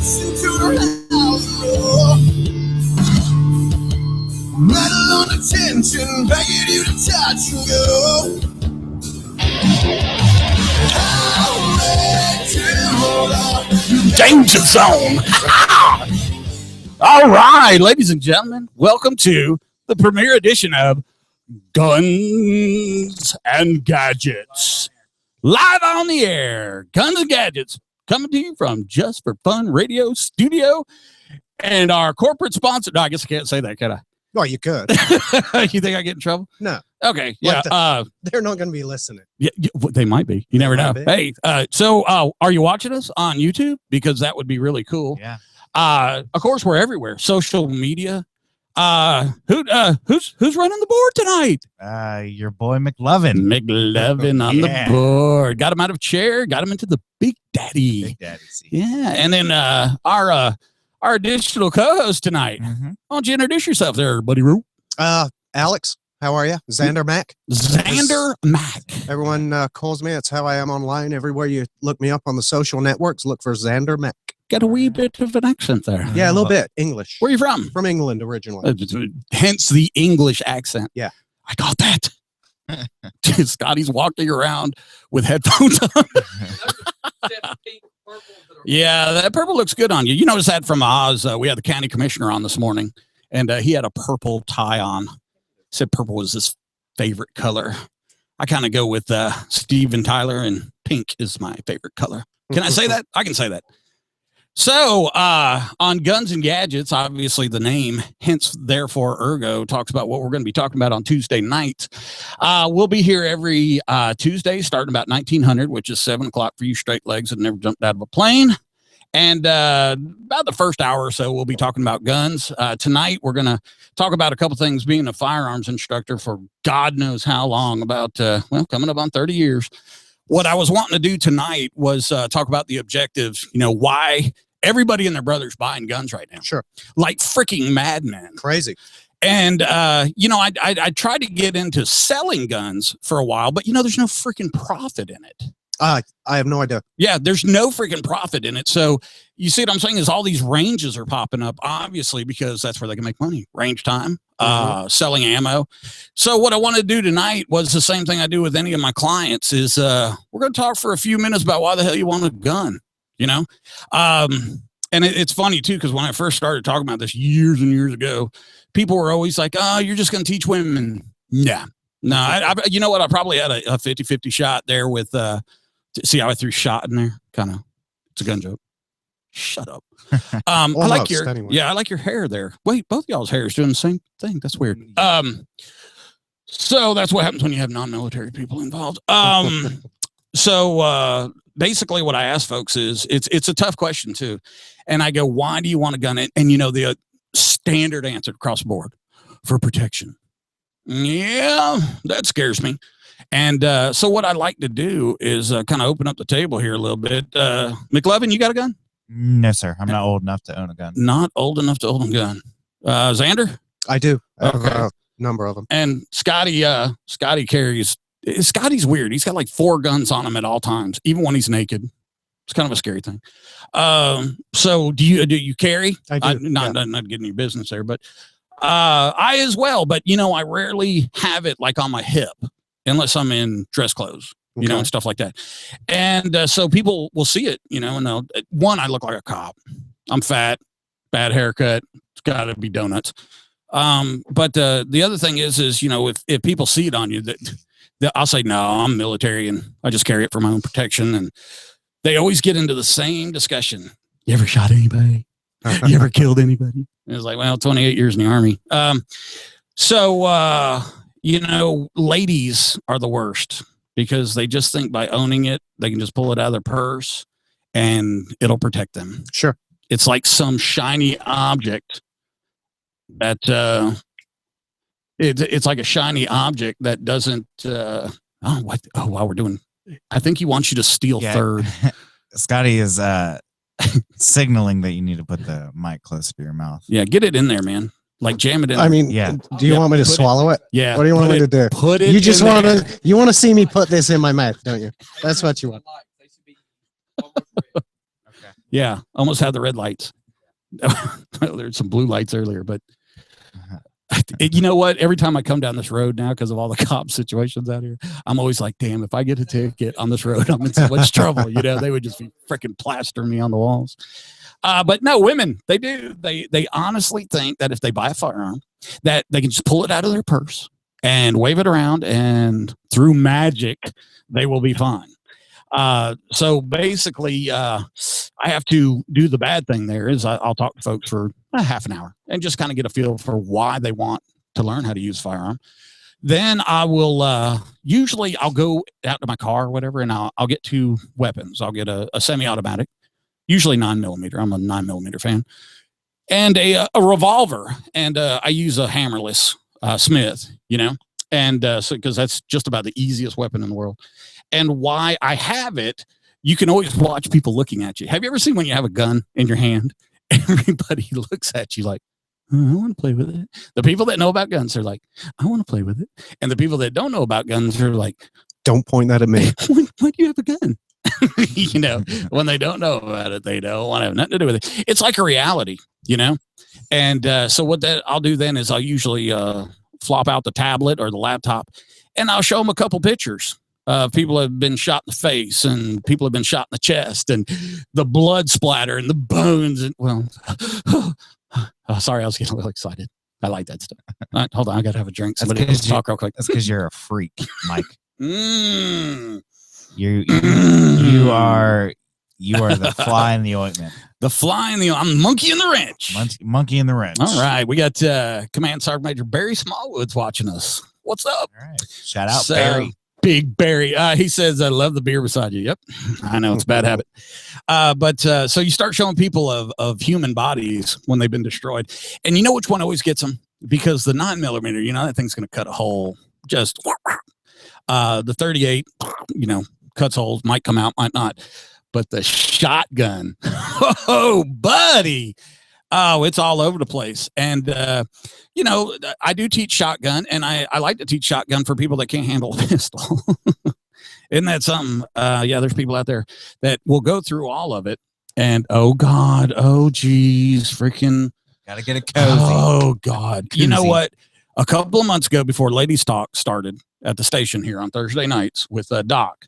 march into the house room. Rattle on the tension, begging you to touch and go. Danger Zone. All right, ladies and gentlemen, welcome to the premiere edition of Guns and Gadgets. Live on the air, Guns and Gadgets, coming to you from Just for Fun Radio Studio and our corporate sponsor. No, I guess I can't say that, can I? Well, you could. You think I get in trouble? No. Okay. Yeah. They're not going to be listening. Yeah, they might be. You never know. Hey, so are you watching us on YouTube? Because that would be really cool. Yeah. Of course, we're everywhere. Social media. Who's running the board tonight? Your boy McLovin. McLovin on the board. Got him out of chair. Got him into the Big Daddy. Big Daddy seat. Yeah, and then our additional co-host tonight. Mm-hmm. Why don't you introduce yourself there, buddy Roo? Alex, how are you? Xander Mack. Xander Mack. Everyone calls me. That's how I am online. Everywhere you look me up on the social networks, look for Xander Mack. Got a wee bit of an accent there. Yeah, a little bit. English. Where are you from? From England originally. Hence the English accent. Yeah. I got that. Scotty's walking around with headphones on. Yeah, that purple looks good on you. You notice that from Oz. We had the county commissioner on this morning, and he had a purple tie on. Said purple was his favorite color. I kind of go with Steven Tyler, and pink is my favorite color. Can I say that? I can say that. So on Guns and Gadgets, obviously the name, hence therefore ergo, talks about what we're going to be talking about on Tuesday night. We'll be here every Tuesday starting about 1900, which is 7 o'clock for you straight legs that never jumped out of a plane. And about the first hour or so, we'll be talking about guns. Tonight, we're going to talk about a couple things. Being a firearms instructor for God knows how long, about, coming up on 30 years. What I was wanting to do tonight was talk about the objectives, why everybody and their brother's buying guns right now. Sure. Like freaking madmen. Crazy. And, I tried to get into selling guns for a while, but, there's no freaking profit in it. I have no idea. Yeah, there's no freaking profit in it. So you see what I'm saying is all these ranges are popping up, obviously, because that's where they can make money. Range time, selling ammo. So what I want to do tonight was the same thing I do with any of my clients is we're going to talk for a few minutes about why the hell you want a gun, And it's funny, too, because when I first started talking about this years and years ago, people were always like, oh, you're just going to teach women. Yeah. No, you know what? I probably had a 50-50 shot there with see how I threw shot in there? Kind of. It's a gun joke. Shut up. I like your I like your hair there. Wait, both y'all's hair is doing the same thing. That's weird. So that's what happens when you have non-military people involved. So basically what I ask folks is it's a tough question too. And I go, why do you want a gun? And the standard answer across the board, for protection. Yeah, that scares me. And so what I like to do is kind of open up the table here a little bit. McLovin, you got a gun? No, sir. I'm not old enough to own a gun. Not old enough to own a gun. Xander? I do. I have Okay. a number of them. And Scotty carries. Scotty's weird. He's got like 4 guns on him at all times, even when he's naked. It's kind of a scary thing. So do you carry? I do. Not getting your business there, but I as well. But I rarely have it like on my hip unless I'm in dress clothes, and stuff like that. And so people will see it, and they'll, one, I look like a cop. I'm fat, bad haircut. It's got to be donuts. But the other thing is if people see it on you, that I'll say, no, I'm military and I just carry it for my own protection. And they always get into the same discussion. You ever shot anybody? You ever killed anybody? And it's like, well, 28 years in the Army. Ladies are the worst because they just think by owning it, they can just pull it out of their purse and it'll protect them. Sure. It's like some shiny object that it's like a shiny object that doesn't while we're doing, I think he wants you to steal third. Scotty is signaling that you need to put the mic closer to your mouth. Yeah, get it in there, man. Like jam it in. I mean, yeah. Do you want me to swallow it? Yeah. What do you want me to do? Put it. You just want to see me put this in my mouth, don't you? That's what you want. Yeah, almost had the red lights. There's some blue lights earlier, but you know what? Every time I come down this road now, because of all the cop situations out here, I'm always like, damn, if I get a ticket on this road, I'm in so much trouble. You know, they would just be freaking plastering me on the walls. But no, women, they do. They honestly think that if they buy a firearm, that they can just pull it out of their purse and wave it around, and through magic, they will be fine. So basically, I have to do the bad thing there is I'll talk to folks for a half an hour and just kind of get a feel for why they want to learn how to use a firearm. Then I will, usually I'll go out to my car or whatever, and I'll get two weapons. I'll get a semi-automatic, usually 9mm. I'm a 9mm fan, and a revolver. And, I use a hammerless, Smith, you know, and, so, cause that's just about the easiest weapon in the world. And why I have it, you can always watch people looking at you. Have you ever seen when you have a gun in your hand, everybody looks at you like, oh, I want to play with it. The people that know about guns are like, I want to play with it. And the people that don't know about guns are like, Don't point that at me. why do you have a gun? You know, when they don't know about it, they don't want to have nothing to do with it. It's like a reality, you know? And so what that I'll do then is I'll usually flop out the tablet or the laptop, and I'll show them a couple pictures. People have been shot in the face, and people have been shot in the chest, and the blood splatter and the bones. And well, oh, sorry, I was getting a little excited. I like that stuff. All right, hold on, I gotta have a drink. Somebody talk real quick. That's because you're a freak, Mike. Mm. You are the fly in the ointment. The fly in the I'm monkey in the wrench. Monkey in the wrench. All right, we got Command Sergeant Major Barry Smallwoods watching us. What's up? All right, shout out Barry. Big Barry. He says, I love the beer beside you. Yep. I know it's a bad habit. But so you start showing people of human bodies when they've been destroyed. And you know which one always gets them? Because the 9mm, you know, that thing's going to cut a hole. Just the 38, you know, cuts holes, might come out, might not. But the shotgun, oh, buddy. Oh, it's all over the place. And, you know, I do teach shotgun, and I like to teach shotgun for people that can't handle a pistol. Isn't that something? Yeah, there's people out there that will go through all of it. And, oh, God, oh, geez, freaking. Got to get a cozy. Oh, God. Koozie. You know what? A couple of months ago, before Ladies Talk started at the station here on Thursday nights with Doc,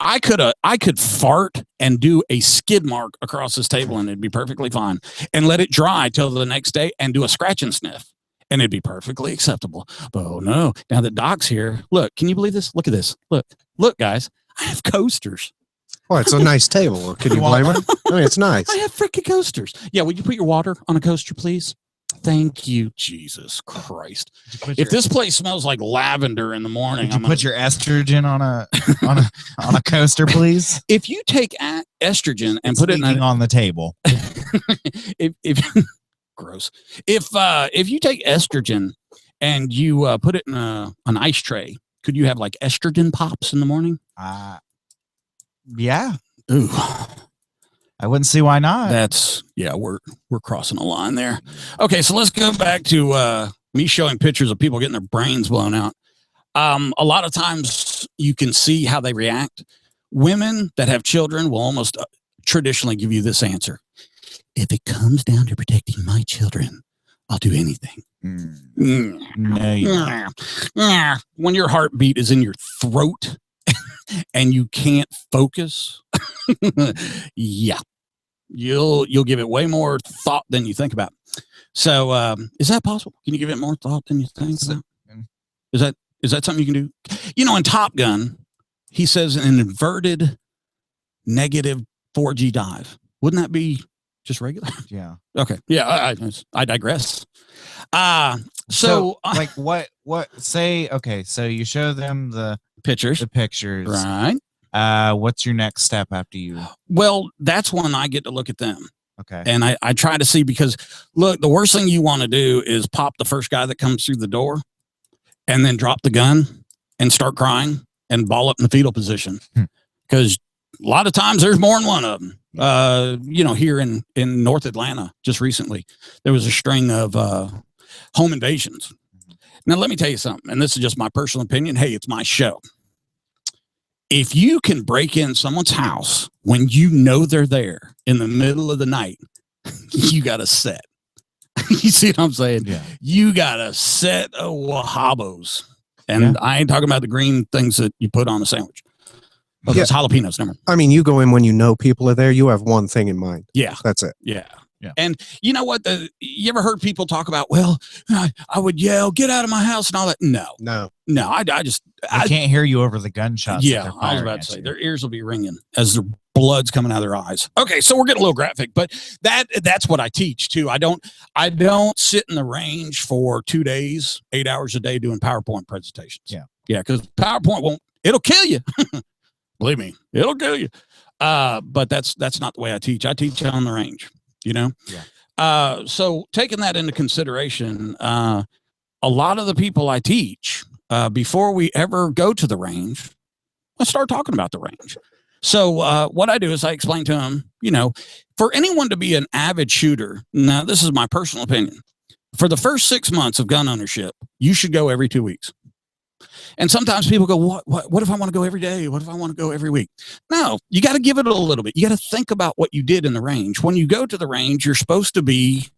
I could fart and do a skid mark across this table, and it'd be perfectly fine, and let it dry till the next day and do a scratch and sniff, and it'd be perfectly acceptable. But oh no, now that Doc's here, look, can you believe this? Look at this. Look, guys, I have coasters. Well, it's a nice table. Can you blame her? I mean, it's nice. I have freaking coasters. Yeah, would you put your water on a coaster, please? Thank you, Jesus Christ. If this place smells like lavender in the morning, Would you put your estrogen on a coaster, please? If you take estrogen and It's put it on the table. if gross. If you take estrogen and you put it in an ice tray, could you have like estrogen pops in the morning? Yeah. Ooh. I wouldn't see why not. We're crossing a line there. Okay, so let's go back to me showing pictures of people getting their brains blown out. A lot of times you can see how they react. Women that have children will almost traditionally give you this answer: if it comes down to protecting my children, I'll do anything. No, when your heartbeat is in your throat and you can't focus, yeah, you'll give it way more thought than you think about. So is that possible? Can you give it more thought than you think about? Is that something you can do? You know, in Top Gun, he says an inverted negative 4G dive. Wouldn't that be just regular? Yeah. Okay. Yeah. I digress. So like what say, okay, so you show them the pictures, right? What's your next step after you? Well, that's when I get to look at them. Okay. And I try to see, because look, the worst thing you want to do is pop the first guy that comes through the door and then drop the gun and start crying and ball up in the fetal position. Because a lot of times there's more than one of them. You know, here in North Atlanta, just recently, there was a string of home invasions. Now, let me tell you something, and this is just my personal opinion. Hey, it's my show. if you can break in someone's house when you know they're there in the middle of the night, you got a set. You see what I'm saying? Yeah. You got a set of Wahabos. And I ain't talking about the green things that you put on a sandwich. Oh, Yeah. those jalapenos, never. I mean, you go in when you know people are there. You have one thing in mind. Yeah. That's it. Yeah. Yeah. And you know what? You ever heard people talk about, well, I would yell, get out of my house and all that? No. I just, I can't hear you over the gunshots. that yeah, they're I was firing about at to say you. their ears will be ringing as their blood's coming out of their eyes. Okay, so we're getting a little graphic, but that's what I teach too. I don't sit in the range for 2 days, 8 hours a day doing PowerPoint presentations. Yeah. Yeah, because PowerPoint it'll kill you. Believe me, it'll kill you. But that's not the way I teach. I teach on the range, you know? Yeah. So taking that into consideration, a lot of the people I teach, before we ever go to the range, I start talking about the range. So what I do is I explain to them, you know, for anyone to be an avid shooter, now this is my personal opinion, for the first 6 months of gun ownership, you should go every 2 weeks. And sometimes people go, what if I want to go every day? What if I want to go every week? No, you got to give it a little bit. You got to think about what you did in the range. When you go to the range, you're supposed to be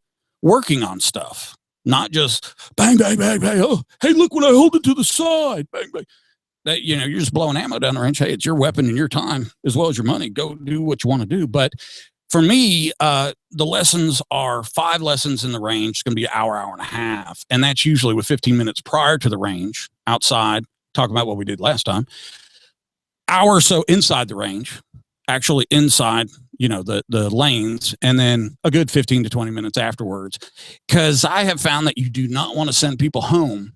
working on stuff, not just bang, bang, bang, bang. Oh, hey, look what I hold it to the side. Bang, bang. That, you know, you're just blowing ammo down the range. Hey, it's your weapon and your time as well as your money. Go do what you want to do. But for me, the lessons are 5 lessons in the range. It's going to be an hour, hour and a half. And that's usually with 15 minutes prior to the range outside, talking about what we did last time. Hour or so inside the range, actually inside, you know, the lanes, and then a good 15 to 20 minutes afterwards. Because I have found that you do not want to send people home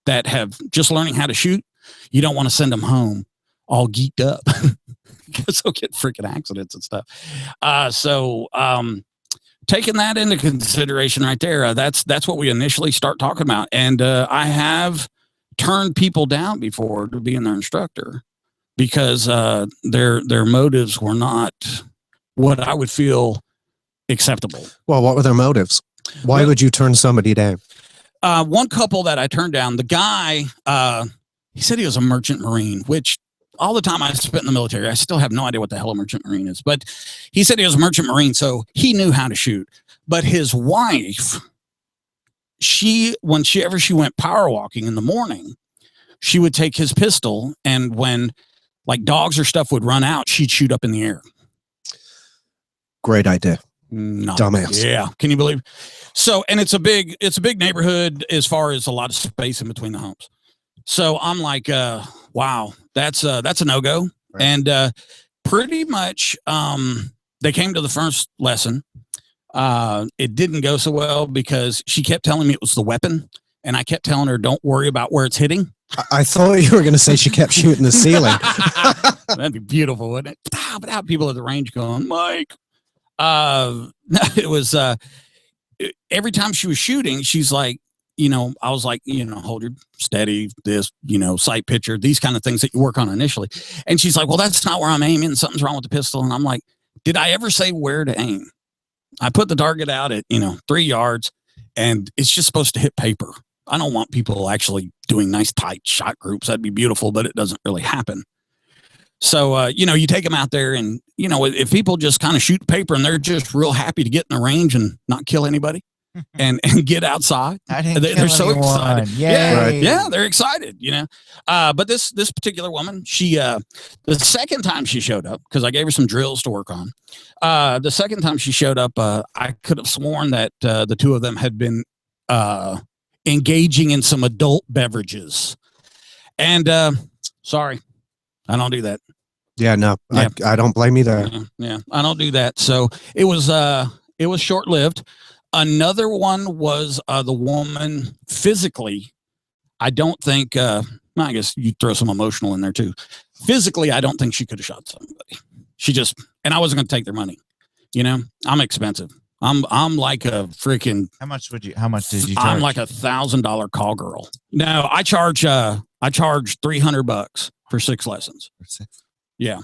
that have just learning how to shoot. You don't want to send them home all geeked up because they'll get freaking accidents and stuff. So taking that into consideration right there, that's what we initially start talking about. And I have turned people down before to being their instructor because their motives were not what I would feel acceptable. Well, what were their motives? Why would you turn somebody down? One couple that I turned down, the guy, he said he was a merchant marine, which all the time I spent in the military, I still have no idea what the hell a merchant marine is, but he said he was a merchant marine, so he knew how to shoot. But his wife, whenever she went power walking in the morning, she would take his pistol, and when like dogs or stuff would run out, she'd shoot up in the air. Great idea. Dumbass. Yeah. Can you believe? So, and it's a big neighborhood as far as a lot of space in between the homes. So I'm like, wow, that's a no-go. Right. And pretty much they came to the first lesson. It didn't go so well because she kept telling me it was the weapon. And I kept telling her, don't worry about where it's hitting. I thought you were going to say she kept shooting the ceiling. That'd be beautiful, wouldn't it? But how people at the range going, Mike. It was every time she was shooting, she's like, you know, I was like, you know, hold your steady, this, you know, sight picture, these kind of things that you work on initially. And she's like, well, that's not where I'm aiming. Something's wrong with the pistol. And I'm like, did I ever say where to aim? I put the target out at, 3 yards, and it's just supposed to hit paper. I don't want people actually doing nice tight shot groups. That'd be beautiful, but it doesn't really happen. So, you take them out there and, if people just kind of shoot paper and they're just real happy to get in the range and not kill anybody and get outside, they're so excited. Yeah, Right. yeah, they're excited, But this particular woman, she, the second time she showed up, because I gave her some drills to work on, the second time she showed up, I could have sworn that the two of them had been engaging in some adult beverages. And sorry, I don't do that. Yeah, no, Yeah. I don't blame you there. Yeah, I don't do that. So it was short-lived. Another one was the woman physically. I don't think, I guess you throw some emotional in there too. Physically, I don't think she could have shot somebody. And I wasn't going to take their money. I'm expensive. I'm like a freaking. How much did you charge? I'm like $1,000 call girl. No, I charge $300 for 6 lessons. Yeah.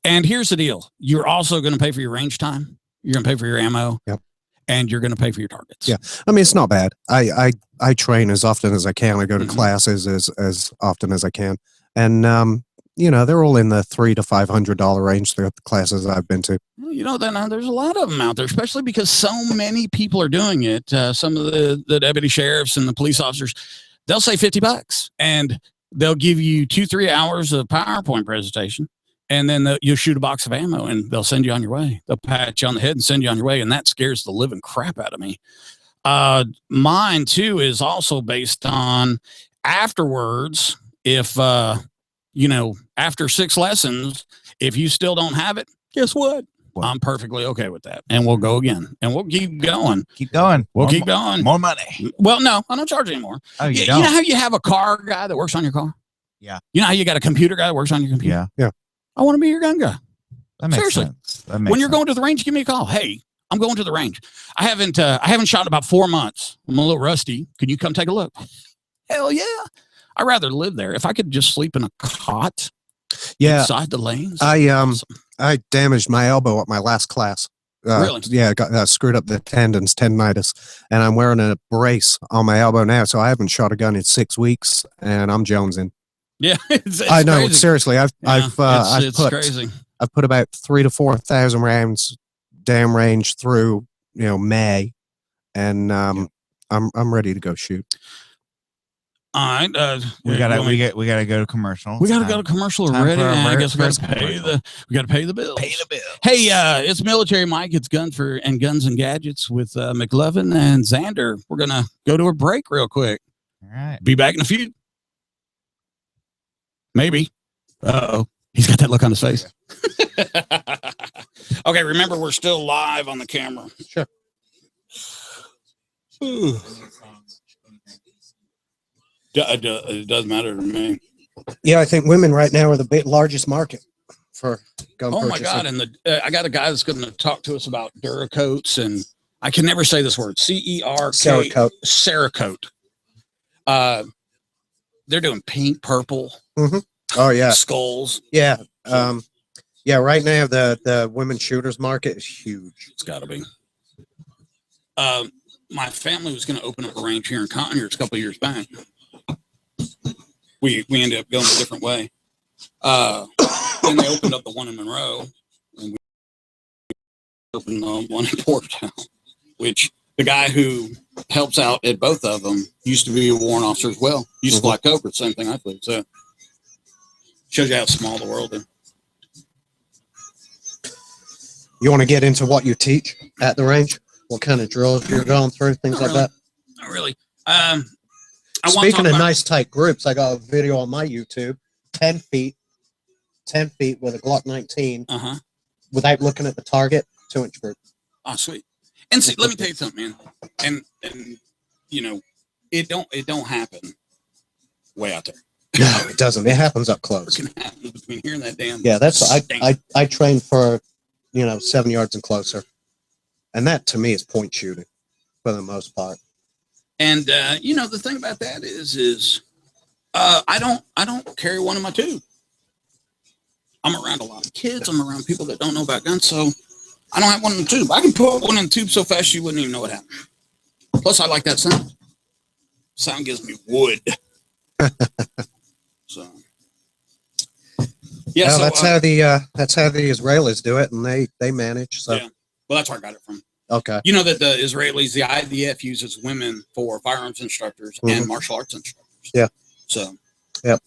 And here's the deal. You're also going to pay for your range time. You're going to pay for your ammo. Yep. And you're going to pay for your targets. Yeah. I mean, it's not bad. I train as often as I can. I go to classes as often as I can. And they're all in the $300 to $500 range throughout the classes I've been to. Well, then there's a lot of them out there, especially because so many people are doing it. Some of the deputy sheriffs and the police officers, they'll say $50 and they'll give you 2-3 hours of PowerPoint presentation. And then you'll shoot a box of ammo and they'll send you on your way. They'll pat you on the head and send you on your way. And that scares the living crap out of me. Mine too is also based on afterwards. If, after 6 lessons, if you still don't have it, guess what? I'm perfectly okay with that. And we'll go again and we'll keep going. Keep going. We'll keep going. More money. Well, no, I don't charge anymore. Oh, you know how you have a car guy that works on your car? Yeah. You know how you got a computer guy that works on your computer? Yeah. I want to be your gun guy. That makes Seriously. sense. That makes When you're sense. going to the range, give me a call. Hey, I'm going to the range. I haven't shot in about 4 months. I'm a little rusty. Can you come take a look? Hell yeah. I'd rather live there. If I could just sleep in a cot inside the lanes. I damaged my elbow at my last class. Really? Yeah, got screwed up the tendonitis, and I'm wearing a brace on my elbow now, so I haven't shot a gun in 6 weeks, and I'm jonesing. Yeah, it's I know, crazy. seriously. It's crazy. I've put about 3,000 to 4,000 rounds down range through May, and I'm ready to go shoot. All right, we gotta go to commercial. We gotta go to commercial already. I guess we gotta pay the bills. Pay the bill. Hey, it's Military Mike. It's Guns and Gadgets with McLovin and Xander. We're gonna go to a break real quick. All right. Be back in a few. Maybe. Uh-oh. He's got that look on his face. Okay, remember, we're still live on the camera. Sure. It does matter to me. Yeah, I think women right now are the largest market for gun Oh, purchasing. my God. And I got a guy that's going to talk to us about Duracoats, and I can never say this word. Cerakote. Cerakote. Cerakote. They're doing pink, purple. Mm-hmm. Oh, yeah. Skulls. Yeah. Yeah, right now the women shooters market is huge. It's got to be. My family was going to open up a range here in Conyers a couple of years back. We ended up going a different way. Then they opened up the one in Monroe, and we opened the one in Portertown, which the guy who helps out at both of them used to be a warrant officer as well. Used to fly Cobra, same thing I flew. So shows you how small the world is. You want to get into what you teach at the range? What kind of drills you're going through, things Not like really. that? Not really. I want to Speaking talk of about, nice tight groups, I got a video on my YouTube, 10 feet with a Glock 19 without looking at the target, 2-inch group. Oh, sweet. And see, let me tell you something, man. And it don't happen way out there. No, it doesn't. It happens up close. What can happen between here and that damn? Yeah, that's stink? I train for 7 yards and closer, and that to me is point shooting for the most part. And the thing about that is I don't carry one in my tube. I'm around a lot of kids. I'm around people that don't know about guns, so I don't have one in the tube. I can put one in the tube so fast you wouldn't even know what happened. Plus, I like that sound. Sound gives me wood. So yeah, Well, so, that's how the Israelis do it, and they manage. So yeah. Well, that's where I got it from. okay, You know that the Israelis, the IDF uses women for firearms instructors and martial arts instructors. Yeah. So. Yep.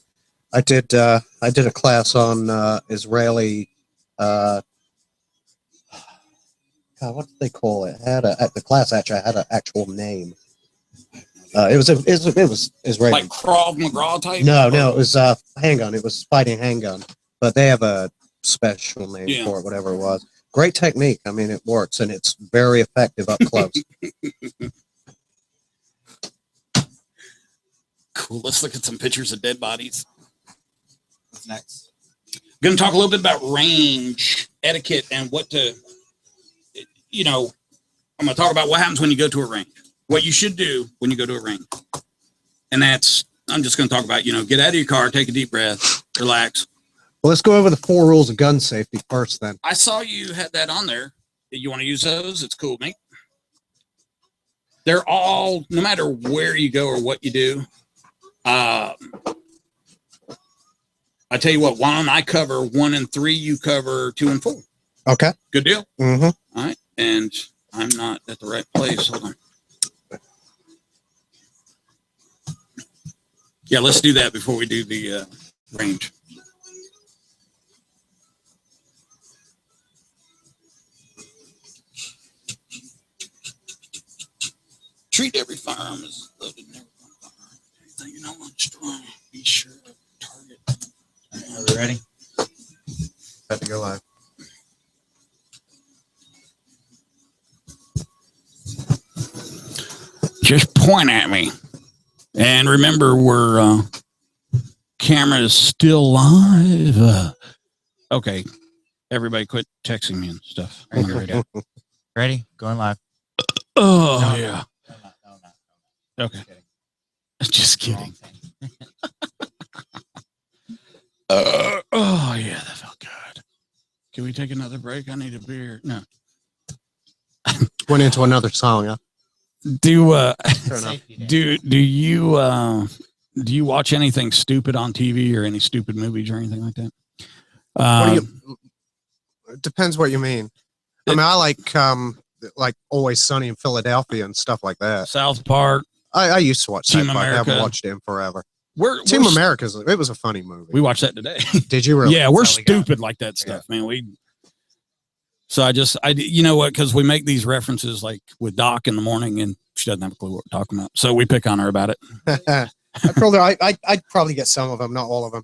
I did a class on Israeli. God, what did they call it? The class actually had an actual name. It was Israeli. Like Krav Maga type? No, it was handgun. It was fighting handgun, but they have a special name for it, whatever it was. Great technique. I mean, it works, and it's very effective up close. Cool. Let's look at some pictures of dead bodies. What's next? I'm going to talk a little bit about range etiquette and what to, I'm going to talk about what happens when you go to a range, what you should do when you go to a range. And I'm just going to talk about, get out of your car, take a deep breath, relax. Well, let's go over the 4 rules of gun safety first, then. I saw you had that on there. You want to use those? It's cool, mate. They're all, no matter where you go or what you do. I I tell you what, why don't I cover 1 and 3? You cover 2 and 4. Okay. Good deal. Mm-hmm. All right. And I'm not at the right place. Hold on. Yeah, let's do that before we do the range. Treat every firearm as loaded, never fire. Anything you know on strong. Be sure of target. Are we ready? About to go live. Just point at me. And remember, we're camera's still live. Okay. Everybody quit texting me and stuff. On the radio. Ready? Going live. Oh, No, yeah. No. Okay. Just kidding. Oh, yeah, that felt good. Can we take another break? I need a beer. No. Went into another song. Huh? Do Fair enough. do you watch anything stupid on TV or any stupid movies or anything like that? What do you? It depends what you mean. I mean, I like Always Sunny in Philadelphia and stuff like that. South Park. I used to watch Team South Park. I haven't America. watched it in forever. We're Team America's. It was a funny movie. We watched that today. Did you really? Yeah, we're That's how we got stupid like that stuff, man. So you know what? Because we make these references like with Doc in the morning, and she doesn't have a clue what we're talking about. So we pick on her about it. I'd probably get some of them, not all of them.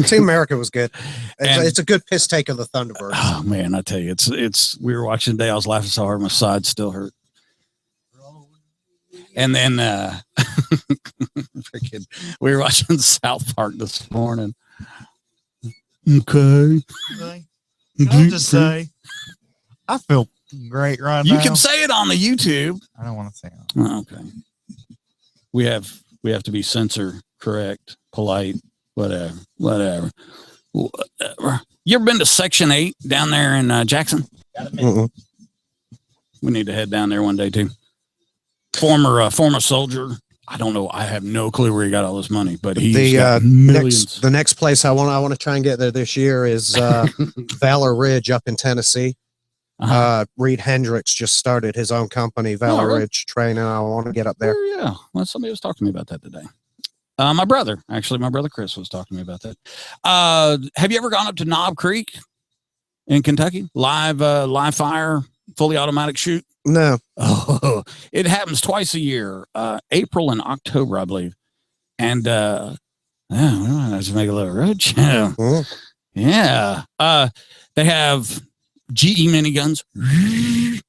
Team America was good. It's a good piss take of the Thunderbirds. Oh man, I tell you, it's. We were watching today. I was laughing so hard, my side still hurt. And then freaking, we were watching South Park this morning. Okay. I'll just say, I feel great right now. You can say it on the YouTube. I don't want to say it. Oh, okay. We have to be censor correct, polite, whatever. You ever been to Section 8 down there in Jackson? Mm-mm. We need to head down there one day too. Former soldier. I don't know. I have no clue where he got all this money, but he's got millions. The next place I want to try and get there this year is Valor Ridge up in Tennessee. Reed Hendricks just started his own company, Valor really? Ridge Training. I want to get up there. Oh, yeah. Well, somebody was talking to me about that today. My brother Chris was talking to me about that. Have you ever gone up to Knob Creek in Kentucky? Live fire, fully automatic shoot. No. Oh, it happens twice a year, April and October, I believe. And let's make a little road show. Mm. Yeah. They have GE miniguns,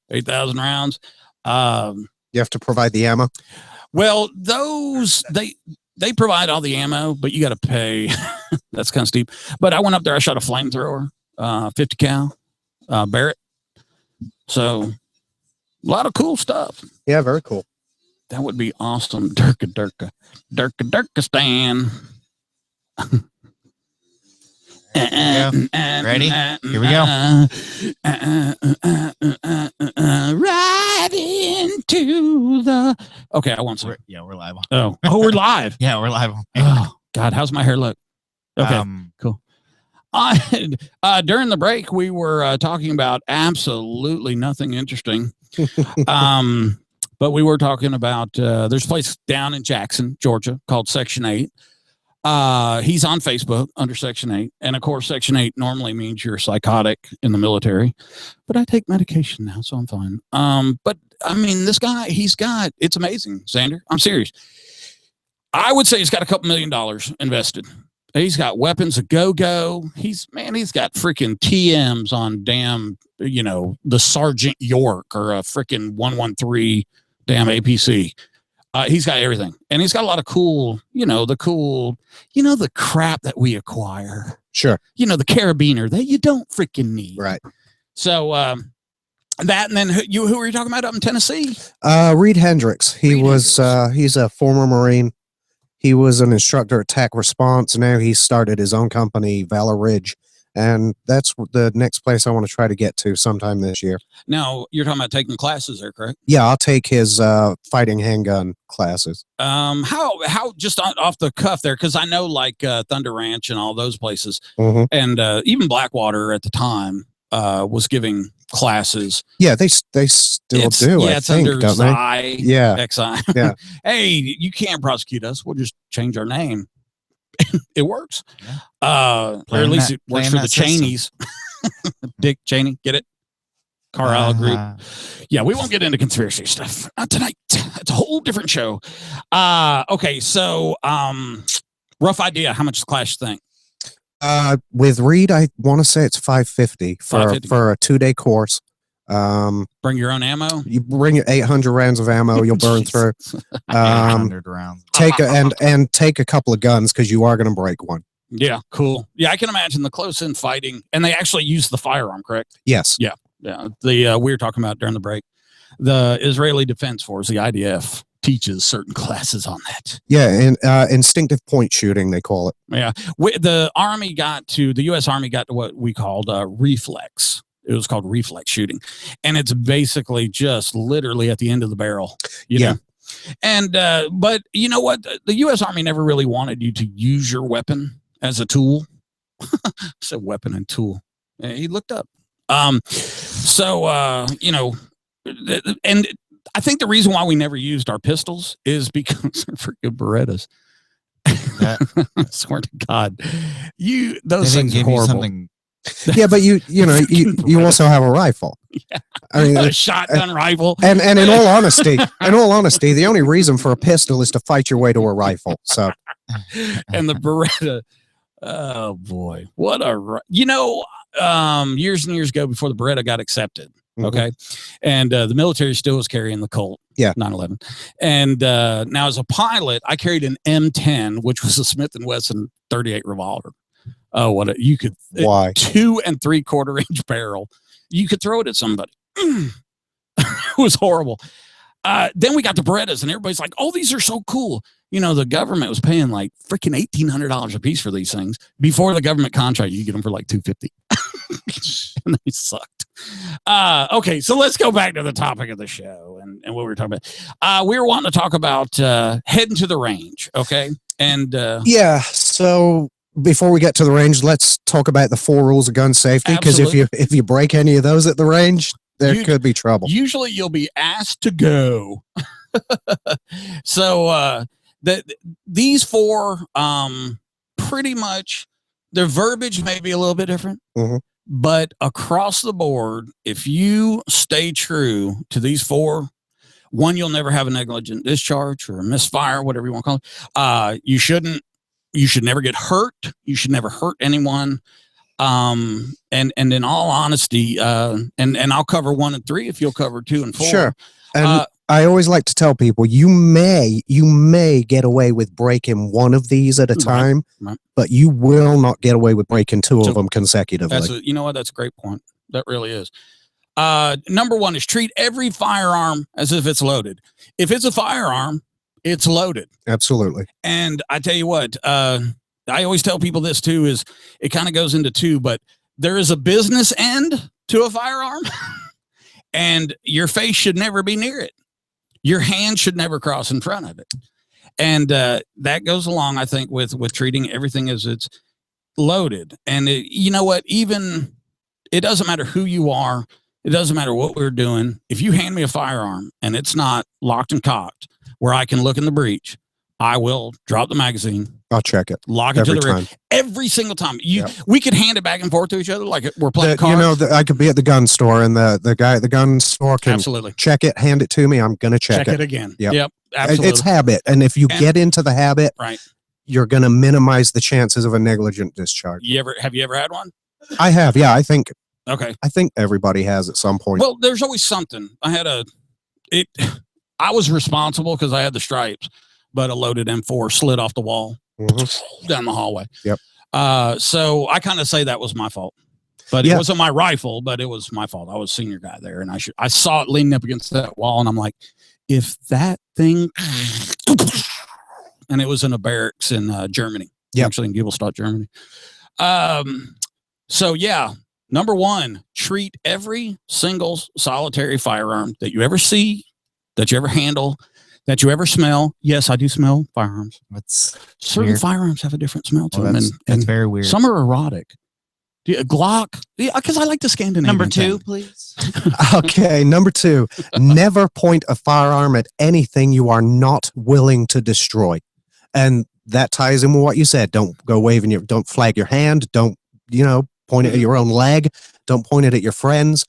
8,000 rounds. You have to provide the ammo. Well, those they provide all the ammo, but you got to pay. That's kind of steep. But I went up there. I shot a flamethrower, 50 cal, Barrett. So a lot of cool stuff. Yeah, very cool. That would be awesome. Durkistan. Ready? Here we go. Right into the. Okay, I want some. We're live. Oh, we're live. Yeah, we're live. Oh God, how's my hair look? Okay, cool. During the break, we were talking about absolutely nothing interesting. But we were talking about there's a place down in Jackson, Georgia, called Section 8. He's on Facebook under Section 8. And of course, Section 8 normally means you're psychotic in the military. But I take medication now, so I'm fine. But I mean, this guy, it's amazing, Xander. I'm serious. I would say he's got a couple $1 million invested. He's got weapons a go-go. He's got freaking TMs on damn, the Sergeant York or a freaking 113 damn APC. He's got everything. And he's got a lot of cool, the crap that we acquire. Sure. The carabiner that you don't freaking need. Right. So that, and then who were you talking about up in Tennessee? Reed Hendricks. He's a former Marine. He was an instructor at TAC Response. Now he's started his own company, Valor Ridge, and that's the next place I want to try to get to sometime this year. Now you're talking about taking classes there, correct? Yeah, I'll take his fighting handgun classes. How just off the cuff there, because I know like Thunder Ranch and all those places, Mhm. and even Blackwater at the time was giving classes. Yeah, they still do. Yeah, I it's think, under don't they? Xi, Yeah. XI. Yeah. Hey, you can't prosecute us. We'll just change our name. It works. Yeah. Or Playing at least that- it works playing for the that system. Cheneys. Dick Cheney, get it? Carlisle Group. Yeah, we won't get into conspiracy stuff. Not tonight. It's a whole different show. Okay, so rough idea. How much does class you think? With Reed, I want to say it's $550 $550. for a 2-day course. Bring your own ammo. You bring your 800 rounds of ammo, you'll burn through. 800 rounds. Take a couple of guns because you are going to break one. Yeah, cool. Yeah, I can imagine the close-in fighting, and they actually use the firearm, correct? Yes. Yeah. The we were talking about during the break. The Israeli Defense Force, the IDF, teaches certain classes on that. Yeah, and instinctive point shooting, they call it. Yeah, the U.S. Army got to what we called reflex. It was called reflex shooting, and it's basically just literally at the end of the barrel. You know? And but you know what? The U.S. Army never really wanted you to use your weapon as a tool. So weapon and tool. Yeah, he looked up. You know, and I think the reason why we never used our pistols is because they're freaking Berettas. I swear to God, those They things didn't are give you horrible. something. Yeah, but you also have a rifle. Yeah. I mean, A shotgun rifle. and in all honesty, the only reason for a pistol is to fight your way to a rifle. So And the Beretta. Oh boy, what years and years ago before the Beretta got accepted. Okay. And the military still was carrying the Colt. Yeah. 911. And now as a pilot, I carried an M10, which was a Smith & Wesson 38 revolver. Oh, why? 2 3/4 inch barrel. You could throw it at somebody. It was horrible. Then we got the Berettas, and everybody's like, "Oh, these are so cool." You know, the government was paying like freaking $1,800 a piece for these things. Before the government contract, you get them for like $250, and they sucked. Okay, so let's go back to the topic of the show and what we were talking about. We were wanting to talk about heading to the range, okay? And Yeah. So before we get to the range, let's talk about the 4 rules of gun safety. Because if you break any of those at the range, there could be trouble. Usually, you'll be asked to go. So these 4, pretty much, their verbiage may be a little bit different, but across the board, if you stay true to these 4, one, you'll never have a negligent discharge or a misfire, whatever you want to call it. You should never get hurt. You should never hurt anyone. And in all honesty, and I'll cover 1 and 3 if you'll cover 2 and 4. Sure. And I always like to tell people you may get away with breaking one of these at a time, but you will not get away with breaking 2 of them consecutively. You know what? That's a great point. That really is. Number 1 is treat every firearm as if it's loaded. If it's a firearm, it's loaded. Absolutely. And I tell you what, I always tell people this too, is it kind of goes into 2, but there is a business end to a firearm and your face should never be near it. Your hand should never cross in front of it. And that goes along, I think, with treating everything as it's loaded. And you know what, even it doesn't matter who you are. It doesn't matter what we're doing. If you hand me a firearm and it's not locked and cocked where I can look in the breech, I will drop the magazine. I'll check it. Lock it to the rear every single time. We could hand it back and forth to each other like we're playing cards. I could be at the gun store and the guy at the gun store can check it, hand it to me. I'm going to check it again. Yep. Absolutely. It's habit. And if you get into the habit, you're going to minimize the chances of a negligent discharge. Have you ever had one? I have. Yeah. I think everybody has at some point. Well, there's always something. I was responsible because I had the stripes, but a loaded M4 slid off the wall down the hallway. Yep. So I kind of say that was my fault, but it wasn't my rifle, but it was my fault. I was senior guy there, and I saw it leaning up against that wall, and I'm like, if that thing, and it was in a barracks in Germany, actually in Giebelstadt, Germany. So yeah, number one, treat every single solitary firearm that you ever see, that you ever handle, that you ever smell. Yes, I do smell firearms. That's Certain weird. firearms have a different smell to Well, them, that's and very weird. some are erotic. Glock, yeah, because I like the Scandinavian. Number 2, thing. please. Okay, number 2, never point a firearm at anything you are not willing to destroy. And that ties in with what you said. Don't go waving your, don't flag your hand. Don't, point it at your own leg. Don't point it at your friends.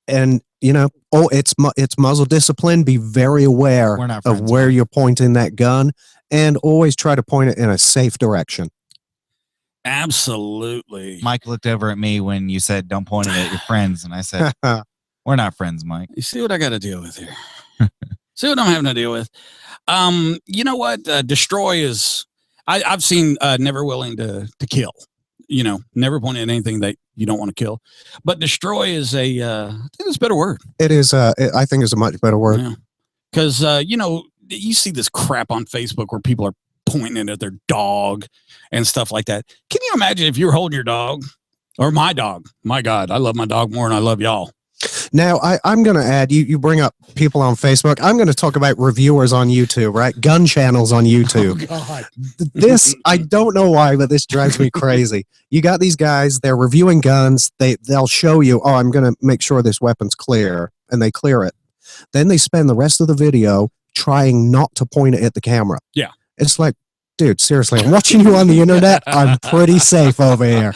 And, it's muzzle discipline. Be very aware We're not of friends, where man. you're pointing that gun and always try to point it in a safe direction. Absolutely. Mike looked over at me when you said don't point it at your friends, and I said, we're not friends, Mike. You see what I got to deal with here? See what I'm having to deal with? You know what? Destroy is, I've seen never willing to kill. Never point at anything that you don't want to kill. But destroy is I think it's a better word. It is, I think it's a much better word. Yeah. Because, you see this crap on Facebook where people are pointing at their dog and stuff like that. Can you imagine if you were holding your dog or my dog? My God, I love my dog more than I love y'all. Now, I'm going to add, you bring up people on Facebook. I'm going to talk about reviewers on YouTube, right? Gun channels on YouTube. Oh, God. This, I don't know why, but this drives me crazy. You got these guys, they're reviewing guns. They'll show you, oh, I'm going to make sure this weapon's clear, and they clear it. Then they spend the rest of the video trying not to point it at the camera. Yeah. It's like, dude, seriously, I'm watching you on the internet. I'm pretty safe over here.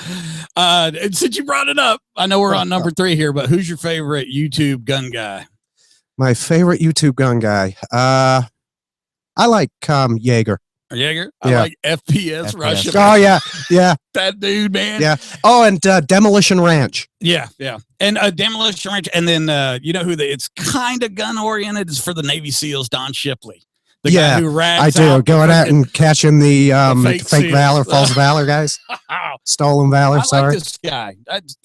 And since you brought it up, I know we're on number 3 here, but who's your favorite YouTube gun guy? My favorite YouTube gun guy. I like Jaeger. Jaeger? Yeah. I like FPS Russia. Oh, yeah. That dude, man. Yeah. Oh, and Demolition Ranch. Yeah. And Demolition Ranch. And then, you know who it's kind of gun oriented is for the Navy SEALs, Don Shipley. The guy who I rags do. out Going out and catching the fake fake valor, false valor guys. Stolen valor, I sorry. like this guy.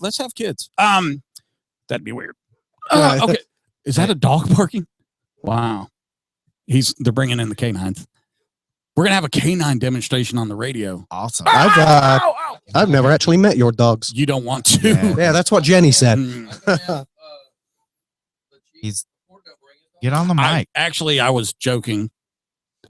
Let's have kids. That'd be weird. Yeah. Okay. Is that a dog barking? Wow. They're bringing in the canines. We're going to have a canine demonstration on the radio. Awesome. I've never actually met your dogs. You don't want to. Yeah. Yeah, that's what Jenny said. He's get on the mic. I was joking.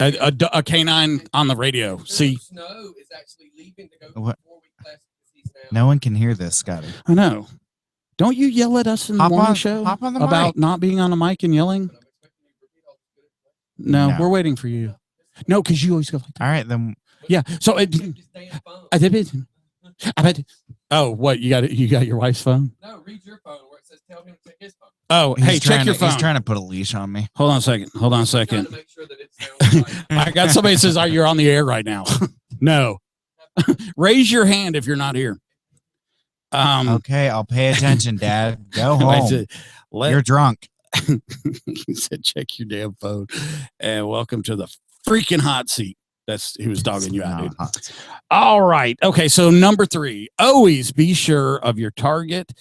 A canine on the radio. See, Snow is actually leaving to go What? 4-week class because he's now. No one can hear this, Scotty. I know. Don't you yell at us in the morning show hop on the about mic. not being on the mic and yelling? No, No. we're waiting for you. No, because you always go like that. All right, then. Yeah. So Check his damn phone. I bet. Oh, what you got your wife's phone? No, read your phone where it says tell him to check his phone. Oh, hey, check your phone. He's trying to put a leash on me. Hold on a second. Trying to make sure that it sounds right. I got somebody that says, you're on the air right now. No. Raise your hand if you're not here. Okay, I'll pay attention, Dad. Go home. You're drunk. He said, check your damn phone. And welcome to the freaking hot seat. That's who's dogging you out, dude. All right. Okay. So number 3, always be sure of your target.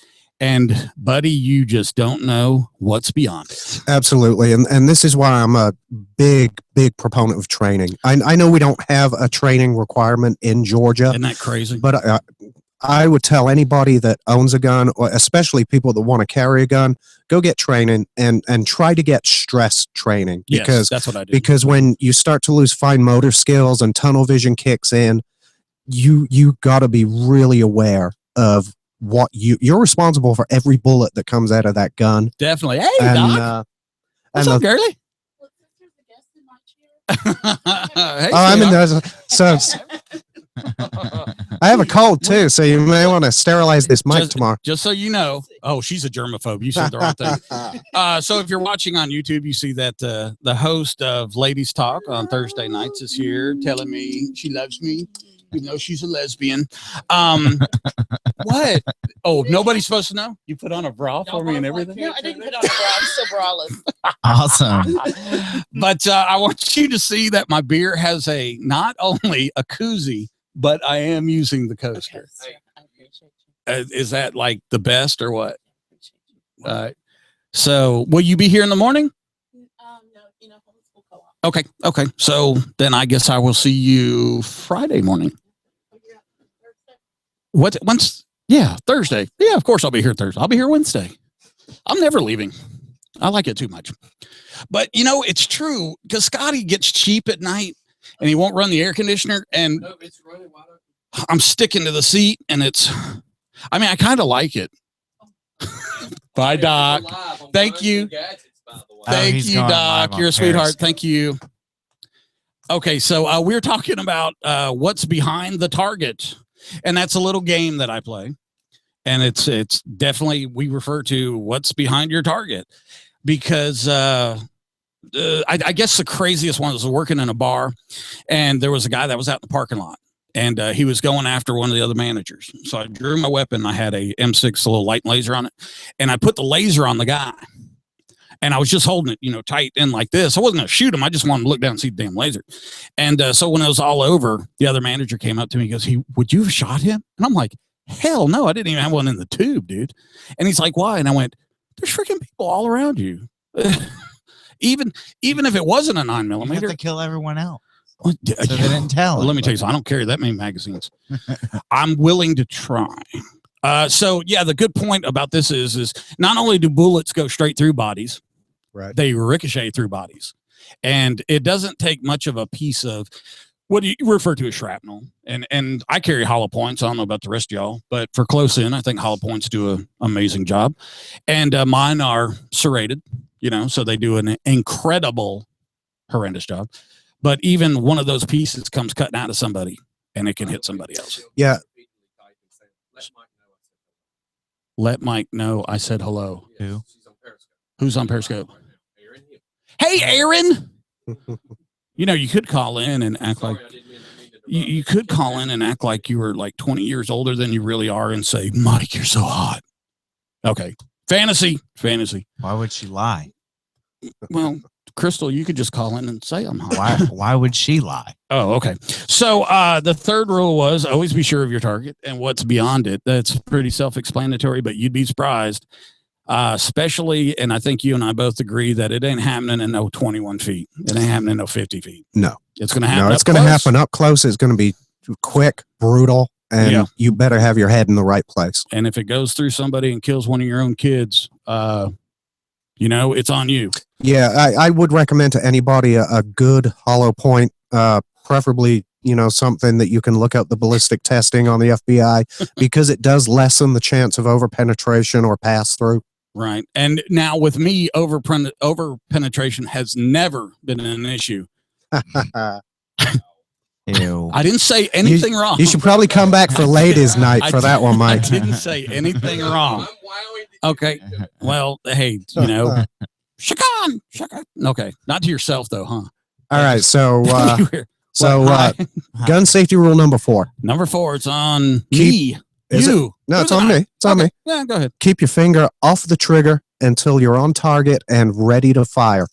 And buddy, you just don't know what's beyond it. Absolutely. And this is why I'm a big proponent of training. I know we don't have a training requirement in Georgia. Isn't that crazy? But I would tell anybody that owns a gun, or especially people that want to carry a gun, go get training and try to get stress training. Yes, Because that's what I do. Because when you start to lose fine motor skills and tunnel vision kicks in, you got to be really aware of what you're responsible for every bullet that comes out of that gun. Definitely. Hey, And, Doc. What's up, girly? Hey, I'm in sweetheart. there. So I have a cold too, so you may want to sterilize this mic tomorrow. Just so you know. Oh, she's a germaphobe. You said the wrong thing. So if you're watching on YouTube, you see that the host of Ladies Talk on Thursday nights is here telling me she loves me, even though she's a lesbian. What? Oh, nobody's supposed to know? You put on a bra for me and everything? No, I didn't put on a bra. I'm still braless. Awesome. But I want you to see that my beer has not only a koozie, but I am using the coaster. Okay, I appreciate you. Is that like the best or what? So will you be here in the morning? No, homeschool co-op. Okay. So then I guess I will see you Friday morning. Oh, you're out Thursday? Yeah, Thursday. Yeah, of course I'll be here Thursday. I'll be here Wednesday. I'm never leaving. I like it too much. But you know, it's true because Scotty gets cheap at night and he won't run the air conditioner. And I'm sticking to the seat and I kind of like it. Bye, Doc. Thank you. Thank he's you, going Doc. live on You're a sweetheart. Periscope. Thank you. Okay, so we're talking about what's behind the target, and that's a little game that I play, and it's definitely we refer to what's behind your target because I guess the craziest one was working in a bar, and there was a guy that was out in the parking lot, and he was going after one of the other managers. So I drew my weapon. I had a M6, a little light laser on it, and I put the laser on the guy. And I was just holding it, tight in like this. I wasn't going to shoot him. I just wanted to look down and see the damn laser. And so when it was all over, the other manager came up to me and goes, would you have shot him? And I'm like, hell no, I didn't even have one in the tube, dude. And he's like, why? And I went, there's freaking people all around you. even if it wasn't a 9mm. You have to kill everyone else. So they didn't tell. Let me tell you something. I don't carry that many magazines. I'm willing to try. So yeah, the good point about this is not only do bullets go straight through bodies, Right. they ricochet through bodies, and it doesn't take much of a piece of what you refer to as shrapnel. And I carry hollow points. I don't know about the rest of y'all, but for close in, I think hollow points do an amazing job. And mine are serrated, so they do an incredible, horrendous job. But even one of those pieces comes cutting out of somebody, and it can hit somebody else. Yeah. Let Mike know I said hello. Who? Who's on Periscope? Hey, Aaron. You could call in and act like you could call in and act like you were like 20 years older than you really are and say, Mike, you're so hot. Okay. Fantasy. Why would she lie? Well, Crystal, you could just call in and say I'm hot. Why would she lie? Oh, okay. So the third rule was always be sure of your target and what's beyond it. That's pretty self-explanatory, but you'd be surprised. Especially, and I think you and I both agree that it ain't happening in no 21 feet. It ain't happening in no 50 feet. No. It's going to happen. No, it's going to happen up close. It's going to be quick, brutal, and you better have your head in the right place. And if it goes through somebody and kills one of your own kids, it's on you. Yeah, I would recommend to anybody a good hollow point, preferably, something that you can look up the ballistic testing on the FBI because it does lessen the chance of over-penetration or pass-through. Right. And now with me, over penetration has never been an issue. Ew. I didn't say anything wrong. You should probably come back for ladies' night for that one, Mike. I didn't say anything wrong. Okay. Well, hey, shakan. Okay. Not to yourself though, huh? All right. So, Well, gun safety rule number 4. Number 4, it's on me. Is You. No, it's on me. It's on me. Yeah, go ahead. Keep your finger off the trigger until you're on target and ready to fire.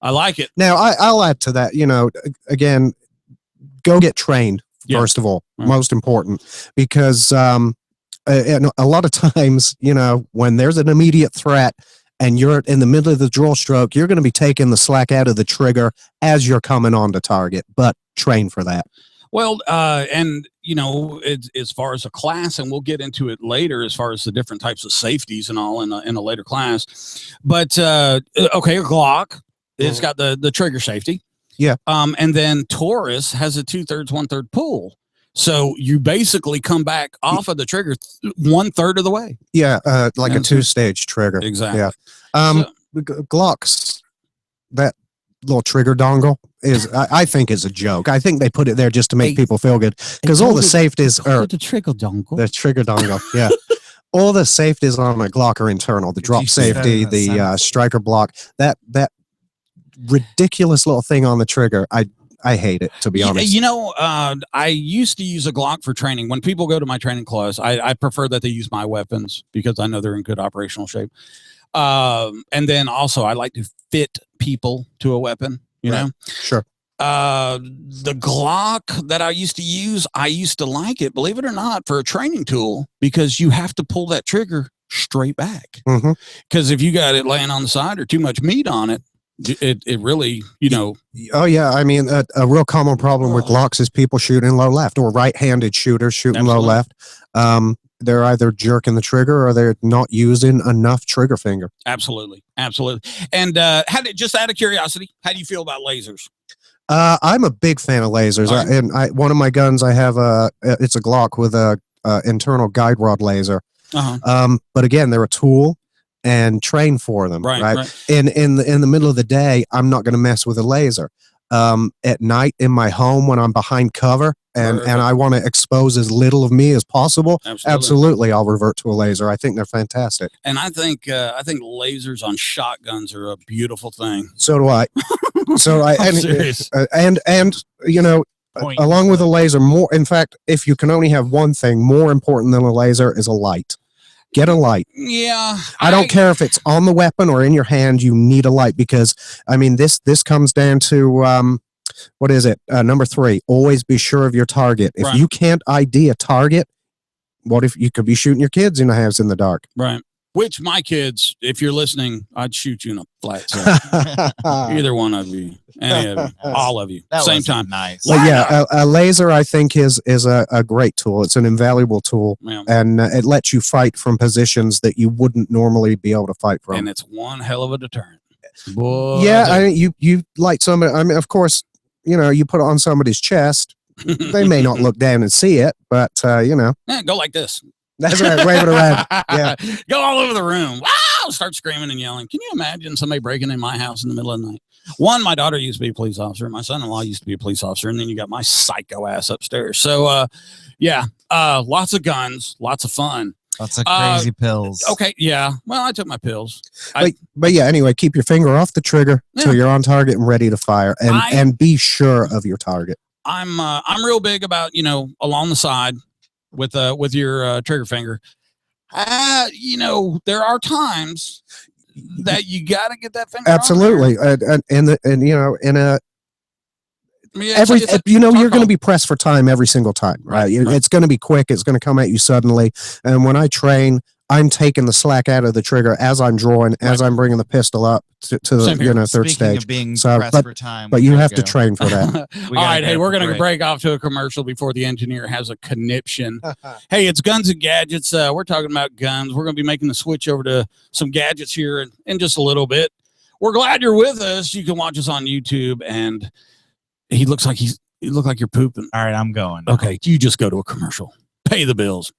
I like it. Now, I'll add to that, again, go get trained, first of all, most important, because and a lot of times, when there's an immediate threat and you're in the middle of the draw stroke, you're going to be taking the slack out of the trigger as you're coming on to target, but train for that. Well, and as far as a class, and we'll get into it later, as far as the different types of safeties and all in a later class. But okay, a Glock, it's got the trigger safety. Yeah. And then Taurus has a 2/3, 1/3 pull. So you basically come back off of the trigger 1/3 of the way. Yeah, like a 2-stage trigger. Exactly. Yeah. Glocks, that little trigger dongle I think is a joke. I think they put it there just to make people feel good because all the safeties are the trigger dongle. The trigger dongle. Yeah. All the safeties on a Glock are internal. The drop safety, the striker block, that ridiculous little thing on the trigger. I hate it, to be honest. I used to use a Glock for training. When people go to my training class, I prefer that they use my weapons because I know they're in good operational shape. And then also I like to fit people to a weapon, you know? Sure. The Glock that I used to like it, believe it or not, for a training tool, because you have to pull that trigger straight back. Because if you got it laying on the side or too much meat on it, it really, Oh yeah, I mean, a real common problem with Glocks is people shooting low left, or right-handed shooters shooting low left. they're either jerking the trigger or they're not using enough trigger finger. Absolutely. And just out of curiosity, how do you feel about lasers? I'm a big fan of lasers. All right. One of my guns, I have it's a Glock with a internal guide rod laser. But again, they're a tool, and train for them. Right. In the middle of the day, I'm not going to mess with a laser. At night in my home when I'm behind cover and I want to expose as little of me as possible, absolutely I'll revert to a laser. I think they're fantastic. And I think lasers on shotguns are a beautiful thing. So do I. And you know, along with a laser, more, in fact, if you can only have one thing more important than a laser is a light. Get a light. Yeah. I don't care if it's on the weapon or in your hand, you need a light, because I mean, this comes down to, what is it? Number 3, always be sure of your target. If you can't ID a target, what if you could be shooting your kids in the house in the dark? Right. Which my kids, if you're listening, I'd shoot you in a flat set. Either one of you, any of you, all of you, same time. Nice. Well, yeah, a laser I think is a great tool. It's an invaluable tool, and it lets you fight from positions that you wouldn't normally be able to fight from. And it's one hell of a deterrent. Boy, yeah, you light somebody. I mean, of course, you know, you put it on somebody's chest. They may not look down and see it, but you know, go like this. That's right, wave it around. Yeah, go all over the room. Wow, start screaming and yelling. Can you imagine somebody breaking in my house in the middle of the night? One, my daughter used to be a police officer. My son-in-law used to be a police officer, and then you got my psycho ass upstairs. So, lots of guns, lots of fun, lots of crazy pills. Okay, yeah. Well, I took my pills. But yeah, anyway, keep your finger off the trigger till you're on target and ready to fire, and be sure of your target. I'm real big about, you know, along the side with your trigger finger. You know, there are times that you got to get that finger. Absolutely. And you know, in a, you're going to be pressed for time every single time, right? It's going to be quick. It's going to come at you suddenly. And when I train, I'm taking the slack out of the trigger as I'm drawing, as I'm bringing the pistol up to the third stage. Being pressed for time, but you have to train for that. All right, hey, we're going to break off to a commercial before the engineer has a conniption. Hey, it's Guns and Gadgets. We're talking about guns. We're going to be making the switch over to some gadgets here in just a little bit. We're glad you're with us. You can watch us on YouTube, and he looks like you look like you're pooping. All right, I'm going. Okay, you just go to a commercial. Pay the bills.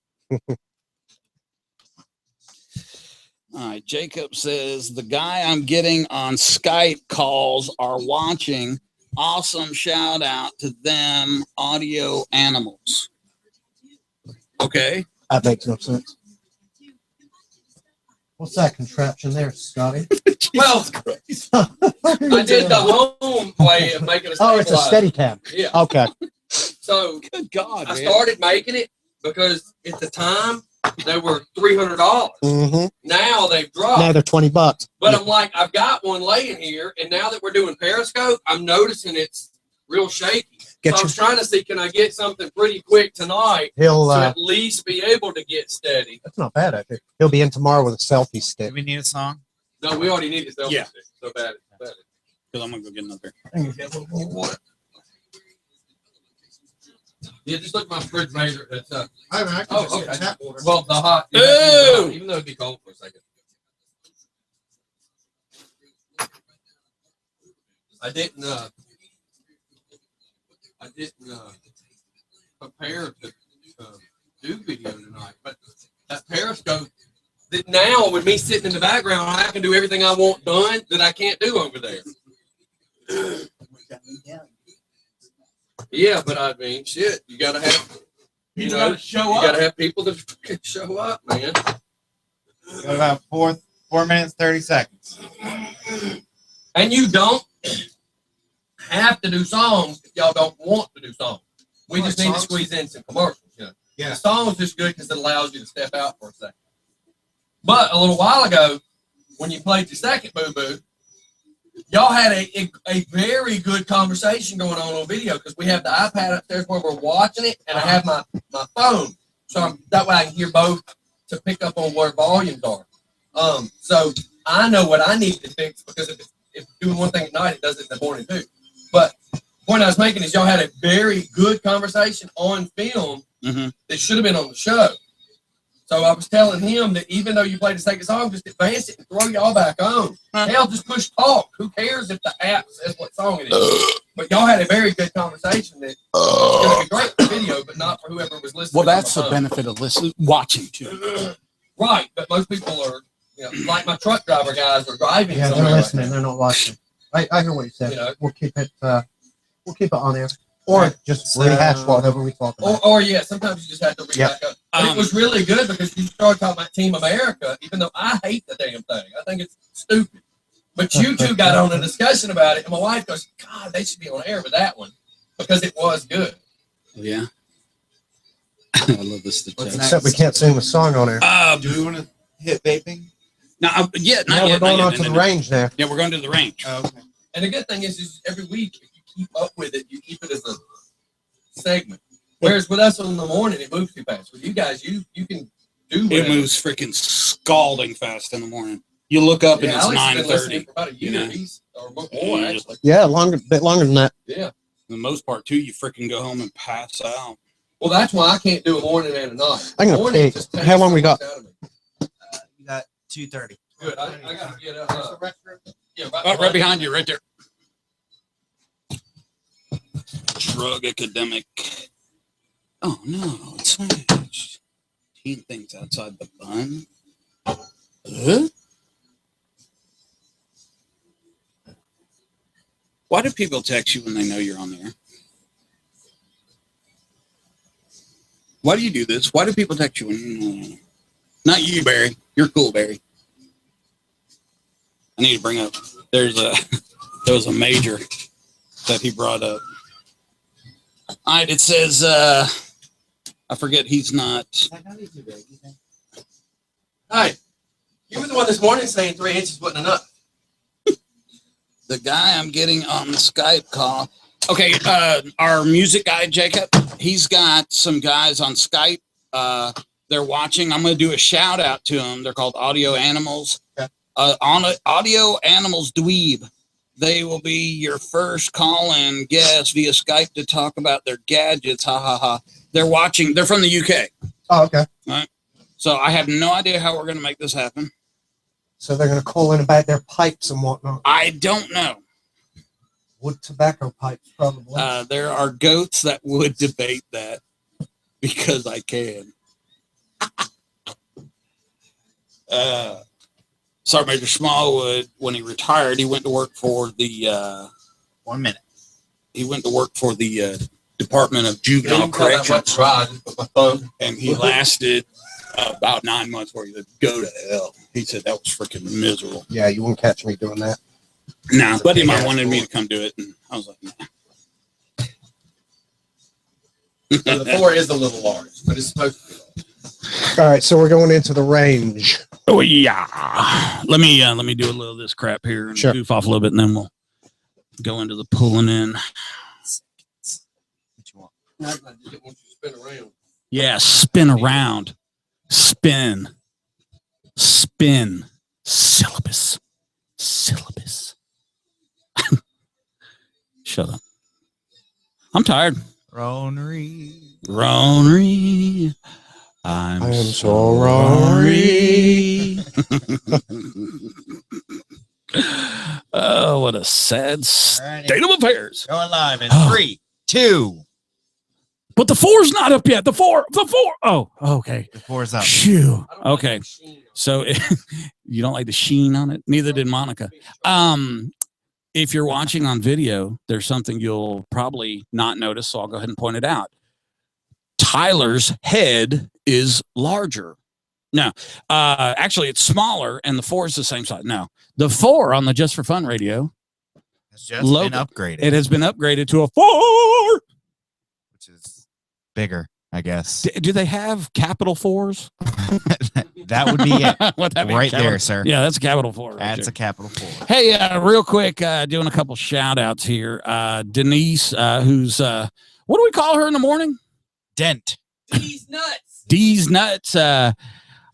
All right, Jacob says, the guy I'm getting on Skype calls are watching. Awesome shout out to them, audio animals. Okay. That makes no sense. What's that contraption there, Scotty? Well, I did the home way of making a stabilizer. It's a steady cam. Yeah. Okay. So good God, I started making it because at the time they were $300. Mm-hmm. Now they've dropped. Now they're $20. But I'm like, I've got one laying here, and now that we're doing Periscope, I'm noticing it's real shaky. So I was trying to see, can I get something pretty quick tonight to at least be able to get steady? That's not bad, I think. He'll be in tomorrow with a selfie stick. Do we need a song? No, we already need a selfie stick. So bad. Because I'm going to go get another. Yeah, just look at my refrigerator. It's okay. Tap water. Well, the hot. Even though it'd be cold for a second. I didn't prepare to do video tonight, but that Periscope. That now with me sitting in the background, I can do everything I want done that I can't do over there. Yeah, but I mean, shit, you gotta have, you gotta have people that show up, man. Got about 4 minutes, 30 seconds. And you don't have to do songs if y'all don't want to do songs. We just need to squeeze in some commercials. Yeah. The song's just good because it allows you to step out for a second. But a little while ago, when you played your second Boo Boo, y'all had a very good conversation going on video because we have the iPad upstairs where we're watching it, and I have my phone, so that way I can hear both to pick up on where volumes are. So I know what I need to fix because if doing one thing at night, it does it in the morning too. But the point I was making is y'all had a very good conversation on film that should have been on the show. So I was telling him that even though you play the second song, just advance it and throw y'all back on. Hell, just push talk. Who cares if the app says what song it is? But y'all had a very good conversation that it's going to be great for video, but not for whoever was listening. Well, that's the benefit of watching too. Right, but most people are, like my truck driver guys are driving. Yeah, they're somewhere listening. right They're not watching. I hear what you said. You know. We'll keep it on air, or just rehash whatever we talk about. Or yeah, sometimes you just have to read Yep. back up. But it was really good because you started talking about Team America, even though I hate the damn thing. I think it's stupid. But you two got on a discussion about it, and my wife goes, God, they should be on air with that one because it was good. Yeah. I love this. Except we can't sing the song on air. Do we want to hit vaping? No, yeah, Now we're going on to the range now. Yeah, we're going to the range. Okay. And the good thing is every week, if you keep up with it, you keep it as a segment. Whereas with us in the morning, it moves too fast. With you guys, you can do It whatever. moves freaking scalding fast in the morning. You look up and Yeah, it's Alex has been listening 9:30. for about a year. You know. He's, or more, Yeah. actually. Yeah, bit longer than that. Yeah. For the most part, too, you freaking go home and pass out. Well, that's why I can't do a morning and a night. I'm gonna Morning pay. just takes How long we so got? much out of me. You got 2:30. Good. I got to get up. Yeah, Oh, right behind you, right there. Drug epidemic. Oh, no, it's sandwich. 18 things outside the bun. Huh? Why do people text you when they know you're on there? Why do you do this? Why do people text you when you know you're on there? Not you, Barry. You're cool, Barry. I need to bring up. There was a major that he brought up. All right, it says I forget he's not. Hi. You were the one this morning saying 3 inches wasn't enough. The guy I'm getting on the Skype call. Okay, our music guy Jacob, he's got some guys on Skype. They're watching. I'm going to do a shout out to them. They're called Audio Animals. Okay. Audio Animals Dweeb. They will be your first call-in guest via Skype to talk about their gadgets. Ha ha ha. They're watching. They're from the UK. Oh, okay. So I have no idea how we're going to make this happen. So they're going to call in about their pipes and whatnot. I don't know. Wood tobacco pipes, probably. There are goats that would debate that because I can. Sergeant Major Smallwood, when he retired, he went to work for the 1 minute. he went to work for the Department of Juvenile You tell that Corrections, much try. Just put my thumb. and he lasted about 9 months where he said, "Go to hell." He said that was freaking miserable. Yeah, you won't catch me doing that. Nah, buddy of mine wanted me to come do it, and I was like, nah. So the 4 is a little large, but it's supposed to be large. All right, so we're going into the range. Oh yeah. Let me do a little of this crap here and Sure. goof off a little bit, and then we'll go into the pulling in. What you want? I just didn't want you to spin around. Yeah, spin around, spin, syllabus. Shut up. I'm tired. Ronery. I'm so sorry. Oh, what a sad state of affairs. Going live in Oh. 3, 2. But the 4's not up yet. The four. Oh, okay. The 4's up. Phew. I don't like Okay. the sheen. So you don't like the sheen on it? Neither did Monica. If you're watching on video, there's something you'll probably not notice, so I'll go ahead and point it out. Tyler's head is larger. No, actually, it's smaller, and the 4 is the same size. No, the 4 on the Just for Fun radio, It's just Logo. been upgraded. it has been upgraded to a 4. Which is bigger, I guess. Do they have capital 4s? That would be it. What that mean, Right capital- there, sir. Yeah, that's a capital 4. Right That's there. a capital 4. Hey, real quick, doing a couple shout outs here. Denise, who's, what do we call her in the morning? Dent. These nuts. D's Nuts.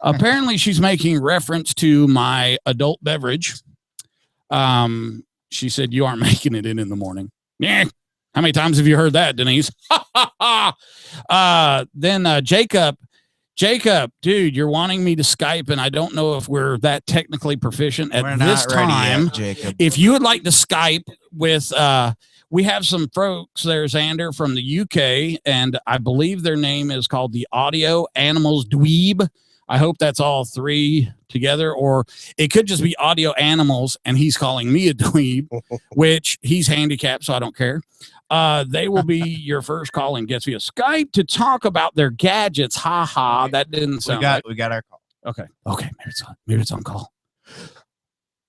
Apparently, she's making reference to my adult beverage. She said, "You aren't making it in the morning." Yeah. How many times have you heard that, Denise? Then Jacob, Jacob, dude, you're wanting me to Skype, and I don't know if we're that technically proficient at We're this not ready time. yet, Jacob. If you would like to Skype with, we have some folks there, Xander, from the UK, and I believe their name is called the Audio Animals Dweeb. I hope that's all three together, or it could just be Audio Animals, and he's calling me a dweeb, which he's handicapped, so I don't care. They will be your first call and gets via Skype to talk about their gadgets. Ha ha, that didn't sound We got our call. okay. Maybe it's on call.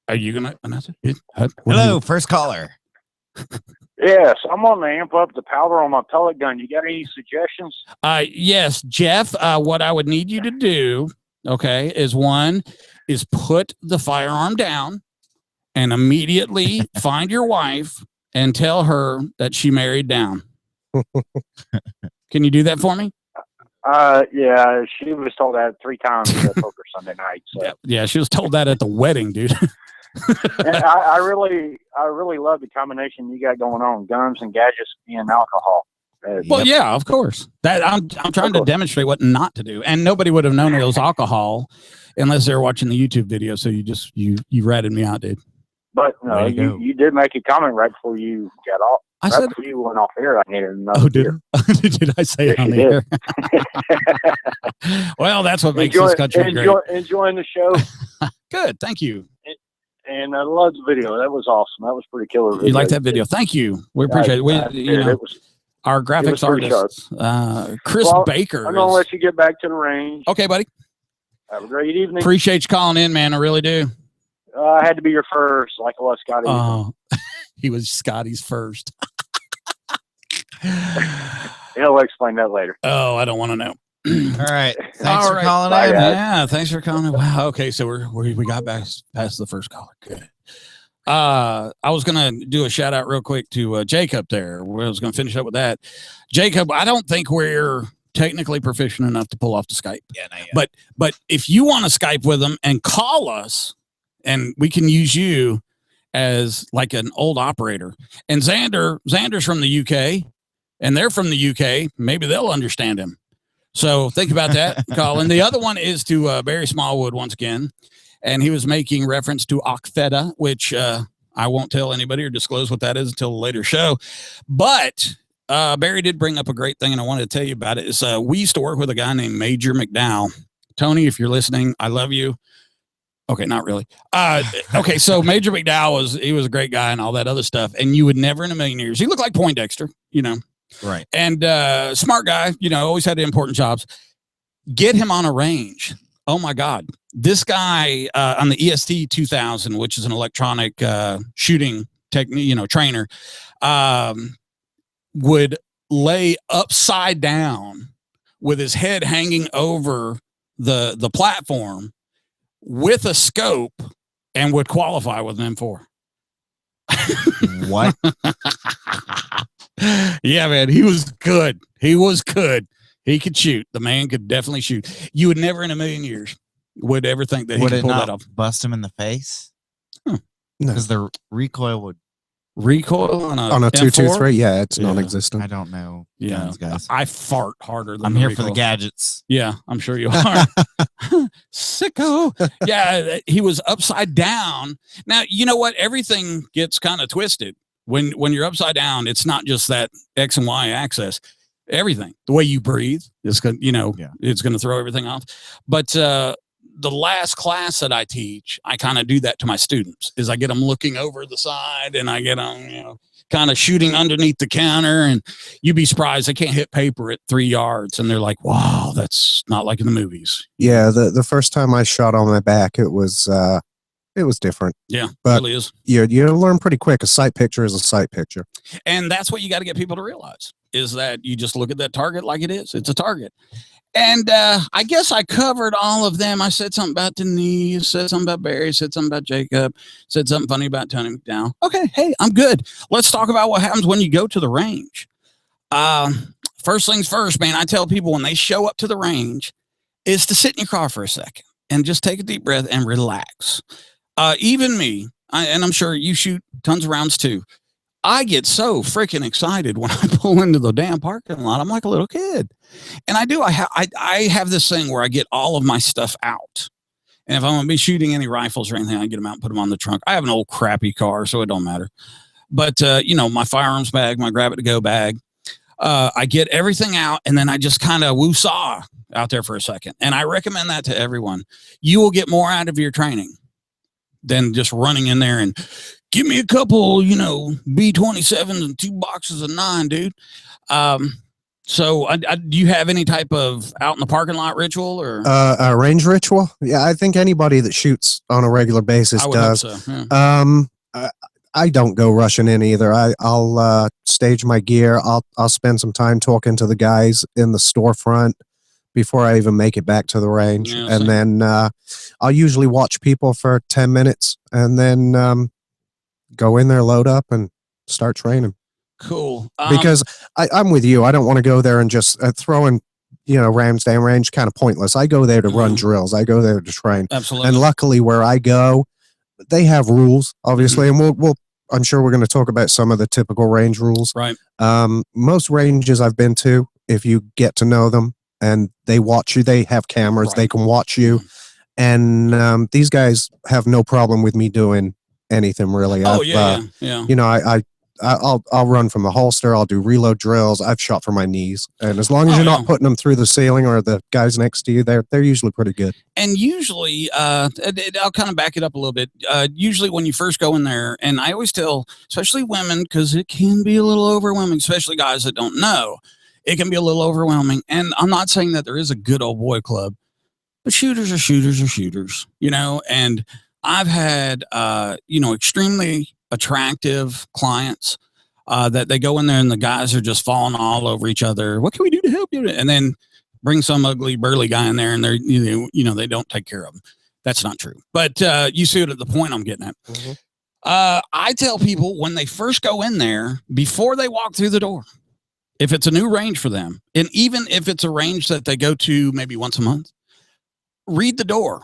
Are you gonna announce it? Hello, first caller. Yes, I'm on to amp up the powder on my pellet gun. You got any suggestions? Yes, Jeff. What I would need you to do, okay, is put the firearm down and immediately find your wife and tell her that she married down. Can you do that for me? Yeah, she was told that 3 times at poker Sunday night. So. Yeah, she was told that at the wedding, dude. And I really love the combination you got going on: guns and gadgets and alcohol. Well, yeah, of course. That I'm trying to demonstrate what not to do, and nobody would have known it was alcohol unless they were watching the YouTube video. So you ratted me out, dude. But no, you did make a comment right before you got off. I said before you went off air. I needed another. Oh, beer. did I say it on the air? Well, that's what makes this country great. Enjoying the show. Good, thank you. And I loved the video. That was awesome. That was pretty killer. Video. You like that video? Thank you. We appreciate it. Our graphics artist, Chris Baker. I'm gonna let you get back to the range. Okay, buddy. Have a great evening. Appreciate you calling in, man. I really do. I had to be your first, like I was Scotty. Oh, he was Scotty's first. He'll explain that later. Oh, I don't want to know. All right. Thanks for calling in. Yeah, thanks for calling in. Wow. Okay, so we got past the first caller. Good. I was gonna do a shout out real quick to Jacob there. I was gonna finish up with that. Jacob, I don't think we're technically proficient enough to pull off the Skype. Yeah, not yet. But if you want to Skype with them and call us, and we can use you as like an old operator. And Xander's from the UK, and they're from the UK. Maybe they'll understand him. So think about that, Colin. The other one is to Barry Smallwood once again, and he was making reference to Okfeta, which I won't tell anybody or disclose what that is until a later show. But Barry did bring up a great thing, and I wanted to tell you about it. We used to work with a guy named Major McDowell. Tony, if you're listening, I love you. Okay, not really. Okay, so Major McDowell was a great guy and all that other stuff, and you would never in a million years. He looked like Poindexter, Right. And smart guy, always had important jobs. Get him on a range. Oh my God, this guy on the EST 2000, which is an electronic shooting technique, trainer, would lay upside down with his head hanging over the platform with a scope and would qualify with an M4. What? Yeah, man, he was good. He could shoot. The man could definitely shoot. You would never in a million years would ever think that he could pull that off. Bust him in the face? No. Because the recoil would recoil on a 223. Yeah, it's non-existent. I don't know. Yeah, guns, guys. I fart harder than I'm here for the gadgets. Yeah, I'm sure you are. Sicko. Yeah, he was upside down. Now, you know what? Everything gets kind of twisted. When you're upside down, it's not just that X and Y axis. Everything, the way you breathe is going, it's going to throw everything off. But the last class that I teach, I kind of do that to my students. Is I get them looking over the side, and I get them, kind of shooting underneath the counter, and you'd be surprised they can't hit paper at 3 yards, and they're like, "Wow, that's not like in the movies." Yeah, the first time I shot on my back, it was different. Yeah, but it really is. You learn pretty quick. A sight picture is a sight picture, and that's what you got to get people to realize. Is that you just look at that target like it is. It's a target. And I guess I covered all of them. I said something about Denise, said something about Barry, said something about Jacob, said something funny about Tony McDowell. Okay, hey, I'm good. Let's talk about what happens when you go to the range. First things first, man, I tell people when they show up to the range is to sit in your car for a second and just take a deep breath and relax. Even me, and I'm sure you shoot tons of rounds too. I get so freaking excited when I pull into the damn parking lot. I'm like a little kid. And I have this thing where I get all of my stuff out. And if I'm going to be shooting any rifles or anything, I get them out and put them on the trunk. I have an old crappy car, so it don't matter. But, my firearms bag, my grab it to go bag, I get everything out, and then I just kind of woo-saw out there for a second. And I recommend that to everyone. You will get more out of your training than just running in there and give me a couple, B-27s and 2 boxes of 9, dude. So do you have any type of out in the parking lot ritual or a range ritual? Yeah, I think anybody that shoots on a regular basis I would does. hope so, yeah. I don't go rushing in either. I'll stage my gear. I'll spend some time talking to the guys in the storefront before I even make it back to the range. Yeah, and same. then I'll usually watch people for 10 minutes and then go in there, load up, and start training. Cool. Because I'm with you. I don't want to go there and just throw in, Ramsdale range, kind of pointless. I go there to run drills. I go there to train. Absolutely. And luckily where I go, they have rules, obviously. And we'll I'm sure we're going to talk about some of the typical range rules. Right. Most ranges I've been to, if you get to know them and they watch you, they have cameras, Right. they can watch you. And these guys have no problem with me doing anything really. Oh, I've, yeah. I'll run from the holster. I'll do reload drills. I've shot for my knees, and as long as Oh, you're not yeah. putting them through the ceiling or the guys next to you, they're usually pretty good. And usually, I'll kind of back it up a little bit. Usually when you first go in there, and I always tell, especially women, because it can be a little overwhelming, especially guys that don't know, it can be a little overwhelming. And I'm not saying that there is a good old boy club, but shooters are shooters are shooters, and I've had, extremely attractive clients that they go in there and the guys are just falling all over each other. What can we do to help you? And then bring some ugly burly guy in there and they're, they don't take care of them. That's not true. But you see the point I'm getting at. Mm-hmm. I tell people when they first go in there, before they walk through the door, if it's a new range for them, and even if it's a range that they go to maybe once a month, read the door.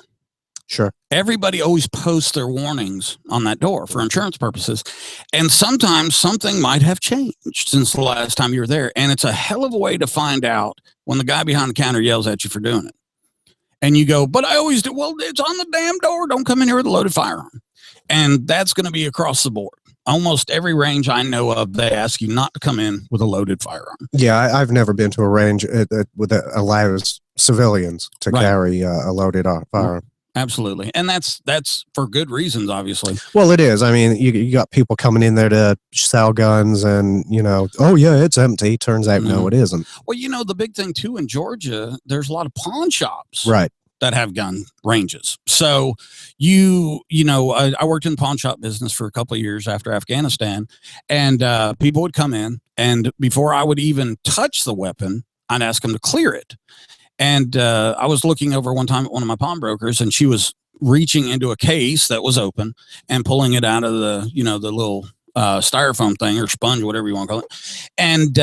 Sure. Everybody always posts their warnings on that door for insurance purposes. And sometimes something might have changed since the last time you were there. And it's a hell of a way to find out when the guy behind the counter yells at you for doing it. And you go, but I always do. Well, it's on the damn door. Don't come in here with a loaded firearm. And that's going to be across the board. Almost every range I know of, they ask you not to come in with a loaded firearm. Yeah, I've never been to a range that allows civilians to Right. carry a loaded firearm. Absolutely. And that's for good reasons, obviously. Well, it is. I mean, you got people coming in there to sell guns and, oh, yeah, it's empty. Turns out, no, it isn't. Well, the big thing, too, in Georgia, there's a lot of pawn shops Right. that have gun ranges. So I worked in the pawn shop business for a couple of years after Afghanistan, and people would come in, and before I would even touch the weapon, I'd ask them to clear it. And I was looking over one time at one of my pawnbrokers, and she was reaching into a case that was open and pulling it out of the, the little styrofoam thing or sponge, whatever you want to call it. And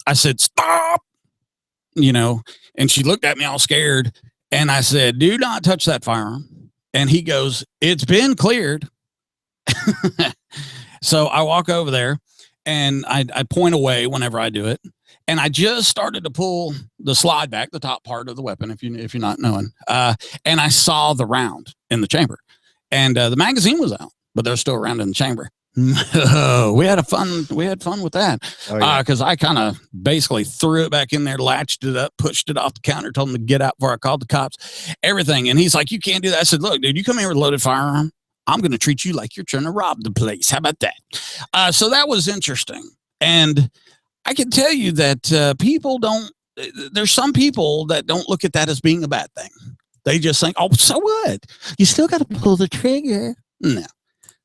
I said, stop, and she looked at me all scared. And I said, do not touch that firearm. And he goes, it's been cleared. So I walk over there and I point away whenever I do it. And I just started to pull the slide back, the top part of the weapon, if you're not knowing. And I saw the round in the chamber, and the magazine was out, but there's still a round in the chamber. We had fun with that because I kind of basically threw it back in there, latched it up, pushed it off the counter, told him to get out before I called the cops, everything. And he's like, you can't do that. I said, look, dude, you come here with a loaded firearm, I'm going to treat you like you're trying to rob the place. How about that? So that was interesting. And I can tell you that there's some people that don't look at that as being a bad thing. They just think, oh, so what? You still got to pull the trigger. No.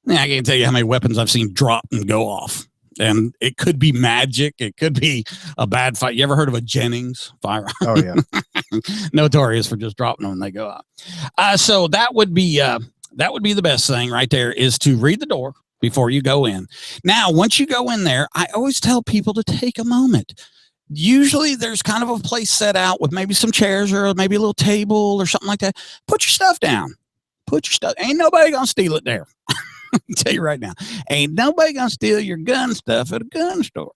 I can't tell you how many weapons I've seen drop and go off. And it could be magic. It could be a bad fight. You ever heard of a Jennings firearm? Oh, yeah. Notorious for just dropping them when they go out. So that would be the best thing right there, is to read the door before you go in. Now, once you go in there, I always tell people to take a moment. Usually there's kind of a place set out with maybe some chairs or maybe a little table or something like that. Put your stuff down. Ain't nobody going to steal it there. tell you right now, ain't nobody gonna steal your gun stuff at a gun store.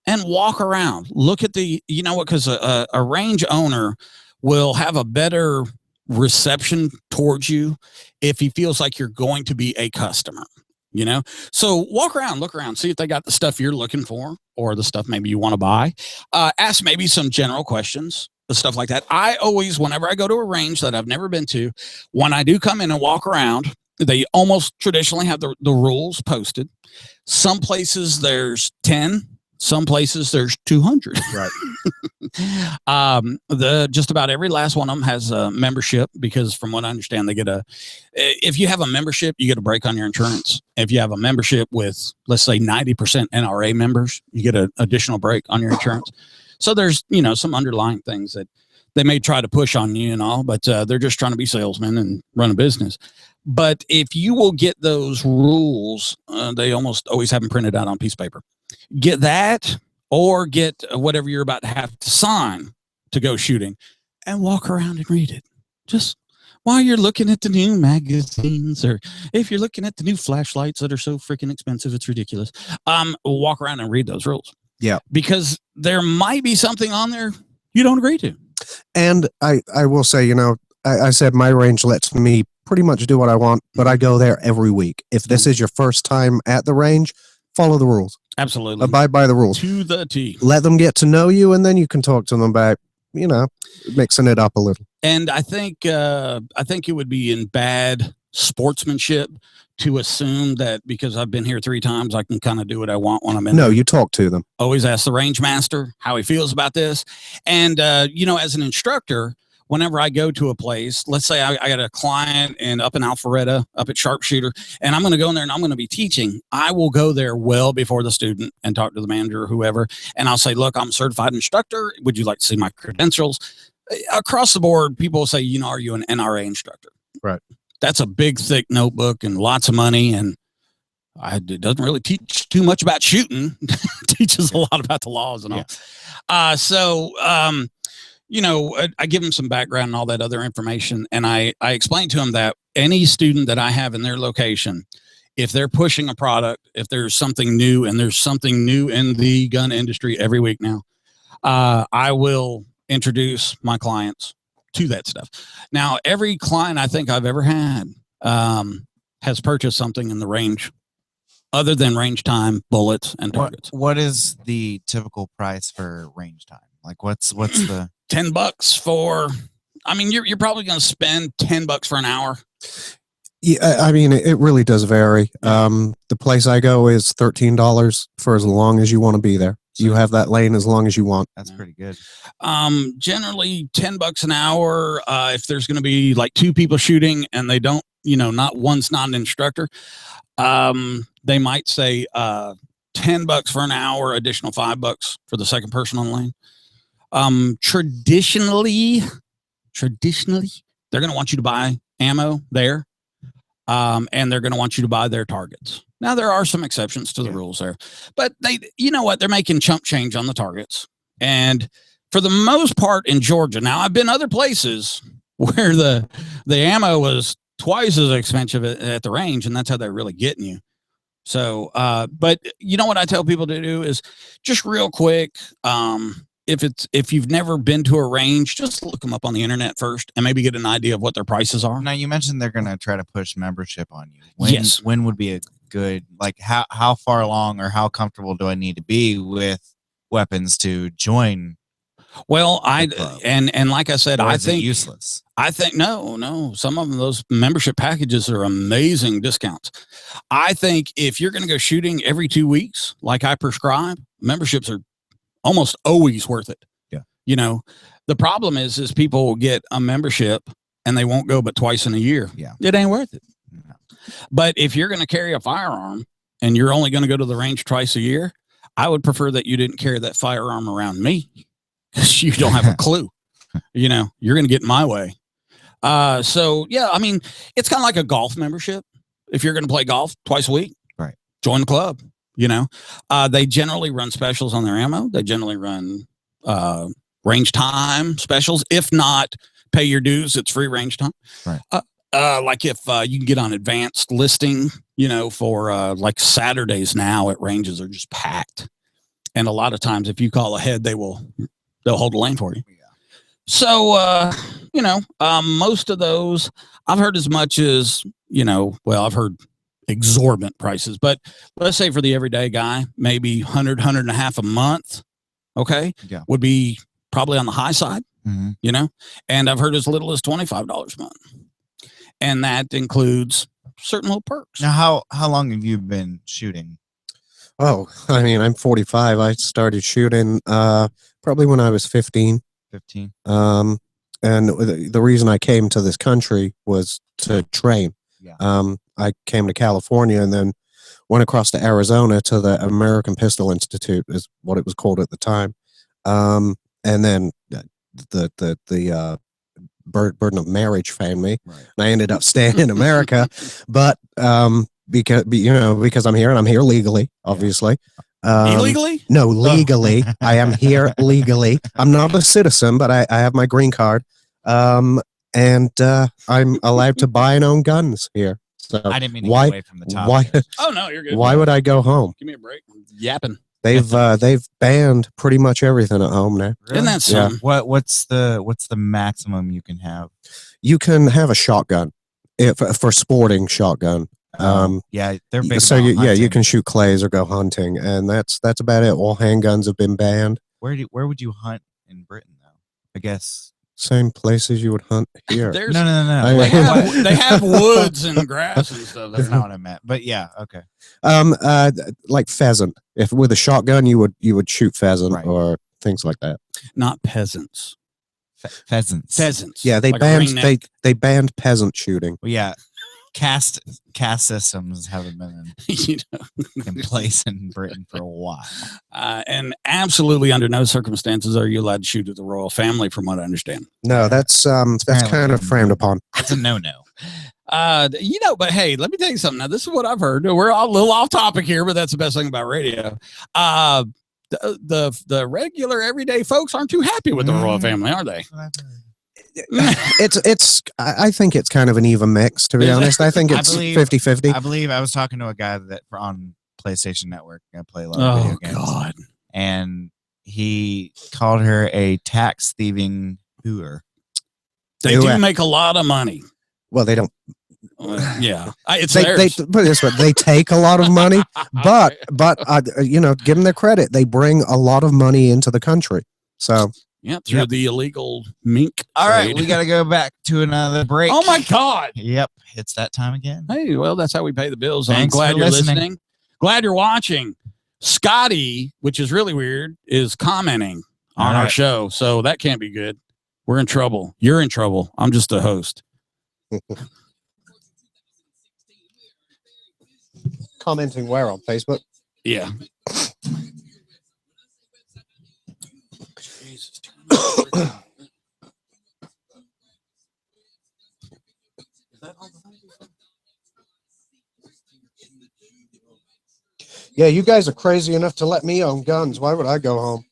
And walk around, look at the, you know what, because a range owner will have a better reception towards you if he feels like you're going to be a customer, you know? So walk around, look around, see if they got the stuff you're looking for or the stuff maybe you want to buy. Ask maybe some general questions, the stuff like that. I always, whenever I go to a range that I've never been to, when I do come in and walk around, they almost traditionally have the rules posted. Some places there's 10. Some places there's 200. Right. Just about every last one of them has a membership, because from what I understand, they get if you have a membership, you get a break on your insurance. If you have a membership with, let's say 90% NRA members, you get an additional break on your insurance. So there's, you know, some underlying things that they may try to push on you and all, but they're just trying to be salesmen and run a business. But if you will get those rules, they almost always have them printed out on a piece of paper. Get that, or get whatever you're about to have to sign to go shooting, and walk around and read it. Just while you're looking at the new magazines, or if you're looking at the new flashlights that are so freaking expensive, it's ridiculous. Walk around and read those rules. Yeah. Because there might be something on there you don't agree to. And I will say, you know, I said my range lets me pretty much do what I want, but I go there every week. If this is your first time at the range, follow the rules. Absolutely. Abide by the rules. To the T. Let them get to know you, and then you can talk to them about, you know, mixing it up a little. And I think it would be in bad sportsmanship to assume that because I've been here 3 times, I can kind of do what I want when I'm in. No, you talk to them. Always ask the range master how he feels about this. And, you know, as an instructor, whenever I go to a place, let's say I got a client up in Alpharetta, up at Sharpshooter, and I'm going to go in there and I'm going to be teaching, I will go there well before the student and talk to the manager or whoever. And I'll say, look, I'm a certified instructor. Would you like to see my credentials? Across the board, people will say, you know, are you an NRA instructor? Right. That's a big, thick notebook and lots of money. And it doesn't really teach too much about shooting. Teaches a lot about the laws and all. You know, I give them some background and all that other information. And I explain to them that any student that I have in their location, if they're pushing a product, if there's something new, and there's something new in the gun industry every week now, I will introduce my clients to that stuff. Now, every client I think I've ever had has purchased something in the range other than range time, bullets, and targets. What is the typical price for range time? Like what's the $10 for, I mean, you're probably going to spend $10 for an hour. Yeah, I mean, it really does vary. The place I go is $13 for as long as you want to be there. You have that lane as long as you want. That's pretty good. Generally $10 an hour. If there's going to be like 2 people shooting and they don't, you know, one's not an instructor, they might say $10 for an hour, additional $5 for the second person on the lane. Traditionally, they're going to want you to buy ammo there. And they're going to want you to buy their targets. Now, there are some exceptions to the rules there, but you know what? They're making chump change on the targets. And for the most part in Georgia, now I've been other places where the ammo was twice as expensive at the range, and that's how they're really getting you. So, but you know what I tell people to do is just real quick. If you've never been to a range, just look them up on the internet first and maybe get an idea of what their prices are. Now, you mentioned they're going to try to push membership on you. Yes. When would be a good, like how far along or how comfortable do I need to be with weapons to join? Well, and like I said, I think useless. I think no. Some of them, those membership packages are amazing discounts. I think if you're going to go shooting every 2 weeks, like I prescribe, memberships are almost always worth it. Yeah. You know, the problem is people will get a membership and they won't go but twice in a year. Yeah. It ain't worth it. No. But if you're going to carry a firearm and you're only going to go to the range twice a year, I would prefer that you didn't carry that firearm around me, because you don't have a clue. You know, you're going to get in my way. So yeah, I mean, it's kind of like a golf membership. If you're going to play golf twice a week, right, join the club. You know, they generally run specials on their ammo. They generally run range time specials. If not, pay your dues. It's free range time. Right. Like if you can get on advanced listing, you know, for like Saturdays now at ranges are just packed. And a lot of times if you call ahead, they'll hold the lane for you. So, you know, most of those I've heard as much as, you know, well, I've heard exorbitant prices, but let's say for the everyday guy, maybe 100 and a half a month. Okay. Yeah. Would be probably on the high side, Mm-hmm. you know, and I've heard as little as $25 a month. And that includes certain little perks. Now, how long have you been shooting? Oh, I mean, I'm 45. I started shooting probably when I was 15. 15. And the reason I came to this country was to train. Yeah. I came to California and then went across to Arizona to the American Pistol Institute, is what it was called at the time. And then the burden of marriage found me, Right. and I ended up staying in America. But because I'm here and I'm here legally, obviously. Illegally? No, legally. I am here legally. I'm not a citizen, but I have my green card. And I'm allowed to buy and own guns here. So I didn't mean to why- get away from the topic. why- Oh no, you're good. why would I go home? Give me a break? I'm yapping. They've banned pretty much everything at home now. Isn't that Yeah. something? What's the maximum you can have? You can have a shotgun for sporting shotgun. Yeah, they're big. So about you hunting. can shoot clays or go hunting, and that's about it. All handguns have been banned. Where would you hunt in Britain though? I guess. Same places you would hunt here. There's No. I- Like, they have woods and grass and stuff. that's not what I meant. But yeah, okay. Like pheasant. If with a shotgun, you would shoot pheasant Right. or things like that. Not peasants. Pheasants. Pheasants. Yeah, they Like a banned ringneck. they banned peasant shooting. Well, yeah. Caste systems haven't been You know, in place in Britain for a while. and absolutely under no circumstances are you allowed to shoot at the royal family, from what I understand. No, that's apparently kind of frowned upon. It's a no-no. You know, but hey, let me tell you something. Now, this is what I've heard. We're a little off topic here, but that's the best thing about radio. The regular everyday folks aren't too happy with the royal family, are they? I think it's kind of an even mix, to be Is it? honest. I think I it's believe- 50-50. I believe I was talking to a guy that on PlayStation Network. I play a lot of Oh video games. God. And he called her a tax thieving hooer. They Ew. do make a lot of money. Well, they don't. Yeah, it's They theirs. put it this way, they take a lot of money, but give them their credit. They bring a lot of money into the country. So yeah, through Yep. the illegal mink. All right, trade. we got to go back to another break. Oh my God. Yep, it's that time again. Hey, well, that's how we pay the bills. I'm Thanks glad for you're listening. listening. Glad you're watching. Scotty, which is really weird, is commenting on All our right. show. So that can't be good. We're in trouble. You're in trouble. I'm just a host. commenting where on Facebook? Yeah. Yeah, you guys are crazy enough to let me own guns. Why would I go home?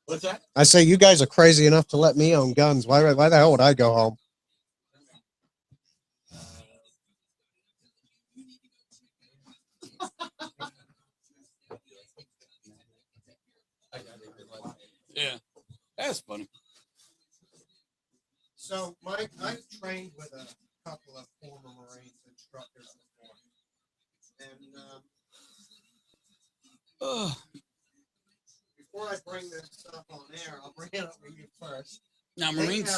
What's that? I say you guys are crazy enough to let me own guns. Why the hell would I go home? Yeah. That's funny. So, Mike, I've trained with a couple of former Marines instructors before. And Ugh. before I bring this stuff on air, I'll bring it up with you first. Now, Marines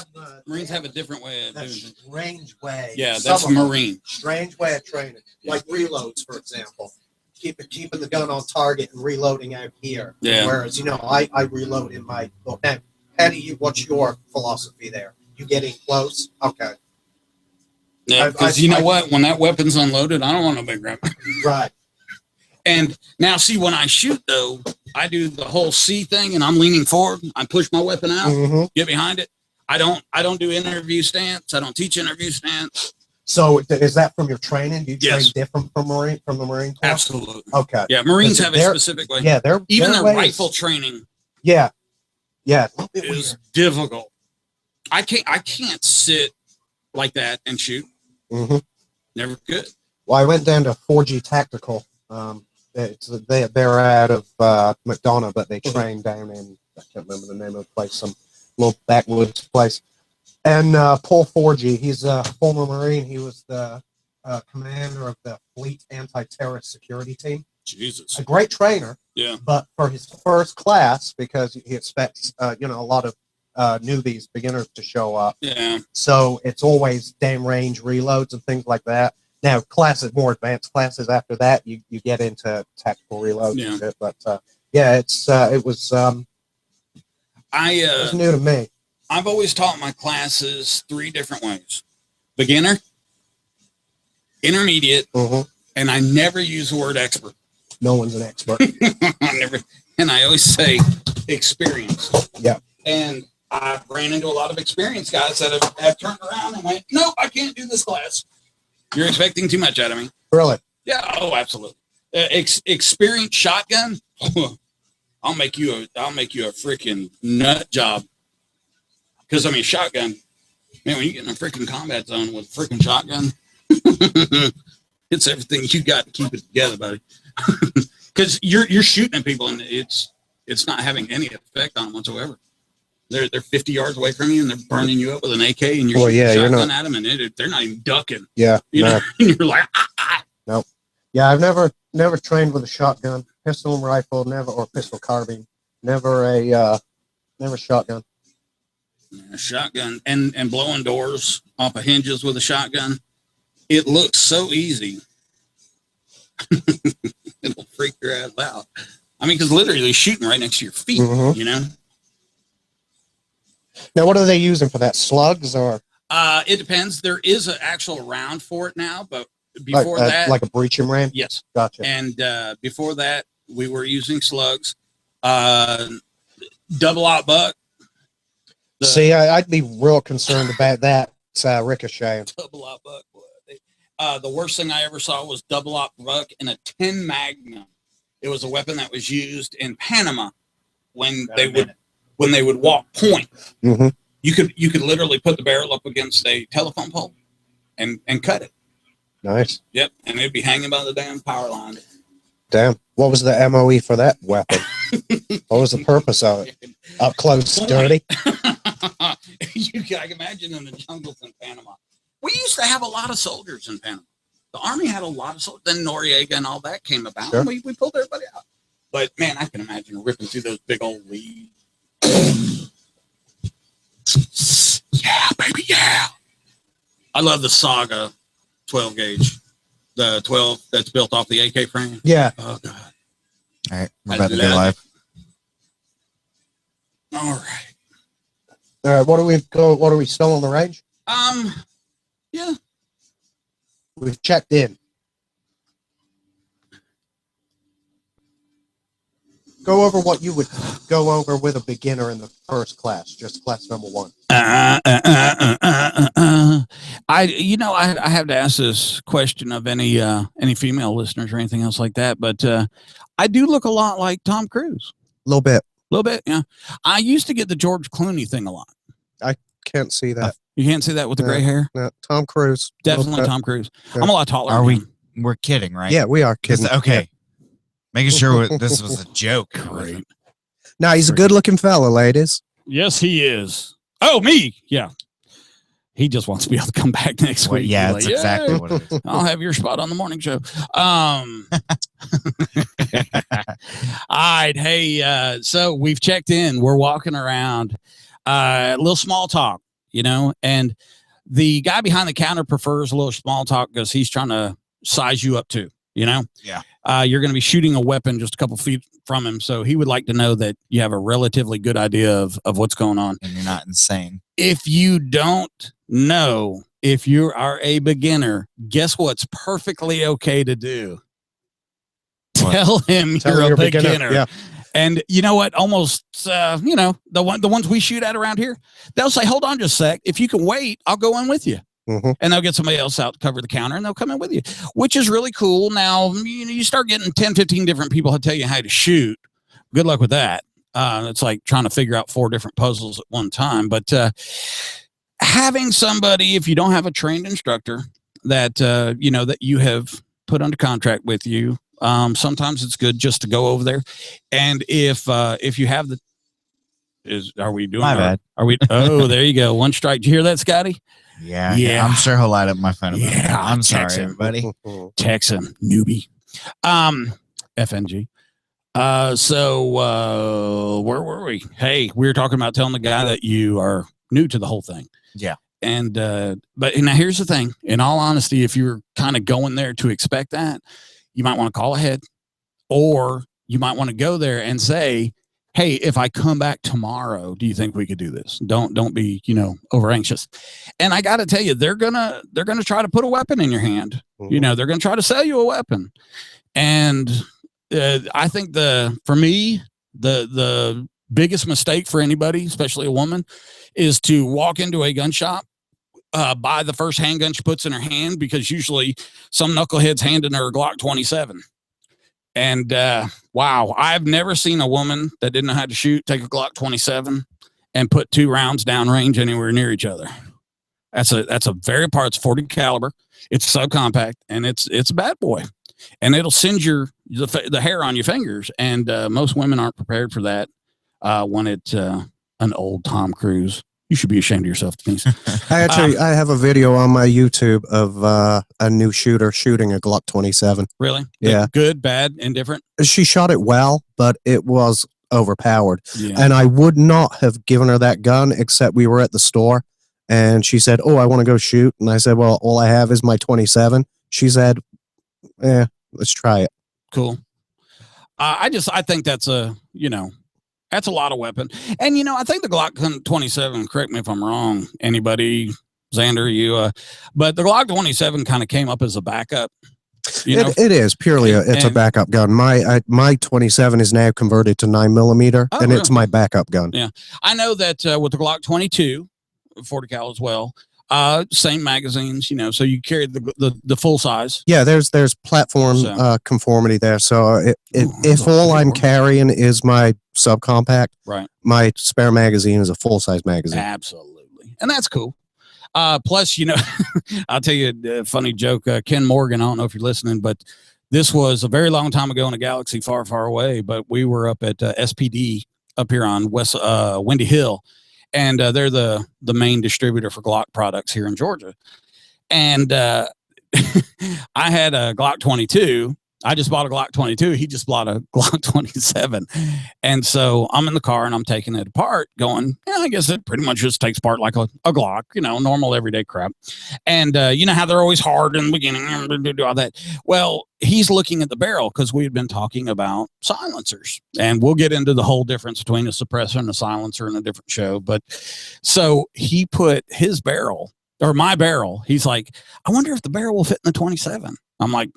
have a different way of doing that it. strange way. Yeah, Some that's of them, Marine. strange way of training, like reloads, for example. Keeping the gun on target and reloading out here. Yeah. Whereas, I reload in my book. Now, Patty, what's your philosophy there? You getting close? Okay. Yeah, because you know what? When that weapon's unloaded, I don't want no big rep. Right. And now, see, when I shoot, though, I do the whole C thing, and I'm leaning forward. I push my weapon out, Mm-hmm. get behind it. I don't do interview stance. I don't teach interview stance. So is that from your training? Do you Yes. train different from the Marine Corps? Absolutely. Okay. Yeah, Marines have a They're- specific way. Yeah, they're Even their ways- rifle training Yeah. Yeah. A little bit is weird. difficult. I can't sit like that and shoot. Mm-hmm. Never could. Well, I went down to 4G Tactical. They're out of McDonough, but they train down in, I can't remember the name of the place, some little backwoods place. And Paul 4G, he's a former Marine. He was the commander of the Fleet Anti-Terrorist Security Team. Jesus. A great trainer. Yeah. But for his first class, because he expects, a lot of newbies, beginners to show up. Yeah. So it's always downrange reloads and things like that. Now, classes, more advanced classes after that, you get into tactical reloads Yeah. and shit. But it was new to me. I've always taught my classes 3 different ways: beginner, intermediate, Mhm. and I never use the word expert. No one's an expert. And I always say experienced. Yeah. And I ran into a lot of experienced guys that have turned around and went, nope, I can't do this class. You're expecting too much out of me. Really? Yeah. Oh, absolutely. Experienced shotgun. I'll make you a freaking nut job. Because I mean, shotgun, man, when you get in a freaking combat zone with a freaking shotgun, it's everything you got to keep it together, buddy. Because you're shooting at people and it's not having any effect on them whatsoever. They're 50 yards away from you and they're burning you up with an AK and you're shooting a shotgun at them and they're not even ducking. Yeah. You know, and you're like, Nope. Yeah, I've never trained with a shotgun, pistol and rifle, never, or pistol carbine, never shotgun. a shotgun and blowing doors off of hinges with a shotgun. It looks so easy. It'll freak your ass out. I mean, because literally they're shooting right next to your feet, Mhm. you know? Now, what are they using for that? Slugs or It depends. There is an actual round for it now, but before that, like a breaching ram? yes. Gotcha. And before that, we were using slugs. Double out buck. See, I'd be real concerned about that ricocheting. Double out buck. The worst thing I ever saw was double out buck in a 10 Magnum. It was a weapon that was used in Panama when they would walk point. Mm-hmm. You could literally put the barrel up against a telephone pole and cut it. Nice. Yep, and it'd be hanging by the damn power line. Damn. What was the MOE for that weapon? What was the purpose of it? Up close, dirty. I can imagine in the jungles in Panama. We used to have a lot of soldiers in Panama. The Army had a lot of soldiers. Then Noriega and all that came about. Sure. And we pulled everybody out. But man, I can imagine ripping through those big old leaves. Yeah, baby, yeah. I love the Saga 12 gauge. The 12 that's built off the AK frame. Yeah. Oh, God. All right, we're I about to go love live. All right. All right. What are we still on the range? Yeah. We've checked in. Go over what you would go over with a beginner in the first class, just class number 1. I have to ask this question of any female listeners or anything else like that, but I do look a lot like Tom Cruise. A little bit. Yeah. I used to get the George Clooney thing a lot. Can't see that. You can't see that with the gray hair. No, Tom Cruise. Definitely Okay. Tom Cruise. Yeah. I'm a lot taller. Are than we? him. We're kidding, right? Yeah, we are kidding. Okay. Making sure this was a joke. Great. No, he's a good-looking fella, ladies. Yes, he is. Oh, me. Yeah. He just wants to be able to come back next Well, week. yeah, Like, that's exactly what it is. I'll have your spot on the morning show. All right. Hey, so we've checked in. We're walking around. A little small talk, and the guy behind the counter prefers a little small talk because he's trying to size you up too, Yeah. You're going to be shooting a weapon just a couple feet from him. So he would like to know that you have a relatively good idea of what's going on. And you're not insane. If you don't know, if you are a beginner, guess what's perfectly okay to do? What? Tell him Tell you're him a beginner. Yeah. And you know what? Almost, the ones we shoot at around here, they'll say, hold on just a sec. If you can wait, I'll go in with you. Mm-hmm. And they'll get somebody else out to cover the counter and they'll come in with you, which is really cool. Now, you start getting 10, 15 different people who tell you how to shoot. Good luck with that. It's like trying to figure out 4 different puzzles at one time. But having somebody, if you don't have a trained instructor, that that you have put under contract with you. Sometimes it's good just to go over there, and if you have are we doing? My bad. Are we? Oh, there you go. One strike. Did you hear that, Scotty? Yeah. I'm sure he'll light up my phone. Yeah, I'm sorry, text him. everybody. Text him, newbie. FNG. So where were we? Hey, we were talking about telling the guy that you are new to the whole thing. Yeah. And but now here's the thing. In all honesty, if you're kind of going there to expect that, you might want to call ahead, or you might want to go there and say, hey, if I come back tomorrow, do you think we could do this? Don't be, over anxious. And I got to tell you, they're gonna try to put a weapon in your hand. Mhm. They're gonna try to sell you a weapon. And I think for me, the biggest mistake for anybody, especially a woman, is to walk into a gun shop, buy the first handgun she puts in her hand, because usually some knucklehead's handing her a Glock 27. And wow, I've never seen a woman that didn't know how to shoot take a Glock 27 and put 2 rounds downrange anywhere near each other. That's a very it's 40 caliber. It's subcompact, and it's a bad boy, and it'll singe the hair on your fingers. And most women aren't prepared for that. When it's an old Tom Cruise. You should be ashamed of yourself, Denise. I have a video on my YouTube of a new shooter shooting a Glock 27. Really? Yeah. Good, bad, indifferent? She shot it well, but it was overpowered. Yeah. And I would not have given her that gun, except we were at the store and she said, oh, I want to go shoot. And I said, well, all I have is my 27. She said, let's try it. Cool. I think that's that's a lot of weapon. And, I think the Glock 27, correct me if I'm wrong, anybody, Xander, you, but the Glock 27 kind of came up as a backup. It is purely it's a backup gun. My 27 is now converted to 9mm, and really? it's my backup gun. Yeah. I know that with the Glock 22, 40 cal as well, same magazines, so you carry the full size. Yeah, there's platform conformity there. So if all I'm carrying is my subcompact, right, my spare magazine is a full size magazine. Absolutely, and that's cool. Plus, I'll tell you a funny joke. Ken Morgan, I don't know if you're listening, but this was a very long time ago in a galaxy far, far away. But we were up at SPD up here on West Windy Hill. And they're the main distributor for Glock products here in Georgia. And I had a Glock 22. I just bought a Glock 22. He just bought a Glock 27. And so I'm in the car and I'm taking it apart going, I guess it pretty much just takes apart like a Glock, normal everyday crap. And you know how they're always hard in the beginning, do all that. Well, he's looking at the barrel because we had been talking about silencers, and we'll get into the whole difference between a suppressor and a silencer in a different show. But so he put his barrel or my barrel. He's like, I wonder if the barrel will fit in the 27. I'm like,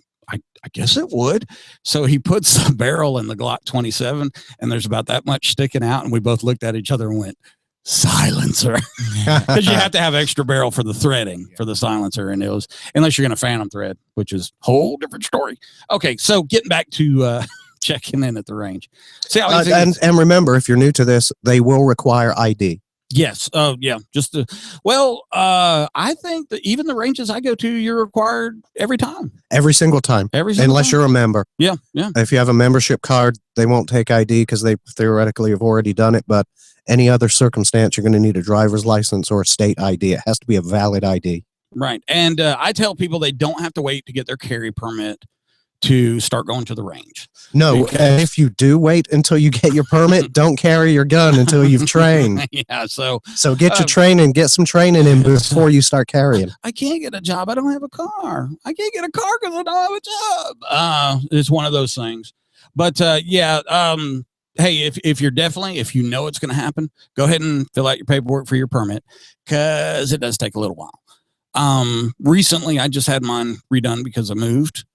I guess it would. So he puts the barrel in the Glock 27, and there's about that much sticking out. And we both looked at each other and went, silencer. Because you have to have extra barrel for the threading for the silencer. And it was, unless you're going to phantom thread, which is a whole different story. Okay. So getting back to checking in at the range. See how easy and remember, if you're new to this, they will require ID. Yes. Oh, yeah. Just I think that even the ranges I go to, you're required every time. Every single time. Unless you're a member. Yeah. Yeah. If you have a membership card, they won't take ID because they theoretically have already done it. But any other circumstance, you're going to need a driver's license or a state ID. It has to be a valid ID. Right. And I tell people they don't have to wait to get their carry permit to start going to the range. No, and if you do wait until you get your permit, don't carry your gun until you've trained. Yeah, so get your training, get some training in before you start carrying. I can't get a job. I don't have a car. I can't get a car because I don't have a job. It's one of those things. But yeah, hey, if you're definitely, if you know it's going to happen, go ahead and fill out your paperwork for your permit because it does take a little while. Recently, I just had mine redone because I moved.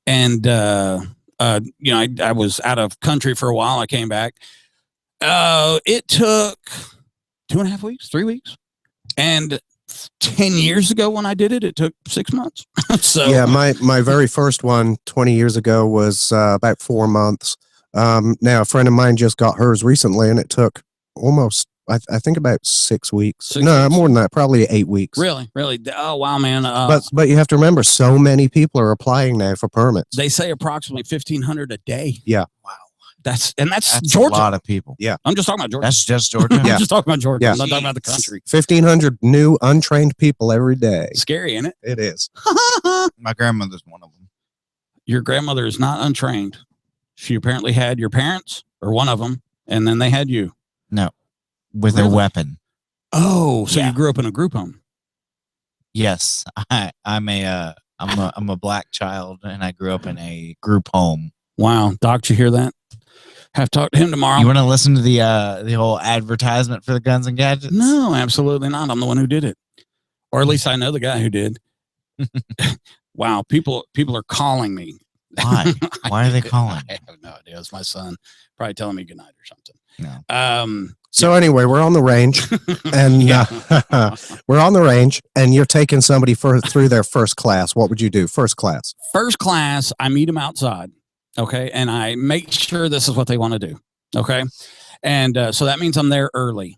And, I was out of country for a while. I came back. It took 2.5 weeks, 3 weeks. And 10 years ago when I did it, it took 6 months. So yeah, my very first one 20 years ago was about 4 months. Now a friend of mine just got hers recently and it took almost I think about 6 weeks. 6 No, weeks? more than that. Probably 8 weeks. Really? Oh, wow, man. But you have to remember, so many people are applying now for permits. They say approximately 1,500 a day. Yeah. Wow. That's a Georgia. lot of people. I'm just talking about Georgia. That's just Georgia. I'm Yeah. just talking about Georgia. Yeah. I'm not talking about the country. 1,500 new untrained people every day. Scary, isn't it? It is. My grandmother's one of them. Your grandmother is not untrained. She apparently had your parents or one of them, and then they had you. With Really? a weapon. Oh, so Yeah. you grew up in a group home. Yes, I'm a black child, and I grew up in a group home. Wow. Doc, did you hear that? Have to talk to him tomorrow. You want to listen to the whole advertisement for the guns and gadgets? No, absolutely not. I'm the one who did it. Or at least I know the guy who did. Wow. People are calling me. Why? Why are they calling? I have no idea. It's my son probably telling me goodnight or something. No. So anyway, we're on the range, and Yeah. we're on the range, and you're taking somebody through their first class. What would you do? First class. First class, I meet them outside. Okay. And I make sure this is what they want to do. Okay. And so that means I'm there early.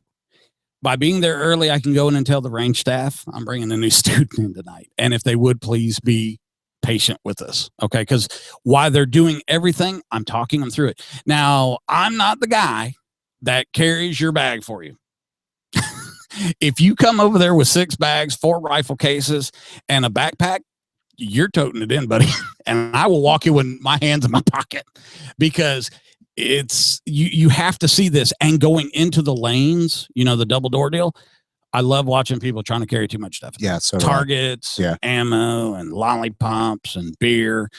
By being there early, I can go in and tell the range staff I'm bringing a new student in tonight. And if they would please be patient with us. Okay. Because while they're doing everything, I'm talking them through it. Now, I'm not the guy that carries your bag for you. If you come over there with 6 bags, 4 rifle cases, and a backpack, you're toting it in, buddy. And I will walk you with my hands in my pocket, because it's you have to see this. And going into the lanes, the double door deal. I love watching people trying to carry too much stuff. Yeah. So Targets, Yeah. ammo, and lollipops and beer.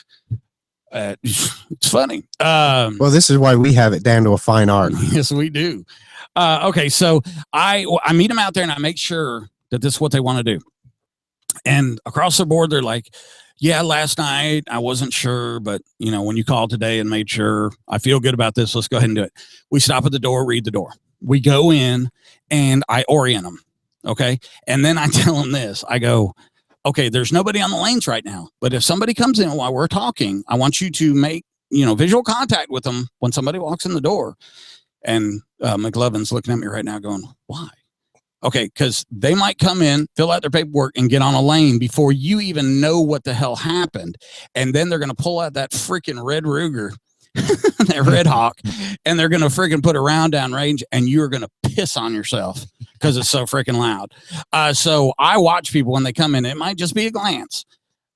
It's funny. well, this is why we have it down to a fine art. Yes, we do. Okay, so I meet them out there, and I make sure that this is what they want to do. And across the board, they're like, yeah, last night I wasn't sure, but when you called today and made sure, I feel good about this. Let's go ahead and do it. We stop at the door, read the door. We go in, and I orient them. Okay. And then I tell them this. I go, okay, there's nobody on the lanes right now, but if somebody comes in while we're talking, I want you to make, visual contact with them when somebody walks in the door. And McLovin's looking at me right now going, why? Okay, because they might come in, fill out their paperwork, and get on a lane before you even know what the hell happened. And then they're going to pull out that freaking Red Ruger, that Red Hawk, and they're going to freaking put a round down range, and you're going to piss on yourself because it's so freaking loud. So I watch people when they come in. It might just be a glance.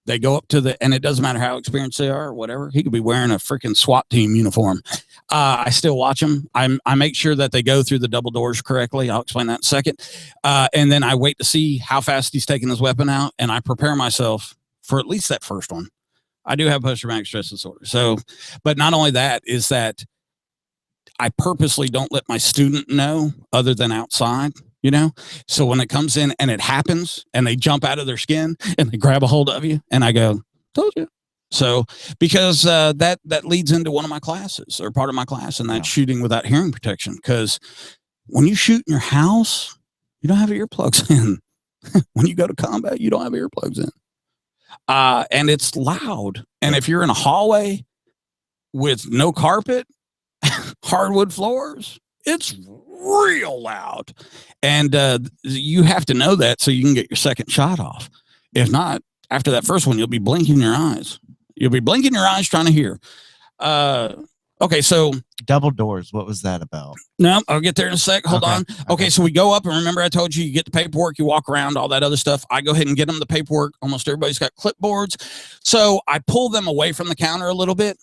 They go up to and it doesn't matter how experienced they are or whatever. He could be wearing a freaking SWAT team uniform. I still watch them. I make sure that they go through the double doors correctly. I'll explain that in a second. And then I wait to see how fast he's taking his weapon out, and I prepare myself for at least that first one. I do have post-traumatic stress disorder. So, but not only that, is that I purposely don't let my student know other than outside. So when it comes in and it happens and they jump out of their skin and they grab a hold of you, and I go, told you. So, because that leads into one of my classes, or part of my class, and that's shooting without hearing protection. Because when you shoot in your house, you don't have earplugs in. When you go to combat, you don't have earplugs in. And it's loud. And if you're in a hallway with no carpet, hardwood floors, it's real loud. And you have to know that so you can get your second shot off. If not, after that first one, you'll be blinking your eyes. You'll be blinking your eyes trying to hear. Okay, so Double doors. What was that about? no, I'll get there in a sec. Hold Okay, on. Okay, so we go up, and remember I told you get the paperwork, you walk around, all that other stuff. I go ahead and get them the paperwork. Almost everybody's got clipboards. So I pull them away from the counter a little bit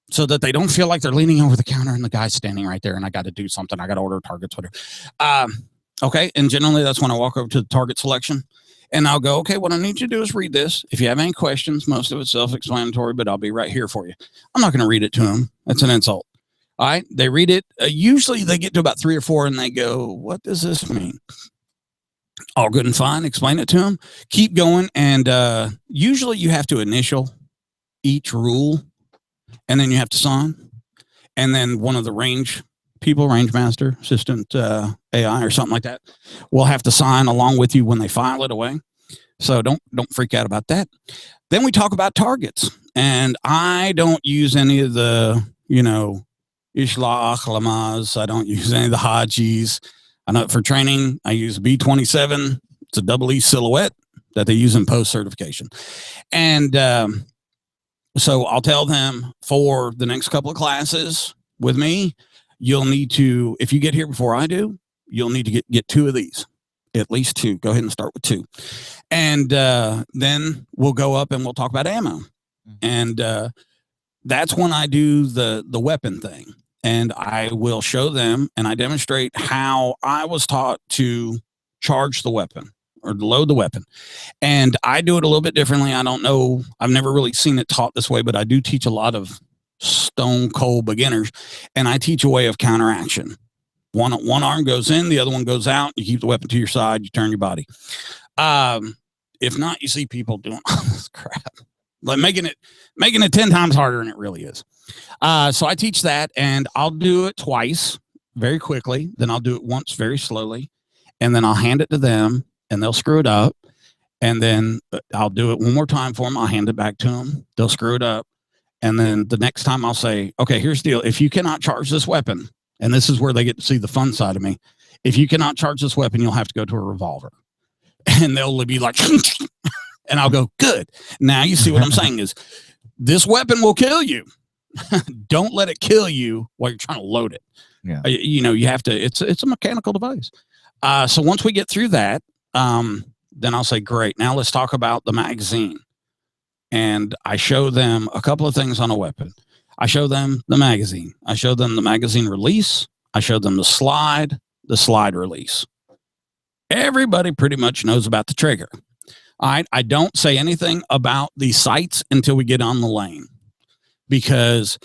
so that they don't feel like they're leaning over the counter and the guy's standing right there and I got to do something. I got to order targets, whatever. Okay, and generally that's when I walk over to the target selection. And I'll go, okay, what I need you to do is read this. If you have any questions, most of it's self-explanatory, but I'll be right here for you. I'm not going to read it to them. That's an insult. All right. They read it. Usually they get to about 3 or 4 and they go, what does this mean? All good and fine. Explain it to them. Keep going. And usually you have to initial each rule and then you have to sign. And then one of the range master, assistant AI or something like that, will have to sign along with you when they file it away. So don't freak out about that. Then we talk about targets, and I don't use any of the, Ishlach Lamaz. I don't use any of the Hajis. I know for training, I use B27. It's a double E silhouette that they use in post certification. And so I'll tell them for the next couple of classes with me, you'll need to, if you get here before I do, you'll need to get 2 of these, at least 2. Go ahead and start with 2. And then we'll go up and we'll talk about ammo. And that's when I do the weapon thing. And I will show them and I demonstrate how I was taught to charge the weapon or load the weapon. And I do it a little bit differently. I don't know. I've never really seen it taught this way, but I do teach a lot of stone cold beginners. And I teach a way of counteraction. One arm goes in, the other one goes out. You keep the weapon to your side. You turn your body. If not, you see people doing all this crap, like making it 10 times harder than it really is. So I teach that, and I'll do it twice very quickly. Then I'll do it once very slowly, and then I'll hand it to them, and they'll screw it up. And then I'll do it one more time for them. I'll hand it back to them. They'll screw it up. And then the next time I'll say, okay, here's the deal. If you cannot charge this weapon, and this is where they get to see the fun side of me. If you cannot charge this weapon, you'll have to go to a revolver. And they'll be like, and I'll go, good. Now you see what I'm saying is this weapon will kill you. Don't let it kill you while you're trying to load it. Yeah. You know, you have to, it's a mechanical device. So once we get through that, then I'll say, great. Now let's talk about the magazine. And I show them a couple of things on a weapon. I show them the magazine. I show them the magazine release. I show them the slide release. Everybody pretty much knows about the trigger. All right. I don't say anything about the sights until we get on the lane, because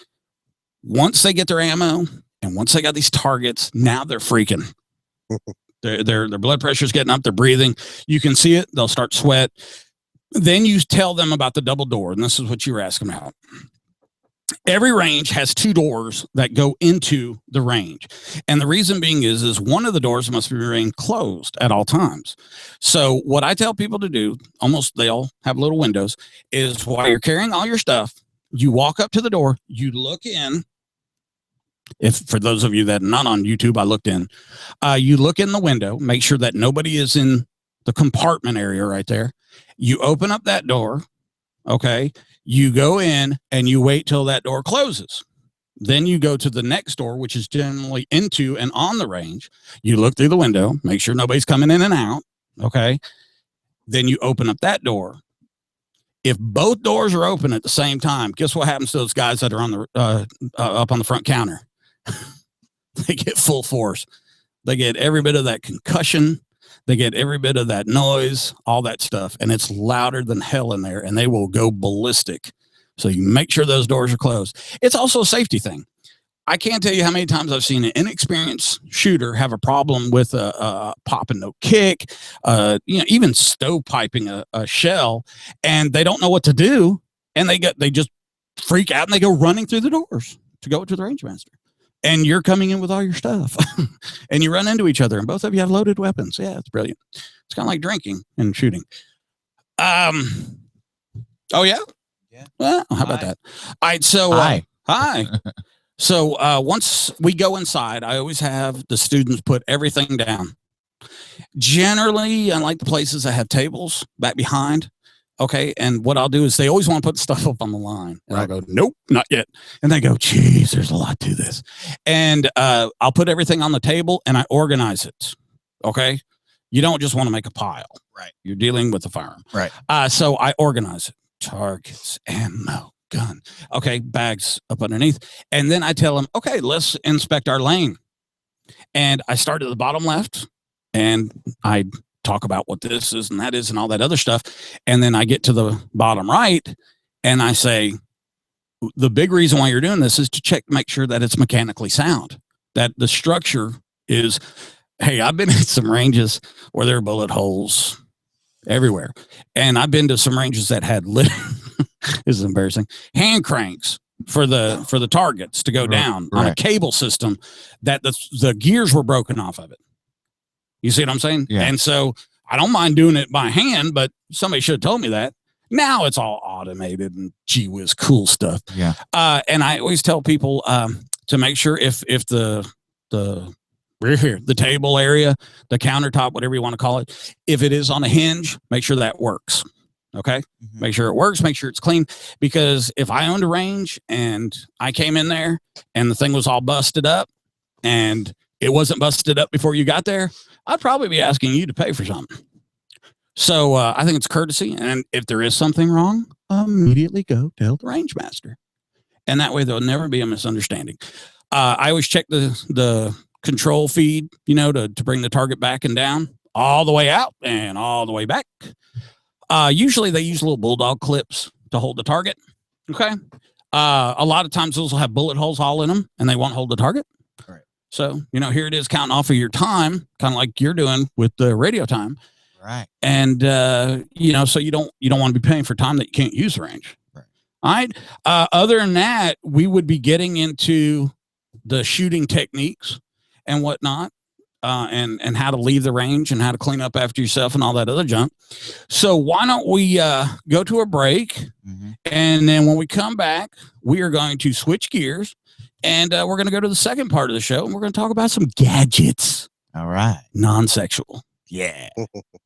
once they get their ammo and once they got these targets, now they're freaking. Their blood pressure's getting up. They're breathing. You can see it. They'll start sweat. Then you tell them about the double door. And this is what you were asking about. Every range has 2 doors that go into the range. And the reason being is one of the doors must remain closed at all times. So what I tell people to do, almost they all have little windows, is while you're carrying all your stuff, you walk up to the door, you look in. If for those of you that are not on YouTube, I looked in, you look in the window, make sure that nobody is in the compartment area right there. You open up that door. Okay. You go in and you wait till that door closes. Then you go to the next door, which is generally into and on the range. You look through the window, make sure nobody's coming in and out. Okay. Then you open up that door. If both doors are open at the same time, guess what happens to those guys that are on the up on the front counter? They get full force. They get every bit of that concussion. They get every bit of that noise, all that stuff, and it's louder than hell in there, and they will go ballistic. So you make sure those doors are closed. It's also a safety thing. I can't tell you how many times I've seen an inexperienced shooter have a problem with a pop and no kick, even stovepiping a shell, and they don't know what to do, and they just freak out and they go running through the doors to go to the range master. And you're coming in with all your stuff and you run into each other and both of you have loaded weapons. Yeah, it's brilliant. It's kind of like drinking and shooting. Oh, yeah? Yeah. Well, how about that? All right. So, hi. So once we go inside, I always have the students put everything down. Generally, I like the places that have tables back behind. Okay. And what I'll do is they always want to put stuff up on the line. And I'll go, nope, not yet. And they go, geez, there's a lot to this. And I'll put everything on the table and I organize it. Okay. You don't just want to make a pile. Right. You're dealing with the firearm. Right. So I organize it. Targets, ammo, gun. Okay. Bags up underneath. And then I tell them, okay, let's inspect our lane. And I start at the bottom left and I talk about what this is and that is and all that other stuff. And then I get to the bottom right and I say, the big reason why you're doing this is to make sure that it's mechanically sound, that the structure is, hey, I've been at some ranges where there are bullet holes everywhere. And I've been to some ranges that had this is embarrassing, hand cranks for the targets to go down on a cable system that the gears were broken off of it. You see what I'm saying? Yeah. And so I don't mind doing it by hand, but somebody should have told me that. Now it's all automated and gee whiz cool stuff. Yeah. And I always tell people to make sure if the Right here, the table area, the countertop, whatever you want to call it. If it is on a hinge, make sure that works. Okay. Make sure it works. Make sure it's clean. Because if I owned a range and I came in there and the thing was all busted up and it wasn't busted up before you got there, I'd probably be asking you to pay for something. So I think it's courtesy. And if there is something wrong, immediately go tell the range master. And that way there'll never be a misunderstanding. I always check the control feed, to bring the target back and down, all the way out and all the way back. Usually they use little bulldog clips to hold the target. Okay. A lot of times those will have bullet holes all in them and they won't hold the target. Right. So, here it is counting off of your time, kind of like you're doing with the radio time. Right. And, so you don't want to be paying for time that you can't use the range. Right. All right. Other than that, we would be getting into the shooting techniques and whatnot, and how to leave the range and how to clean up after yourself and all that other junk. So why don't we go to a break, and then when we come back, we are going to switch gears, and we're going to go to the second part of the show, and we're going to talk about some gadgets. All right. Non-sexual. Yeah.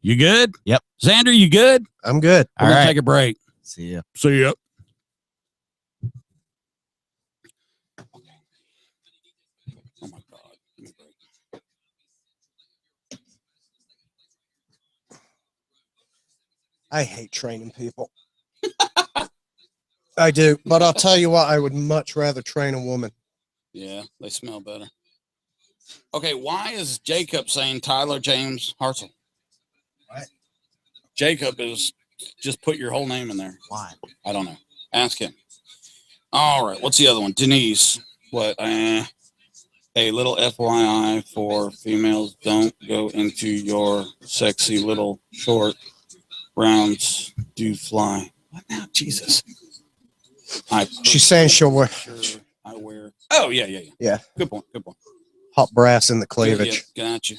You good? Yep. Xander, you good? I'm good. We're going to take a break. See ya. See ya. Oh my God. Give me a break. I hate training people. I do, but I'll tell you what, I would much rather train a woman. Yeah, they smell better. Okay, why is Jacob saying Tyler James Hartzell? What? Jacob is just put your whole name in there. Why? I don't know. Ask him. All right, what's the other one? Denise. What? A little FYI for females, don't go into your sexy little short rounds do fly. What now? Jesus. She's saying she'll wear I wear. Oh, yeah. Yeah. Good point. hot brass in the cleavage. Yeah, gotcha.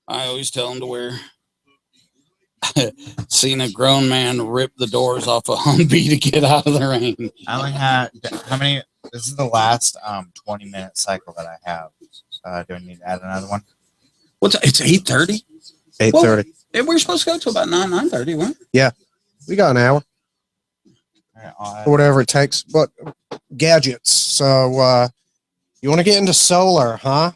I always tell them to wear. Seen a grown man rip the doors off a Humvee to get out of the rain. I only had how many? This is the last 20-minute cycle that I have. Do I need to add another one? It's 8:30? 8:30. Well, we're supposed to go to about 9:30, weren't we? Yeah. We got an hour. Or whatever it takes. But gadgets. So you want to get into solar, huh?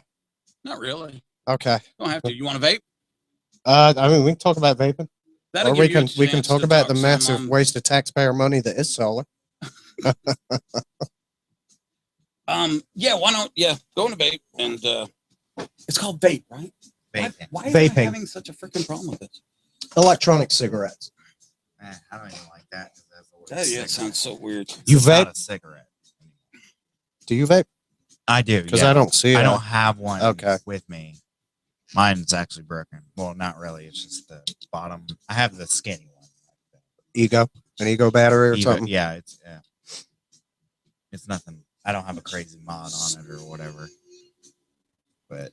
Not really. Okay. Don't have to. You want to vape? I mean, we can talk about vaping. That'll Or give you a we can chance talk to about the some, massive waste of taxpayer money that is solar. Yeah, why not? Yeah, go into vape and it's called vape, right? Vaping. Why am Vaping. I having such a freaking problem with this? Electronic cigarettes. I don't even like that. It sounds so weird. You It's not vape? a cigarette. Do you vape? I do. Because yeah. I don't see it. I don't have one Okay. with me. Mine's actually broken. Well, not really. It's just the bottom. I have the skinny one. An ego battery or something. Yeah, it's nothing. I don't have a crazy mod on it or whatever. But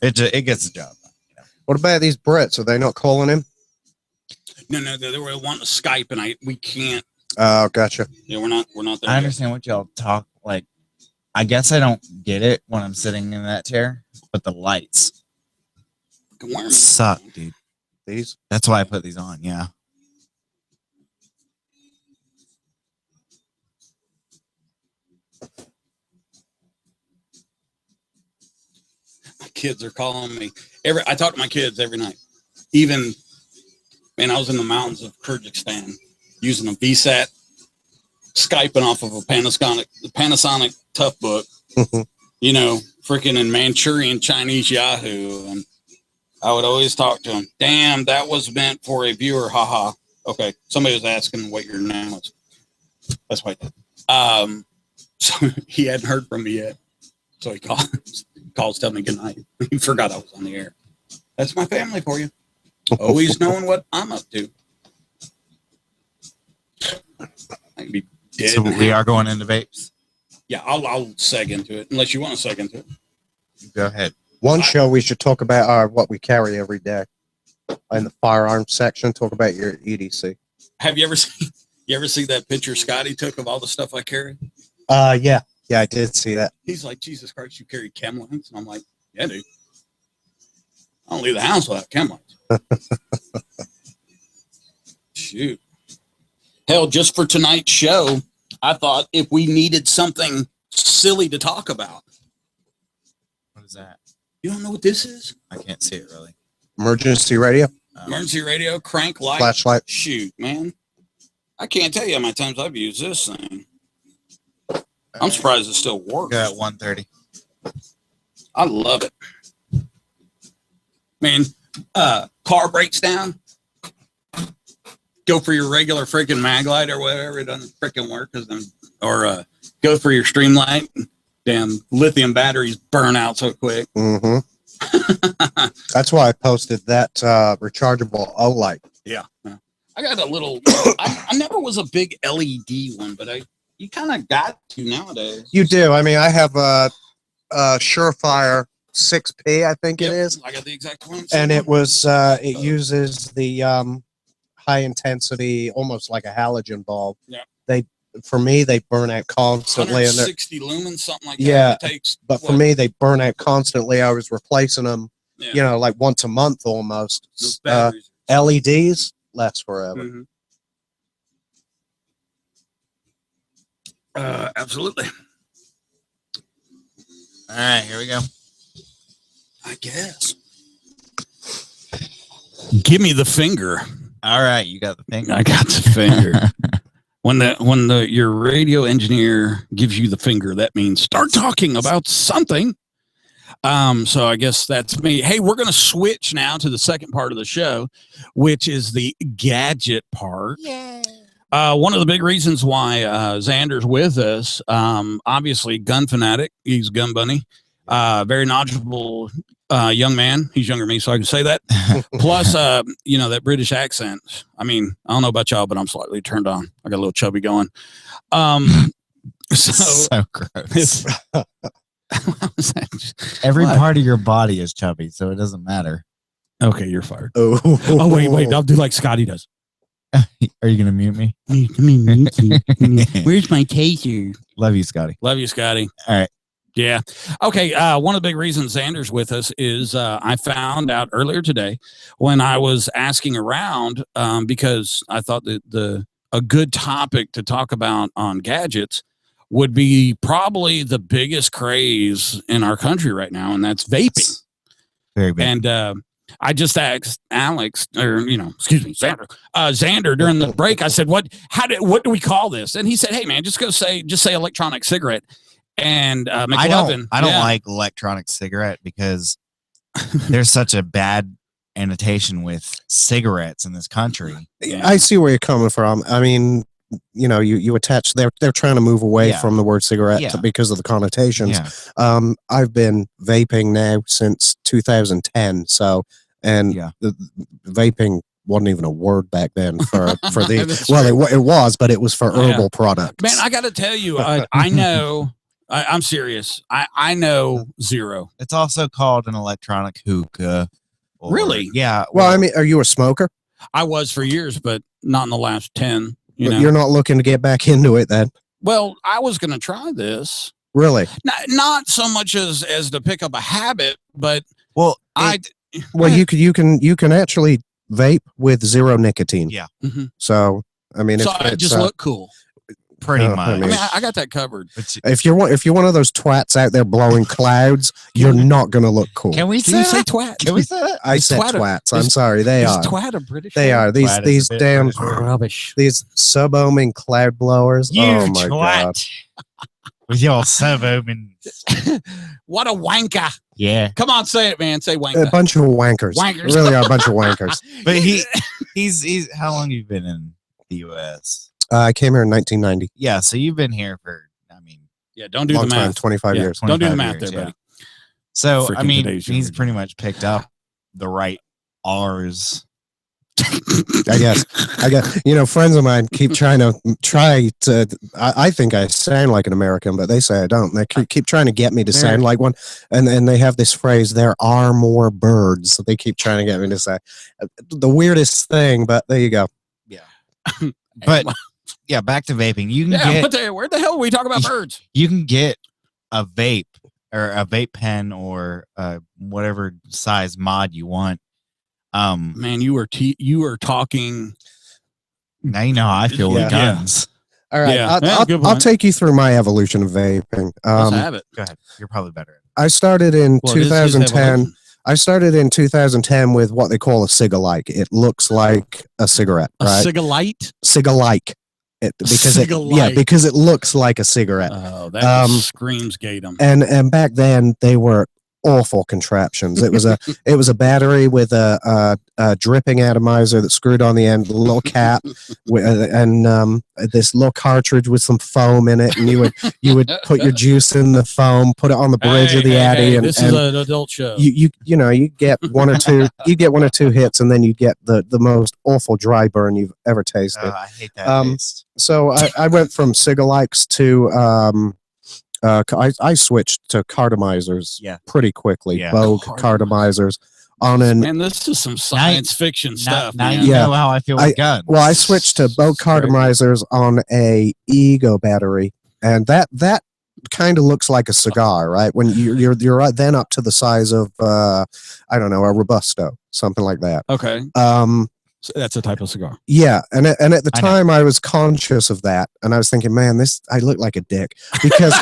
it gets the job done. You know? What about these Brits? Are they not calling him? No, they were wanting to Skype and we can't. Oh, gotcha. Yeah, we're not there. I yet. understand what y'all talk like. I guess I don't get it when I'm sitting in that chair, but the lights Can wear 'em. suck, dude. These. That's why I put these on. Yeah. My kids are calling me I talk to my kids every night. Even, man, I was in the mountains of Kyrgyzstan using a VSAT, Skyping off of a Panasonic Toughbook, freaking in Manchurian Chinese Yahoo. And I would always talk to them. Damn, that was meant for a viewer. Haha. Okay. Somebody was asking what your name was. That's why I did. So he hadn't heard from me yet. So he calls, telling me good night. He forgot I was on the air. That's my family for you. Always knowing what I'm up to. I could be dead. So we are going into vapes. Yeah, I'll seg into it unless you want to seg into it. Go ahead. One show we should talk about are what we carry every day. In the firearms section, talk about your EDC. Have you ever see that picture Scotty took of all the stuff I carry? Yeah, I did see that. He's like, Jesus Christ, you carry chem lines? And I'm like, Yeah, dude. I don't leave the house without chem lights. Shoot. Hell, just for tonight's show, I thought if we needed something silly to talk about. What is that? You don't know what this is? I can't see it really. Emergency radio, Emergency radio, crank light. flashlight. Shoot, man. I can't tell you how many times I've used this thing. I'm surprised it still works. Got 130. I love it. Man, car breaks down. Go for your regular freaking mag light or whatever. It doesn't freaking work. Or go for your stream light. Damn, lithium batteries burn out so quick. Mm-hmm. That's why I posted that rechargeable O light. Yeah. I got a little, I never was a big LED one, but you kind of got to nowadays. You do. I mean, I have a Surefire 6P, I think it is. I got the exact one. And it was it uses the high intensity, almost like a halogen bulb. Yeah. For me, they burn out constantly. And 160 lumens, something like that. Yeah, It takes, but for me, they burn out constantly. I was replacing them, yeah. like once a month almost. Those batteries. LEDs last forever. Mhm. Absolutely. All right, here we go. I guess. Give me the finger. All right, you got the thing. I got the finger. When your radio engineer gives you the finger, that means start talking about something. So I guess that's me. Hey, we're going to switch now to the second part of the show, which is the gadget part. Yeah. One of the big reasons why Xander's with us, obviously gun fanatic. He's gun bunny. Very knowledgeable young man. He's younger than me, so I can say that. Plus, that British accent. I mean, I don't know about y'all, but I'm slightly turned on. I got a little chubby going. So gross. Every What? part of your body is chubby, so it doesn't matter. Okay, you're fired. Oh, Wait. I'll do like Scotty does. Are you gonna mute me? Where's my taser? Love you, Scotty. Love you, Scotty. All right. Yeah. Okay. One of the big reasons Xander's with us is I found out earlier today when I was asking around because I thought that a good topic to talk about on gadgets would be probably the biggest craze in our country right now, and that's vaping. Very big. And I just asked Alex, Xander, Xander during the break. I said, "What do we call this?" And he said, "Hey, man, just say electronic cigarette." And McLovin, I don't like electronic cigarette because there's such a bad annotation with cigarettes in this country. I see where you're coming from. I mean, you attach. They're trying to move away from the word cigarette because of the connotations. Yeah. I've been vaping now since 2010. So, the vaping wasn't even a word back then for the. Well, it was, but it was for herbal products. Man, I got to tell you, I know. I'm serious. I know zero. It's also called an electronic hookah. Really? Yeah. Well, I mean, are you a smoker? I was for years, but not in the last 10. You're not looking to get back into it then? Well, I was going to try this. Really? Not so much as to pick up a habit, but you can actually vape with zero nicotine. Yeah. Mm-hmm. So I mean, it just look cool. Pretty much. I mean, I got that covered. If you're one of those twats out there blowing clouds, you're not going to look cool. Can we Can you say twat? Can we say that? I said twats. I'm sorry. They are. Twat a British? They are. These damn rubbish. These sub-ohming cloud blowers. Oh my god. With your sub-ohming. What a wanker. Yeah. Come on, say it, man. Say wanker. A bunch of wankers. Wankers. Really are a bunch of wankers. But he's how long have you been in the US? I came here in 1990. Yeah, so you've been here for, yeah, don't do long the math. time, 25 years. Don't do the 25 math years, there, buddy. So, Freaking today's he's generation. pretty much picked up the right R's. I guess, friends of mine keep trying to I think I sound like an American, but they say I don't. They keep trying to get me to sound like one. And they have this phrase, there are more birds. So they keep trying to get me to say the weirdest thing, but there you go. Yeah. But yeah, back to vaping. You can get, where the hell are we talking about birds? you can get a vape or a vape pen or whatever size mod you want. Man, you were talking. Now you know how I feel Yeah. with guns. All right, Yeah. Yeah, I'll, good I'll point. take you through my evolution of vaping. Let's have it. Go ahead. You're probably better. I started in Well, it is his 2010. evolution. I started in 2010 with what they call a cigalike. It looks like a cigarette, A right? cigalite. Cigalike. Cigalike. Because it looks like a cigarette. Oh, that screams Gatum. And back then they were awful contraptions. It was a battery with a dripping atomizer that screwed on the end, a little cap, and this little cartridge with some foam in it, and you would put your juice in the foam, put it on the bridge of the Addy, and this is an adult show. you get one or two hits, and then you get the most awful dry burn you've ever tasted. I hate that taste. So I went from cigalikes to I switched to cartomizers pretty quickly. Yeah. Bogue cartomizers on an Man, this is some science fiction stuff. Now man. you know how I feel with guns. well, I switched to Bogue cartomizers on a Ego battery, and that kind of looks like a cigar, right? When you're then up to the size of I don't know, a Robusto, something like that. Okay. So that's a type of cigar. Yeah, and at the I know. time I was conscious of that, and I was thinking, man, I look like a dick because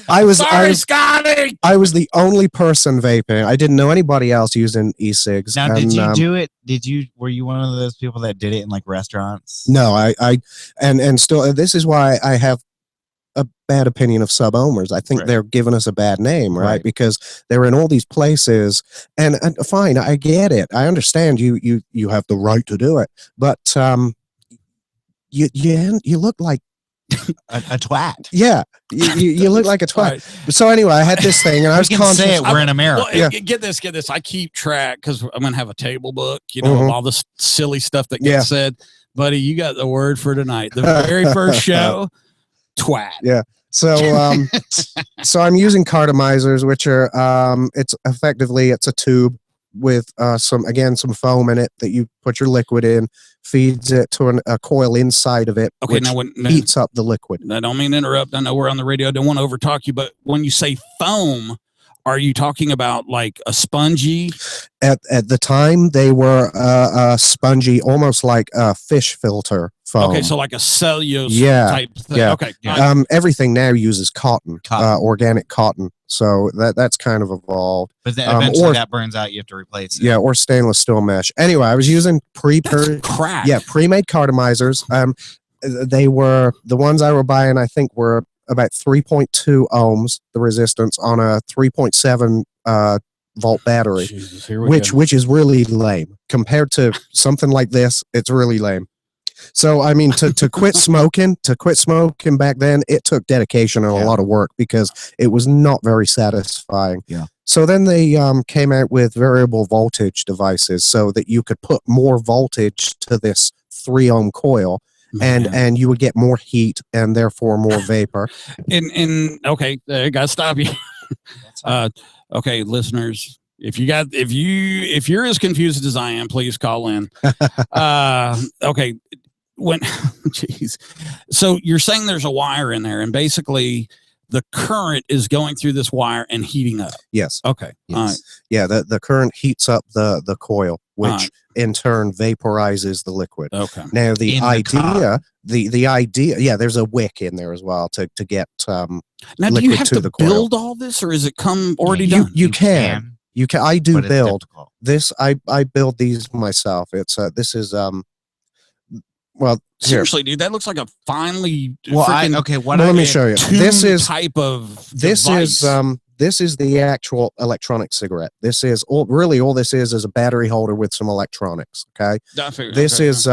I was Scotty. I was the only person vaping. I didn't know anybody else using e-cigs. Now, and, did you do it? Were you one of those people that did it in like restaurants? No, and still, this is why I have a bad opinion of sub-owners. I think Right. they're giving us a bad name, right? Right. Because they're in all these places, and fine, I get it. I understand you have the right to do it, but you look like A twat. you look like a twat. Right. So anyway, I had this thing, and I We was can conscious. say it. We're in America. Well, get this. I keep track because I'm gonna have a table book. You know, Mhm. of all this silly stuff that Yeah. gets said. Buddy, you got the word for tonight. The very first show, twat. Yeah. So so I'm using cartomizers, which are it's a tube with some foam in it that you put your liquid in, feeds it to a coil inside of it, Okay, which now when heats up the liquid. I don't mean to interrupt. I know we're on the radio. I don't want to overtalk you, but when you say foam, are you talking about like a spongy? At the time, they were spongy, almost like a fish filter foam. Okay, so like a cellulose Yeah, type thing. yeah. Okay. Yeah. Everything now uses cotton. Cotton. Organic cotton. So that's kind of evolved. But then or- eventually that burns out. You have to replace it. Yeah, or stainless steel mesh. Anyway, I was using That's crack. pre-made cartomizers. They were the ones I were buying. I think were about 3.2 ohms the resistance on a 3.7 volt battery, Jesus, here we which go. is really lame compared to something like this. It's really lame. So I mean, to quit smoking back then, it took dedication and a Yeah. lot of work because it was not very satisfying. Yeah. So then they came out with variable voltage devices so that you could put more voltage to this 3 ohm coil, Man. and you would get more heat and therefore more vapor. Okay, I gotta stop you. Okay, listeners, if you're as confused as I am, please call in. Okay, jeez. So you're saying there's a wire in there, and basically the current is going through this wire and heating up. Yes. Okay. All right. Yeah, the current heats up the coil, which Alright. in turn vaporizes the liquid. Okay. Now the In the idea, the idea, yeah, there's a wick in there as well to get Now, do you liquid have to to the coil. build all this, or is it come already You- done? you can. I do but it's build difficult. this. I build these myself. It's this is well, here. Seriously, dude, that looks like a finely Well, freaking okay. What Well, I let me did- show you. tuned This is type of this device. is the actual electronic cigarette. This is all this is a battery holder with some electronics. Okay. I figured- This okay, is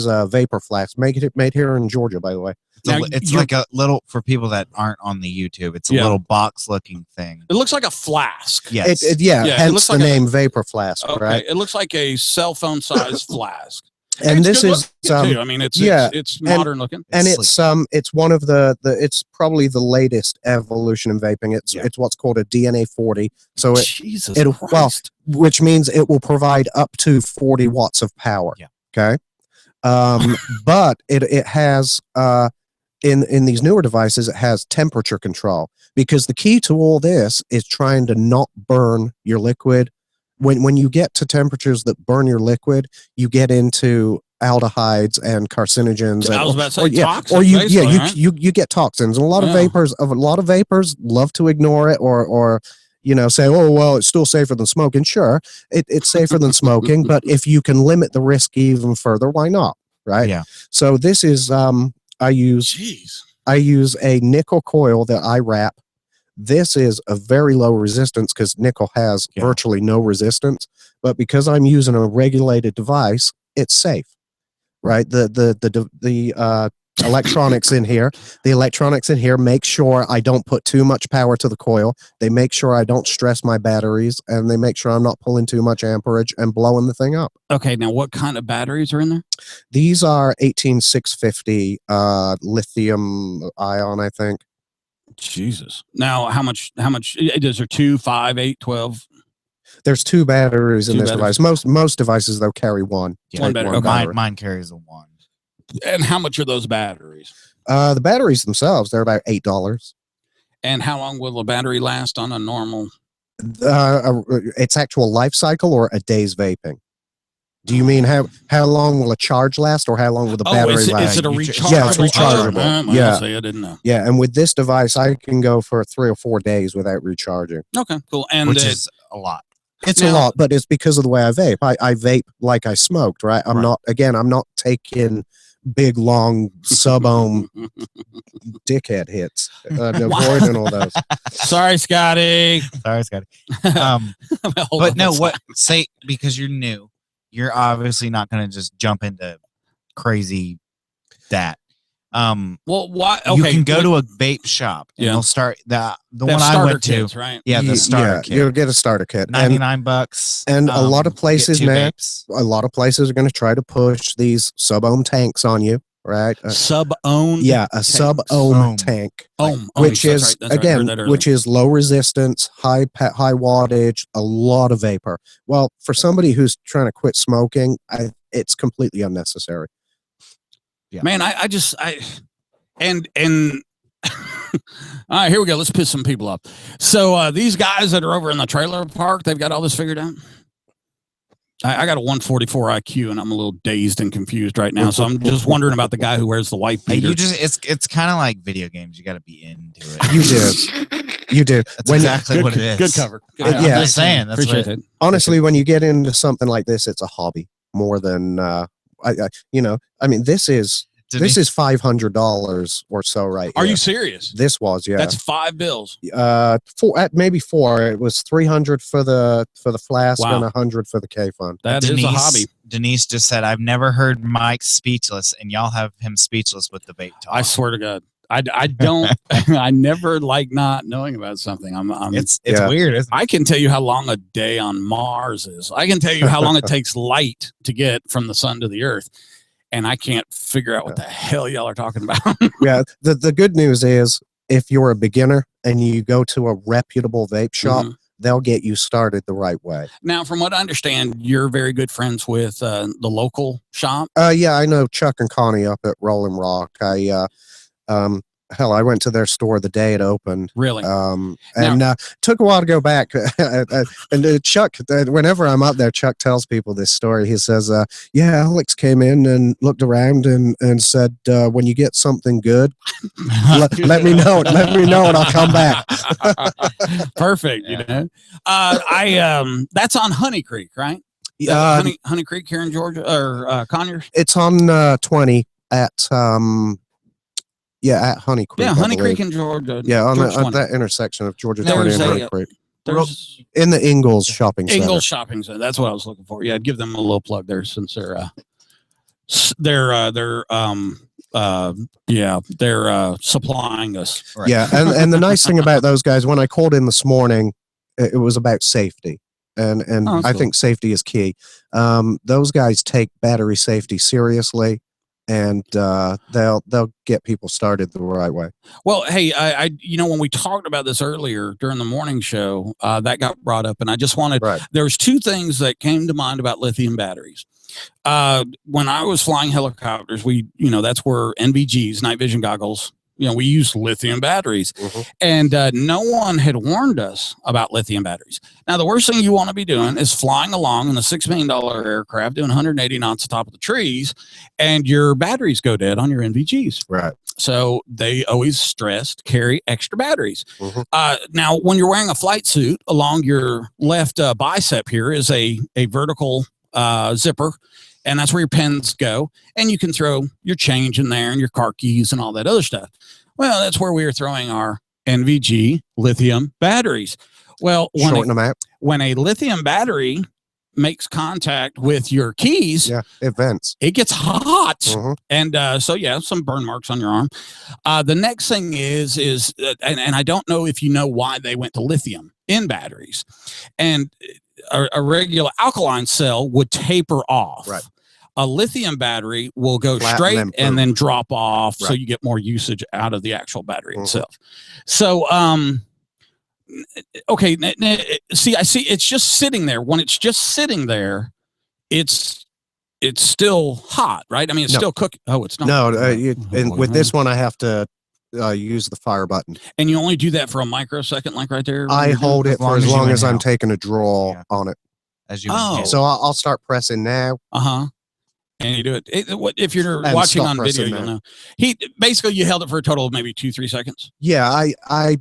a vapor flask made here in Georgia, by the way. Now, it's you're- like a little, for people that aren't on the YouTube, it's a Yeah. little box looking thing. It looks like a flask. Yes. Yeah, Yeah, it hence looks the like a- name vapor flask, Okay, right? it looks like a cell phone sized flask. And it's this good is looking, too. I mean, it's yeah, it's modern looking. and It's it's one of the it's probably the latest evolution in vaping. It's what's called a DNA 40. So Jesus it'll- Christ. which means it will provide up to 40 watts of power. Yeah. Okay. But it has in these newer devices, it has temperature control, because the key to all this is trying to not burn your liquid. When you get to temperatures that burn your liquid, you get into aldehydes and carcinogens. I was about to say toxins, or you right? you get toxins. And a lot of vapors love to ignore it, or say, oh well, it's still safer than smoking. Sure, it's safer than smoking, but if you can limit the risk even further, why not? Right? Yeah. So this is I use a nickel coil that I wrap. This is a very low resistance because nickel has virtually no resistance, but because I'm using a regulated device, it's safe, right? The electronics in here make sure I don't put too much power to the coil. They make sure I don't stress my batteries, and they make sure I'm not pulling too much amperage and blowing the thing up. Okay, now what kind of batteries are in there? These are 18650 lithium ion, I think. Jesus. Now, how much is there? 2, 5, 8, 12? There's 2 batteries in Two this batteries. device. Most devices though carry one. One battery. Okay. battery. Mine carries a 1. And how much are those batteries? The batteries themselves, they're about $8. And how long will the battery last on a normal? Its actual life cycle or a day's vaping? Do you mean how long will a charge last, or how long will the battery last? Is it a rechargeable? Yeah, it's rechargeable. Yeah. I didn't know. Yeah, and with this device, I can go for 3 or 4 days without recharging. Okay, cool. And Which is a lot. It's a lot, but it's because of the way I vape. I vape like I smoked, right? I'm not taking big, long, sub-ohm dickhead hits. Avoiding all those. Sorry, Scotty. Sorry, Scotty. But no, because you're new, you're obviously not going to just jump into crazy that. Well, why? Okay, you can go to a vape shop and they'll start the one I went to. Kits, right? Yeah, the starter kit. You'll get a starter kit. $99. And a lot of places now, vapes. a lot of places are going to try to push these sub-ohm tanks on you, right? Sub-ohm? Yeah, a sub-ohm tank. Which is, again, which is low resistance, high wattage, a lot of vapor. Well, for somebody who's trying to quit smoking, it's completely unnecessary. Yeah. Man, and all right, here we go. Let's piss some people up. So these guys that are over in the trailer park, they've got all this figured out. I got a 144 IQ, and I'm a little dazed and confused right now. So I'm just wondering about the guy who wears the white beater. It's kind of like video games. You got to be into it. You do. That's exactly what it is. Good cover. I'm just saying. That's Appreciate it. Honestly, when you get into something like this, it's a hobby more than this is $500 or so, right? Are you serious? This was, yeah. That's $5. Maybe 4. It was $300 for the flask and $100 for the K Fund. That is a hobby. Denise just said, "I've never heard Mike speechless, and y'all have him speechless with the vape talk." I swear to God, I don't. I never like not knowing about something. It's weird, isn't it? I can tell you how long a day on Mars is. I can tell you how long it takes light to get from the sun to the Earth. And I can't figure out what the hell y'all are talking about. Yeah. The good news is, if you're a beginner and you go to a reputable vape shop, they'll get you started the right way. Now, from what I understand, you're very good friends with the local shop. Yeah, I know Chuck and Connie up at Rolling Rock. I went to their store the day it opened. Really? Took a while to go back. And Chuck, whenever I'm up there, Chuck tells people this story. He says, Alex came in and looked around and said, when you get something good, let me know. Let me know and I'll come back. Perfect. Yeah. That's on Honey Creek, right? Honey Creek here in Georgia, or Conyers? It's on 20 at at Honey Creek. Yeah, Honey Creek in Georgia. Yeah, on that intersection of Georgia 20 and Honey Creek. There's in the Ingalls Shopping Center. Ingalls Shopping Center. That's what I was looking for. Yeah, I'd give them a little plug there since they're supplying us. Right. Yeah, and the nice thing about those guys, when I called in this morning, it was about safety. And I think safety is key. Those guys take battery safety seriously. And they'll get people started the right way. Well, hey, I when we talked about this earlier during the morning show, that got brought up, and I just wanted. There's 2 things that came to mind about lithium batteries. When I was flying helicopters, that's where NVGs, night vision goggles, we use lithium batteries, and no one had warned us about lithium batteries. Now, the worst thing you want to be doing is flying along in a $6 million aircraft doing 180 knots atop of the trees, and your batteries go dead on your NVGs. Right. So they always stressed carry extra batteries. Now, when you're wearing a flight suit, along your left bicep here is a vertical zipper, and that's where your pens go, and you can throw your change in there and your car keys and all that other stuff. Well, that's where we were throwing our NVG lithium batteries. Well, when a lithium battery makes contact with your keys, it vents. It gets hot, and some burn marks on your arm. The next thing is and I don't know if you know why they went to lithium in batteries, and a regular alkaline cell would taper off. Right. A lithium battery will go straight and then drop off, so you get more usage out of the actual battery itself. So, okay, see, I see it's just sitting there. When it's just sitting there, it's still hot, right? I mean, it's still cooking. Oh, it's not. No, with this one, I have to use the fire button. And you only do that for a microsecond, like right there? I hold it for as long as I'm taking a draw on it. As you So I'll start pressing now. And you do it. If you're watching on video, you'll know. You held it for a total of maybe 2-3 seconds. Yeah, I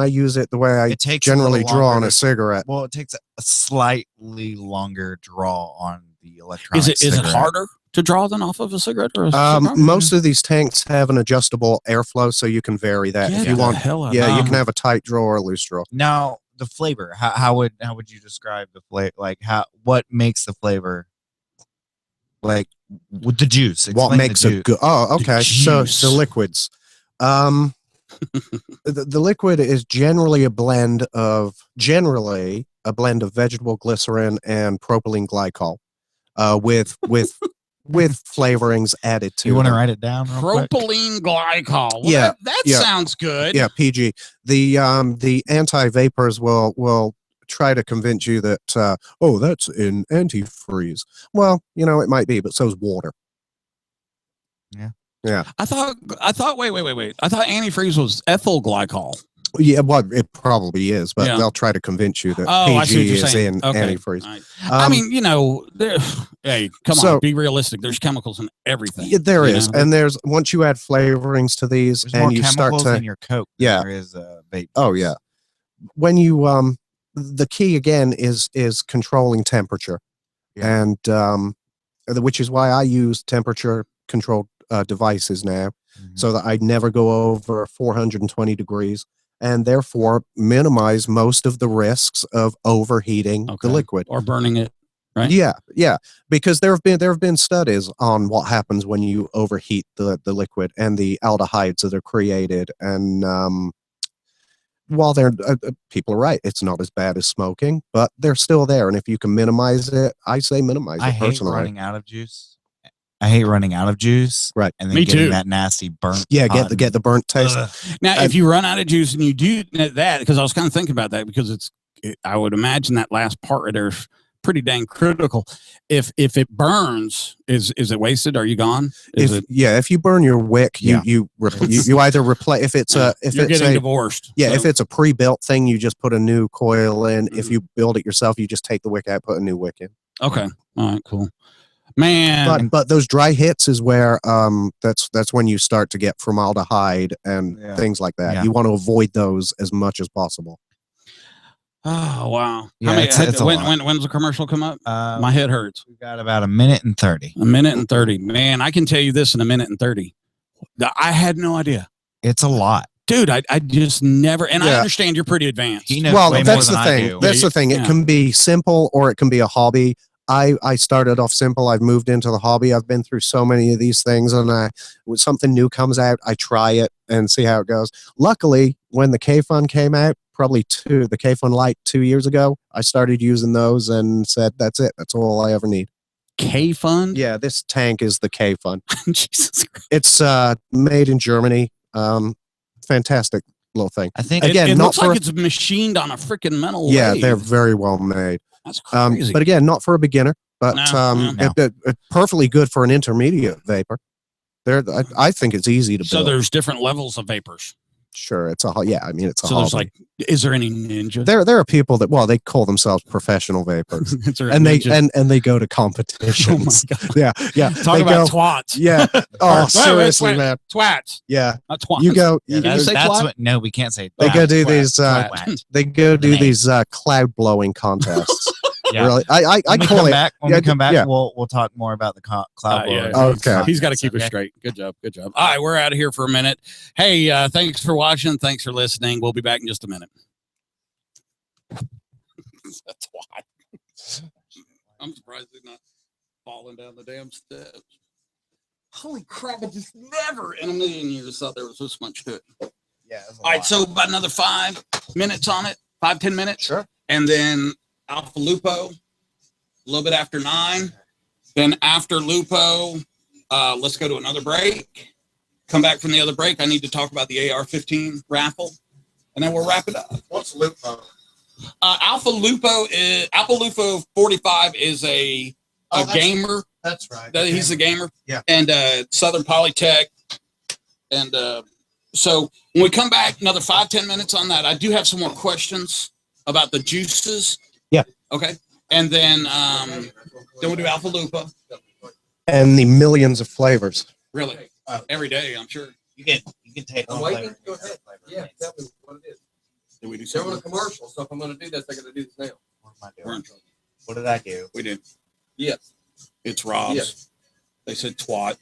use it the way I generally draw on a cigarette. Well, it takes a slightly longer draw on the electronic. Is it harder to draw than off of a cigarette? Or most of these tanks have an adjustable airflow, so you can vary that if you want. You can have a tight draw or a loose draw. Now, the flavor. How would you describe the flavor? Like what makes the flavor? Like with the juice. What makes it good? Oh, okay. So the liquids. The liquid is generally a blend of vegetable glycerin and propylene glycol, with flavorings added to. You want to write it down? Propylene glycol. Well, that sounds good. Yeah, PG. The anti-vapors will try to convince you that that's in antifreeze. Well, it might be, but so's water. Yeah. I thought wait. I thought antifreeze was ethyl glycol. Yeah, well, it probably is, but they'll try to convince you that PG is in antifreeze. Right. I mean, hey, come on, be realistic. There's chemicals in everything. Yeah, there is, and there's once you add flavorings to these, there's and more you start to in your Coke. There is vape. Oh yeah, when you the key again is controlling temperature, and which is why I use temperature controlled devices now, so that I never go over 420 degrees, and therefore minimize most of the risks of overheating the liquid or burning it. Right? Yeah, because there have been studies on what happens when you overheat the liquid and the aldehydes that are created, and while they're people are right, it's not as bad as smoking, but they're still there, and if you can minimize it, I say minimize it. I hate running out of juice. I hate running out of juice. Right. And then getting that nasty burnt. Yeah, get the burnt taste. Now, if you run out of juice and you do that, because I was kind of thinking about that, because I would imagine that last part right there is pretty dang critical. If it burns, is it wasted? Are you gone? If you burn your wick, you either replace if it's you're getting divorced. Yeah, if it's a pre-built thing, you just put a new coil in. If you build it yourself, you just take the wick out, put a new wick in. Okay. All right. Cool. Man, but those dry hits is where that's when you start to get formaldehyde and things like that. You want to avoid those as much as possible. Oh wow! Yeah, when's the commercial come up? My head hurts. We've got about a minute and 30. A minute and 30. Man, I can tell you this in a minute and 30. I had no idea. It's a lot. Dude, I just never, and I understand you're pretty advanced. Well, that's the thing. That's the thing. It can be simple or it can be a hobby. I started off simple. I've moved into the hobby. I've been through so many of these things, and when something new comes out, I try it and see how it goes. Luckily, when the K-Fun came out, the K-Fun Lite 2 years ago, I started using those and said, that's it. That's all I ever need. K-Fun? Yeah, this tank is the K-Fun. Jesus Christ. It's made in Germany. Fantastic little thing. I think again, it looks like it's machined on a freaking metal lathe. They're very well made. That's crazy. But again, not for a beginner. but No. it's perfectly good for an intermediate vapor. I think it's easy to build. So there's different levels of vapors. Sure, it's a yeah. I mean, it's a So there's hobby. like, is there any ninja? There are people that they call themselves professional vapors, Is there a and ninja? they go to Oh my competitions. god! Yeah. Talk They about go- twats. Yeah. Oh, seriously, wait. man. Twats. Yeah. Not twats. You go. Yeah, You Did you say that's twat? what. No, we can't say. They twat. go do Twat. these. Twat. They go do name. these cloud blowing contests. Yeah. Really, I When we call come it. back, yeah, we come back, yeah. we'll talk more about the cloud yeah. blowing. Okay. He's got to keep it Okay. straight. Good job. Good job. All right, we're out of here for a minute. Hey, thanks for watching. Thanks for listening. We'll be back in just a minute. That's why. I'm surprised he's not falling down the damn steps. Holy crap! I just never in a million years thought there was this much to it. Yeah. All right, so about another 5 minutes on it, 5-10 minutes. Sure. And then Alpha Lupo, a little bit after 9. Then after Lupo, let's go to another break. Come back from the other break. I need to talk about the AR-15 raffle, and then we'll wrap it up. What's Lupo? Alpha Lupo 45 is a gamer. That's right. He's a gamer. Yeah. And Southern Polytech. And so when we come back, another 5-10 minutes on that. I do have some more questions about the juices. Yeah. Okay. And then we'll do Alpha Lupo. And the millions of flavors. Really? Every day, I'm sure. You can take. I'm one waiting. flavor. Go ahead. Yeah, tell me what it is. Did we do They're on a something? commercial, so if I'm going to do this, I got to do this now. What am I We're in doing? trouble. What did I do? We did. Yes. It's Rob's. Yes. They said twat.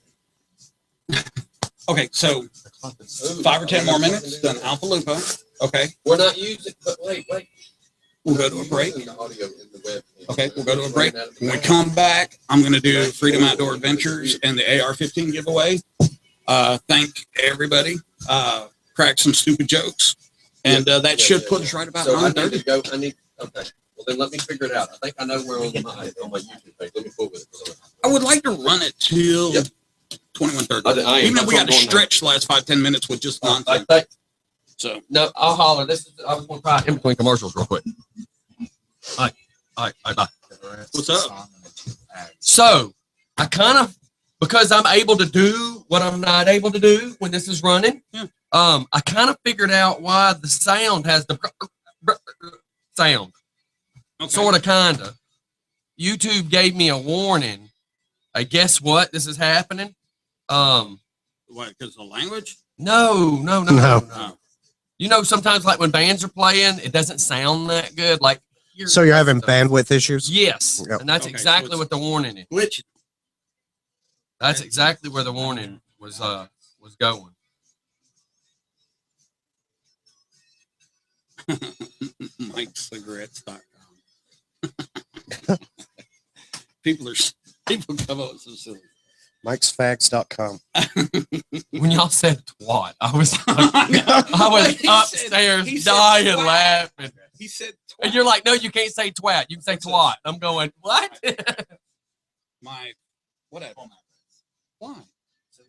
Okay, so Ooh. 5 or 10 more minutes, then Alpha Lupo. Okay, We're not using, but wait. we'll go to a break. The audio in the web. Okay, we'll go to a break. When we come back, I'm going to do Freedom Outdoor Adventures and the AR-15 giveaway. Thank everybody. Crack some stupid jokes. And that should put us right about So I need 9:30. to go. Okay. Well, then let me figure it out. I think I know where on my YouTube page. Let me pull with it. I would like to run it till Yep. 21:30. I am. Even if we got to That's what I'm going stretch the last 5-10 minutes with just I nonsense. think, So no, I'll holler. I was going to try in between commercials real quick. All right, bye. what's up? So I kind of, because I'm able to do what I'm not able to do when this is running. Yeah. I kind of figured out why the sound has the sound. Okay. Sort of, kind of. YouTube gave me a warning. Guess what? This is happening. Why? Because of the language? No. No. You know, sometimes like when bands are playing, it doesn't sound that good. Like, So you're having bandwidth issues? yes, Yep. and that's Okay, so exactly it's- what the warning is. Glitch. That's exactly where the warning was going. MikeCigarettes.com. People come up with some silly. Mike'sFags.com. When y'all said twat, I was upstairs he said dying twat. laughing. He said, And you're like, no, you can't say twat. You can say twat. I'm going, what? my what happened? Why?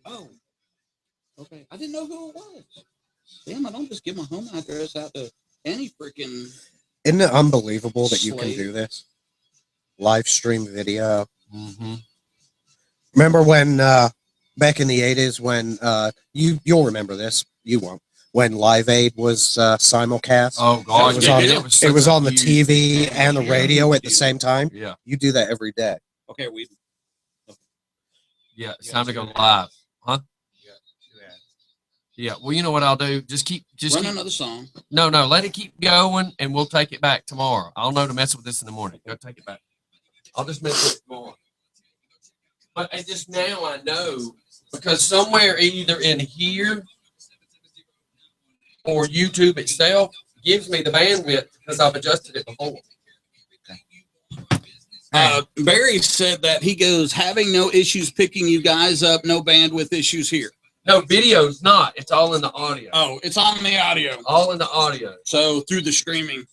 Oh, okay. I didn't know who it was. Damn, I don't just give my home address out to any freaking. Isn't it unbelievable that you can Slave. do this? Live stream video. Mm-hmm. Remember when back in the 80s when you'll remember this, you won't. When Live Aid was simulcast. Oh, God. It was yeah, on, it was such it was a on the huge- TV and the radio at the same time. Yeah. You do that every day. Okay, we. Yeah. It's time to go live. Huh? Yeah. Well, you know what I'll do? Just keep. Run another song. No. Let it keep going, and we'll take it back tomorrow. I'll know to mess with this in the morning. Go take it back. I'll just mess with it tomorrow. But I just now I know because somewhere either in here or YouTube itself gives me the bandwidth because I've adjusted it before. Barry said that he goes having no issues picking you guys up, no bandwidth issues here. No, video's not. It's all in the audio. Oh, it's on the audio. All in the audio. So through the streaming.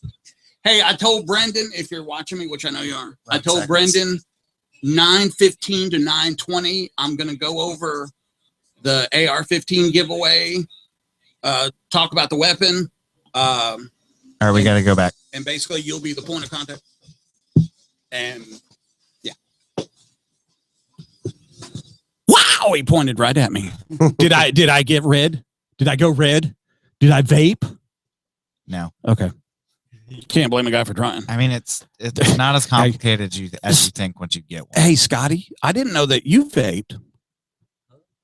Hey, I told Brendan, if you're watching me, which I know you are, I 11 told seconds. Brendan 9:15 to 9:20. I'm gonna go over the AR-15 giveaway, talk about the weapon, All right, we got to go back. and basically you'll be the point of contact. And yeah. Ow! He pointed right at me. Did I get red? Did I go red? Did I vape? No. Okay. Can't blame a guy for trying. I mean, it's not as complicated as you think once you get one. Hey, Scotty, I didn't know that you vaped.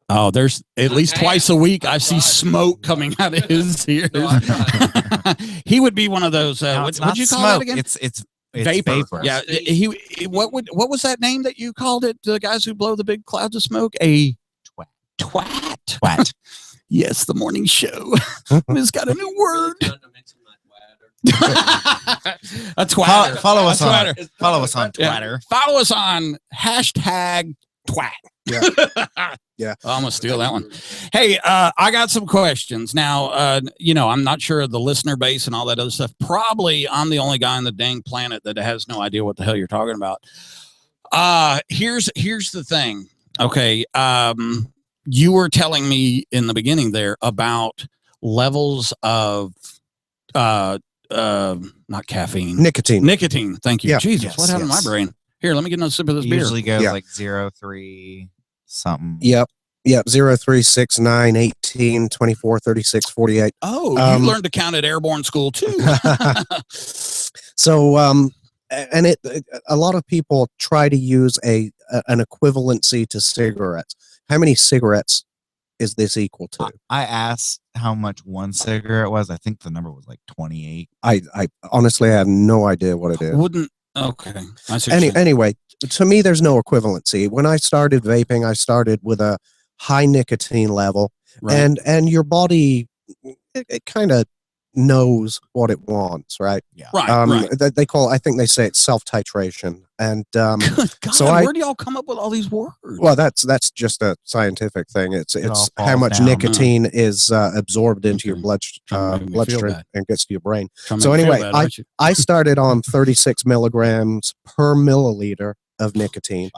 Oh, there's at least twice a week I see smoke coming out of his ears. He would be one of those. What'd you call that again? It's vapor. Yeah. What was that name that you called it? The guys who blow the big clouds of smoke? A twat. Yes, the morning show has got a new word. A twatter. Follow us on Twitter. Follow us on hashtag twat. Yeah. I'm gonna steal that one. Hey, I got some questions now. I'm not sure of the listener base and all that other stuff. Probably I'm the only guy on the dang planet that has no idea what the hell you're talking about. Here's the thing. Okay. You were telling me in the beginning there about levels of not caffeine, nicotine. Thank you. Yeah. Jesus, what happened to my brain? Here, let me get another sip of this beer. Usually goes like 0.3 something. Yep. 0, 3, 6, 9, 18, 24, 36, 48. Oh, you learned to count at airborne school too. So, and a lot of people try to use an equivalency to cigarettes. How many cigarettes is this equal to? I asked how much one cigarette was. I think the number was like 28. I honestly have no idea what it is. Okay. Anyway, to me, there's no equivalency. When I started vaping, I started with a high nicotine level, right. and your body, it kind of knows what it wants, right? Yeah. Right. They say it's self-titration. And God, so where do y'all come up with all these words? Well, that's just a scientific thing. It's how much down, nicotine is absorbed into your bloodstream and gets to your brain. So anyway, I started on 36 milligrams per milliliter of nicotine.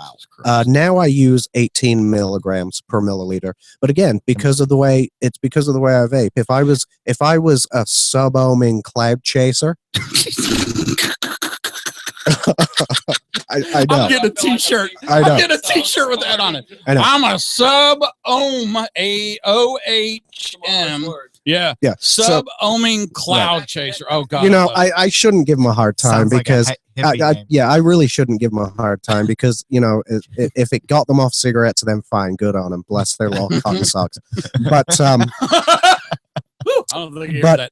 Now I use 18 milligrams per milliliter. But again, because of the way I vape. If I was a sub-ohming cloud chaser, I know. I'm getting a t-shirt. I know. I'm getting a t-shirt with that on it. I know. I'm a sub-ohm, AOHM. Yeah. Sub-ohming cloud chaser. Oh God. I shouldn't give him a hard time because I really shouldn't give them a hard time because, if it got them off cigarettes, then fine, good on them. Bless their little cocksocks. But I don't think you hear that.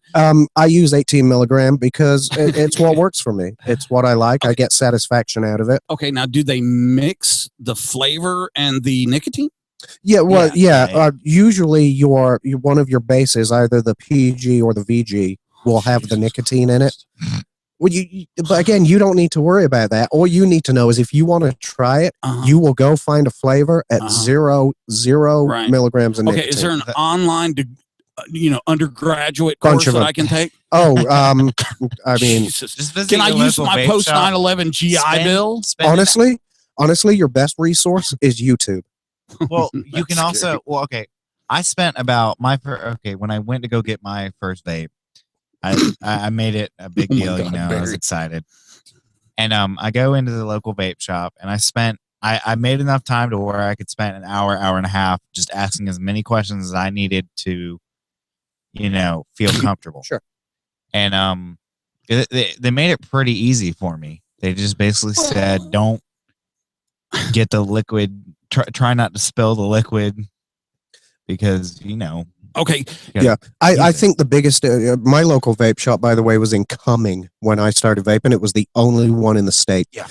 I use 18 milligram because it's what works for me. It's what I like. I get satisfaction out of it. Okay, now do they mix the flavor and the nicotine? Yeah, well, usually your one of your bases, either the PG or the VG, will have the nicotine in it. Well, but again, you don't need to worry about that. All you need to know is if you want to try it, you will go find a flavor at zero milligrams of nicotine. Okay, is there an online, undergraduate course that I can take? Oh, I mean, can I use my post 9/11 GI Bill? Honestly, your best resource is YouTube. Well, you can also. Well, okay. I spent about when I went to go get my first vape, I made it a big deal. I was excited, and I go into the local vape shop, and I made enough time to where I could spend an hour and a half just asking as many questions as I needed to, feel comfortable. Sure. And they made it pretty easy for me. They just basically said, don't get the liquid. Try not to spill the liquid because, Okay. Yeah. I think the biggest, my local vape shop, by the way, was in Cumming when I started vaping. It was the only one in the state. Yeah.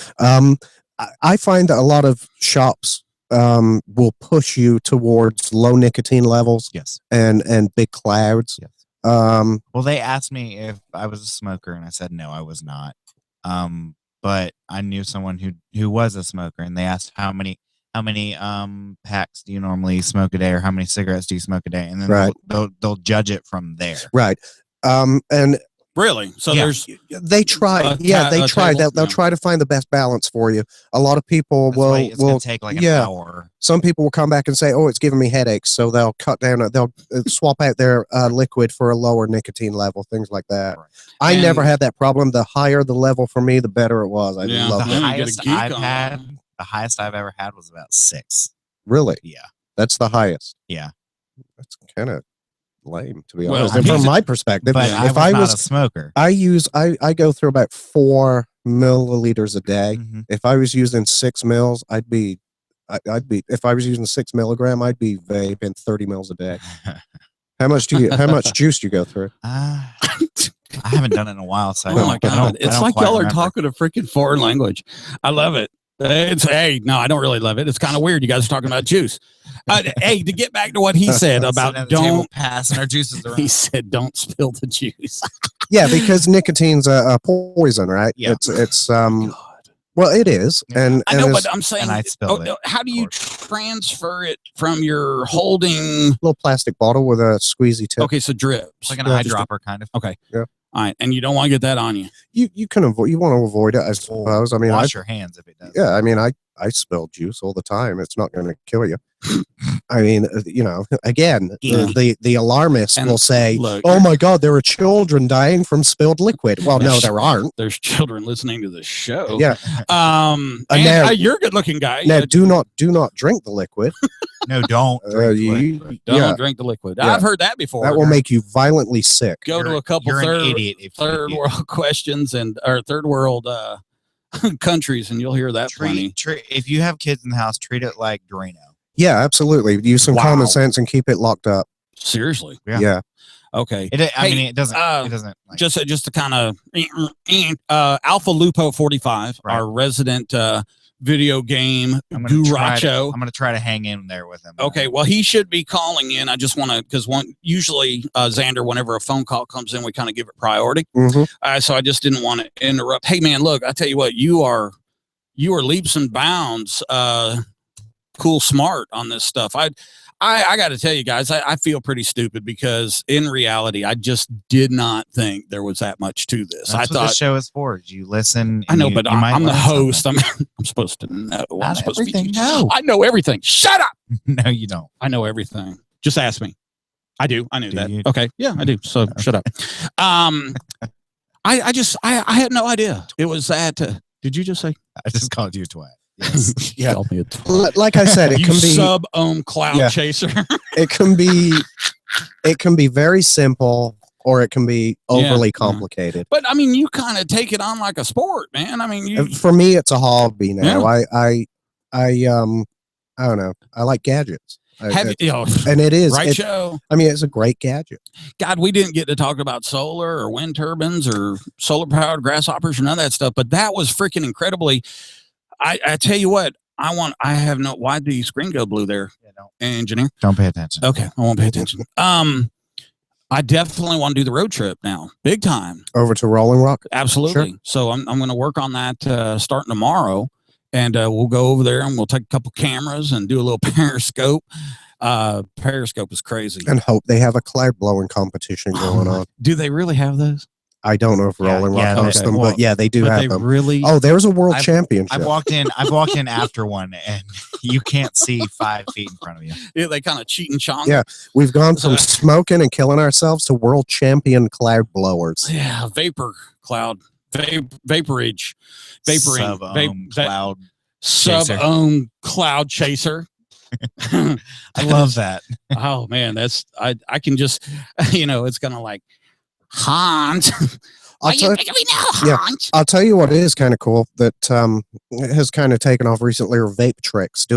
I find that a lot of shops will push you towards low nicotine levels. Yes. And big clouds. Yes. Well, they asked me if I was a smoker, and I said no, I was not. But I knew someone who was a smoker, and they asked how many packs do you normally smoke a day, or how many cigarettes do you smoke a day, and then they'll judge it from there. Right. And really, so they try. They'll try to find the best balance for you. A lot of people will take like an hour. Some people will come back and say, "Oh, it's giving me headaches," so they'll cut down. They'll swap out their liquid for a lower nicotine level, things like that. Right. I never had that problem. The higher the level for me, the better it was. I loved it. The highest I've ever had was about 6. Really? Yeah. That's the highest. Yeah. That's kind of lame, to be Well, honest. And from he's- my perspective, But if I I was not was, a smoker. I go through about 4 milliliters a day. Mhm. If I was using 6 mils, I'd be if I was using 6 milligram, I'd be vaping 30 mils a day. How much juice do you go through? I haven't done it in a while, so I Oh don't, my I god! don't, It's I don't like quite y'all are remember. talking a freaking foreign language. I love it. No, I don't really love it. It's kind of weird. You guys are talking about juice. Hey, to get back to what he said about Sitting at the table don't. passing our juices around. He said, "Don't spill the juice." Yeah, because nicotine's a poison, right? Yeah. It's well, it is, Yeah. and I know, it's but I'm saying, and I spilled it, how do of you course. transfer it from your holding? a little plastic bottle with a squeezy tip. Okay, so drips. It's like an Yeah, eyedropper kind of. Okay. Yeah. All right, and you don't want to get that on you. You can avoid. You want to avoid it, I suppose. I mean, Wash your hands if it does. yeah, I mean, I spill juice all the time. It's not going to kill you. I mean, again, Yeah. the alarmists And will say, look, "Oh my God, there are children dying from spilled liquid." Well, no, there aren't. There's children listening to the show. Yeah. And now- you're a good-looking guy. Now, do not drink the liquid. No, don't. drink liquid. Don't yeah, drink the liquid. Yeah. I've heard that before. that will make you violently sick. Go to You're- a couple You're an third idiot if you world questions or third world countries, and you'll hear that plenty. If you have kids in the house, treat it like Drano. Yeah, absolutely. Use some Wow. common sense and keep it locked up. Seriously. Yeah. Yeah. Okay. I Hey, mean, it doesn't. uh, It doesn't. Like, Just to kind of Alpha Lupo 45, Right. our resident video game I'm gonna try to- guracho. I'm going to try to hang in there with him. Okay, well, he should be calling in. I just want to, because usually Xander, whenever a phone call comes in, we kind of give it priority. Hmm. So I just didn't want to interrupt. Hey, man, look, I tell you what, you are leaps and bounds, cool, smart on this stuff. I got to tell you guys, I feel pretty stupid because in reality, I just did not think there was that much to this. That's I what thought. the show is for. You listen. I know, and but you might I'm the learn host. something. I'm supposed to know. I'm Not supposed everything. to be. No. I know everything. Shut up. No, you don't. I know everything. Just ask me. I do. I knew Do that. you? Okay. Yeah, I do. So shut up. I had no idea it was that. Did you just say? I just called you a twat. Yes. Yeah. Called me a twat. Like I said, it You can be sub-ohm cloud Yeah. chaser. it can be very simple or it can be overly complicated. But I mean, you kind of take it on like a sport, man. I mean, you. For me, it's a hobby now. I don't know. I like gadgets. Have you know, And it is. right, it- Joe? I mean, it's a great gadget. God, we didn't get to talk about solar or wind turbines or solar powered grasshoppers or none of that stuff, but that was freaking incredibly. I tell you what, I have no, why'd the screen go blue there, engineer? Don't pay attention. Okay, I won't pay attention. I definitely want to do the road trip now, big time. Over to Rolling Rock. Absolutely. So I'm going to work on that starting tomorrow, and we'll go over there and we'll take a couple cameras and do a little Periscope. Periscope is crazy. And hope they have a cloud blowing competition going on. Do they really have those? I don't know if Yeah, Rolling yeah, Rock hosts okay. them, Well, but yeah, they do But have they them. really. Oh, there's a world I've- championship. I've walked in after one, and you can't see 5 feet in front of you. Yeah, they kind of cheat and chong. Yeah. We've gone from So- smoking and killing ourselves to world champion cloud blowers. Yeah, vapor cloud, vaporage, vaporing, Sub-ohm cloud. sub-ohm cloud chaser. I love that. Oh man, that's I can just it's gonna like Hans. I'll Are you tell- picking me now, yeah. Hans? I'll tell you what is kind of cool that has kind of taken off recently are vape tricks,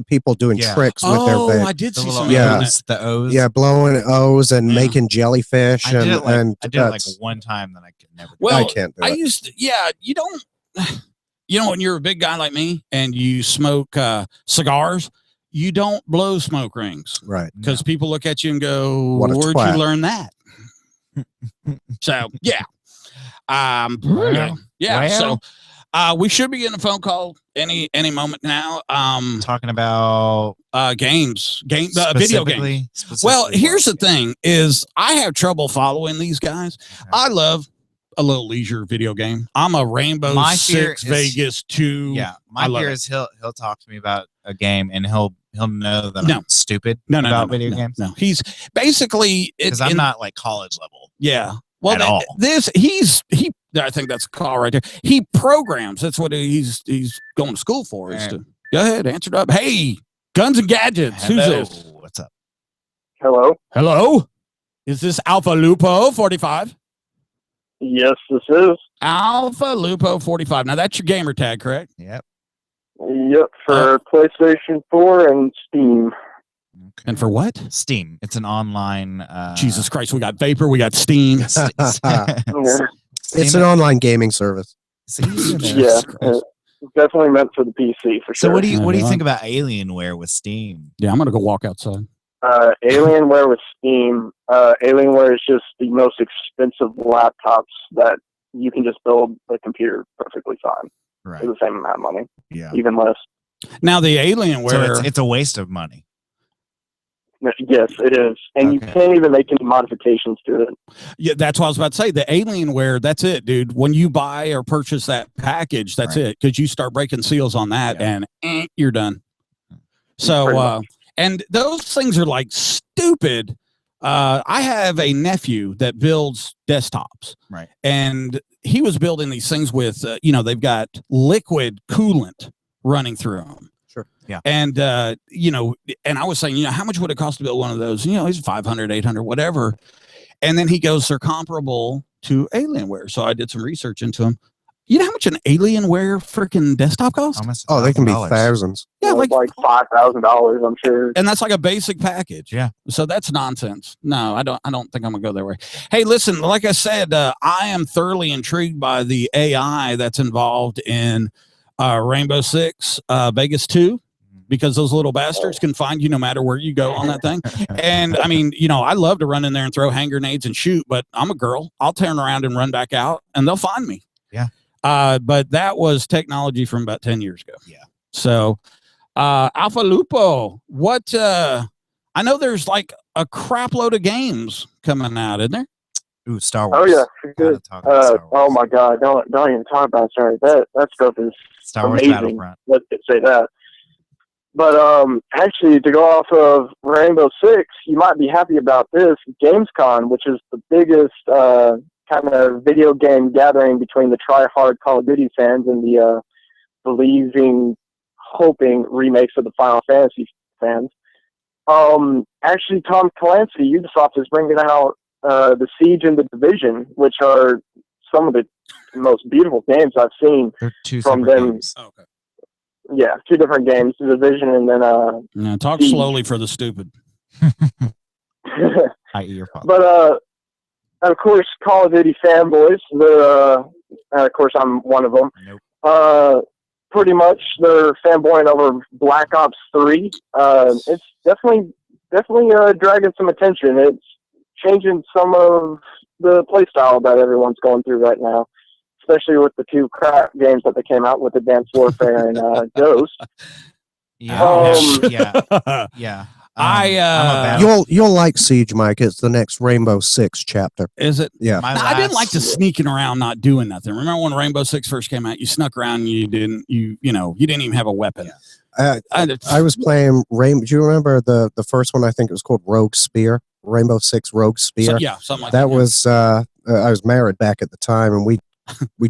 people doing Yeah. tricks with Oh, their vape. I did The see little some. Yeah. O's, the O's. Yeah, blowing O's and Yeah. making jellyfish I did it like and I did it like that's- one time that I could never. Well, I can't do I it. used to, yeah, you don't, when you're a big guy like me and you smoke cigars, you don't blow smoke rings Right. because people look at you and go, What a where'd twat." you learn that? So, yeah. Well, Yeah. well. So, we should be getting a phone call any moment now. talking about Games, video games. Well, here's the thing is I have trouble following these guys. Okay. I love a little leisure video game. I'm a Rainbow My fear Six is- Vegas 2. Yeah, I my love fear it. is he'll talk to me about a game and he'll know that No. I'm stupid No, about video games No, he's basically because I'm not like college level. Yeah. Well, At all. I think that's a call right there. He programs. That's what he's going to school for. Is Right. to go ahead, answer it up. Hey, Guns and Gadgets. Who's Hello. this? What's up? Hello. Hello? Is this Alpha Lupo 45? Yes, this is. Alpha Lupo 45. Now that's your gamer tag, correct? Yep. Yep, for PlayStation 4 and Steam. Okay. And for what? Steam. It's an online. Jesus Christ, we got Vapor, we got Steam. Yeah, It's an online gaming service. yeah, definitely meant for the PC for So sure. what do you Yeah. think about Alienware with Steam? Yeah, I'm gonna go walk outside. Alienware with Steam. Alienware is just the most expensive laptops that you can just build a computer perfectly fine Right. for the same amount of money, Yeah. even less. Now the So Alienware. it's a waste of money. Yes, it is, and you Okay. can't even make any modifications to it. Yeah, that's what I was about to say. The Alienware, that's it, dude. When you buy or purchase that package, that's Right. it. Because you start breaking seals on that, and you're done. So, Pretty much. and those things are like stupid. I have a nephew that builds desktops, Right. and he was building these things with, they've got liquid coolant running through them. Sure. Yeah. And, and I was saying, how much would it cost to build one of those? He's 500, 800, whatever. And then he goes, they're comparable to Alienware. So I did some research into them. You know how much an Alienware freaking desktop costs? Almost Oh, they can be $1,000. thousands. Yeah, Like like, $5,000, I'm sure. and that's like a basic package. Yeah. So that's nonsense. No, I don't think I'm gonna go that way. Hey, listen, like I said, I am thoroughly intrigued by the AI that's involved in Rainbow Six, Vegas 2. Because those little bastards can find you no matter where you go on that thing. And I mean, I love to run in there and throw hand grenades and shoot, but I'm a girl. I'll turn around and run back out and they'll find me. Yeah. But that was technology from about 10 years ago. Yeah. So, Alpha Lupo, what, I know there's like a crap load of games coming out, isn't there? Ooh, Star Wars. Oh yeah, Gotta good. talk about Star Wars. Oh my God, don't even talk about it. Sorry, that stuff is Star Wars amazing. Battlefront. Let's just say that. But actually, to go off of Rainbow Six, you might be happy about this. Gamescom, which is the biggest kind of video game gathering between the try-hard Call of Duty fans and the hoping remakes of the Final Fantasy fans. Actually, Tom Clancy, Ubisoft is bringing out The Siege and The Division, which are some of the most beautiful games I've seen. They're two From separate them- games. Okay. Yeah, two different games, The Division and then Yeah, talk Siege. slowly for the stupid. I.e. your father. But of course, Call of Duty fanboys. Of course, I'm one of them. Nope. Pretty much, they're fanboying over Black Ops 3. It's definitely dragging some attention. It's changing some of the playstyle that everyone's going through right now, especially with the two crap games that they came out with, Advanced Warfare and Ghost. Yeah. Um, yeah. Yeah. I, I'm a battle- You'll like Siege, Mike. It's the next Rainbow Six chapter. Is it? Yeah. my Now, I didn't like last- to sneaking around not doing nothing. Remember when Rainbow Six first came out? You snuck around and you didn't even have a weapon. I was playing Rainbow. Do you remember the first one? I think it was called Rogue Spear. Rainbow Six Rogue Spear. Something like That that. was I was married back at the time, and we'd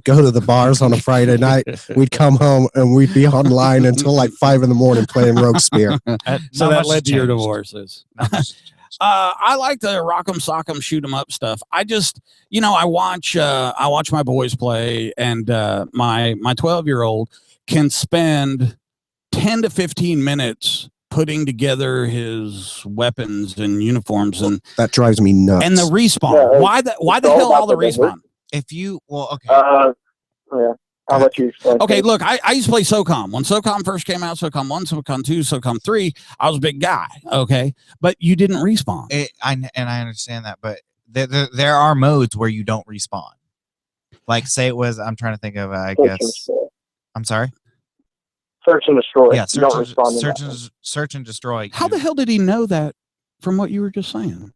go to the bars on a Friday night. We'd come home and we'd be online until like 5 a.m. playing Rogue Spear. So Not that much led to your changed. divorces. Not much changed. I like the rock'em sock'em shoot 'em up stuff. I just, I watch my boys play, and my 12-year-old can spend 10 to 15 minutes putting together his weapons and uniforms and That drives me nuts. the respawn. Yeah, why the it's all hell all the about the respawn? If you okay. Yeah, I'll let you explain. Okay, look, I used to play SOCOM. When SOCOM first came out, SOCOM 1, SOCOM 2, SOCOM 3, I was a big guy, okay? But you didn't respawn. I understand that, but there are modes where you don't respawn. Like, say it was. I'm trying to think of. I Search and guess. destroy. I'm sorry. Search and destroy. Yeah, You don't respond to that. search and destroy. How the hell did he know that from what you were just saying?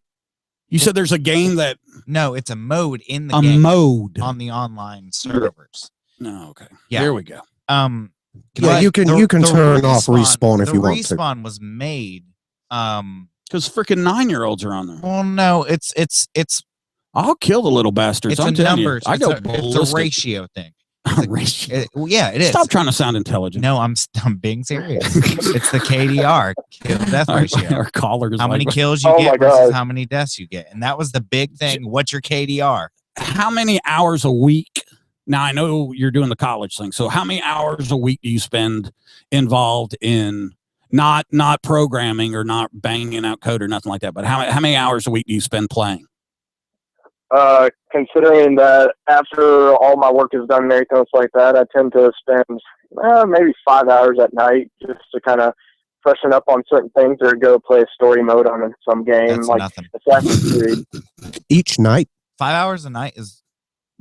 You said there's a game that No, it's a mode in the a game mode. on the online servers. No, okay. Yeah. There we go. Yeah, But you can turn off respawn if you want to. The respawn was made. Because freaking 9-year-olds are on there. Well, no, it's I'll kill the little bastards. it's I'm a telling numbers. you. I go it's a ballistic. ratio thing. ratio. Yeah, it is. Stop trying to sound intelligent. No, I'm being serious. It's the KDR, kill death ratio. Our callers. How many like, kills you Oh get my versus God. how many deaths you get, and that was the big thing. What's your KDR? how many hours a week? Now I know you're doing the college thing. So how many hours a week do you spend involved in not programming or not banging out code or nothing like that? But how many hours a week do you spend playing? Considering that after all my work is done and everything else like that, I tend to spend maybe 5 hours at night just to kind of freshen up on certain things or go play a story mode on some game That's like nothing. Assassin's Creed. Each night. 5 hours a night is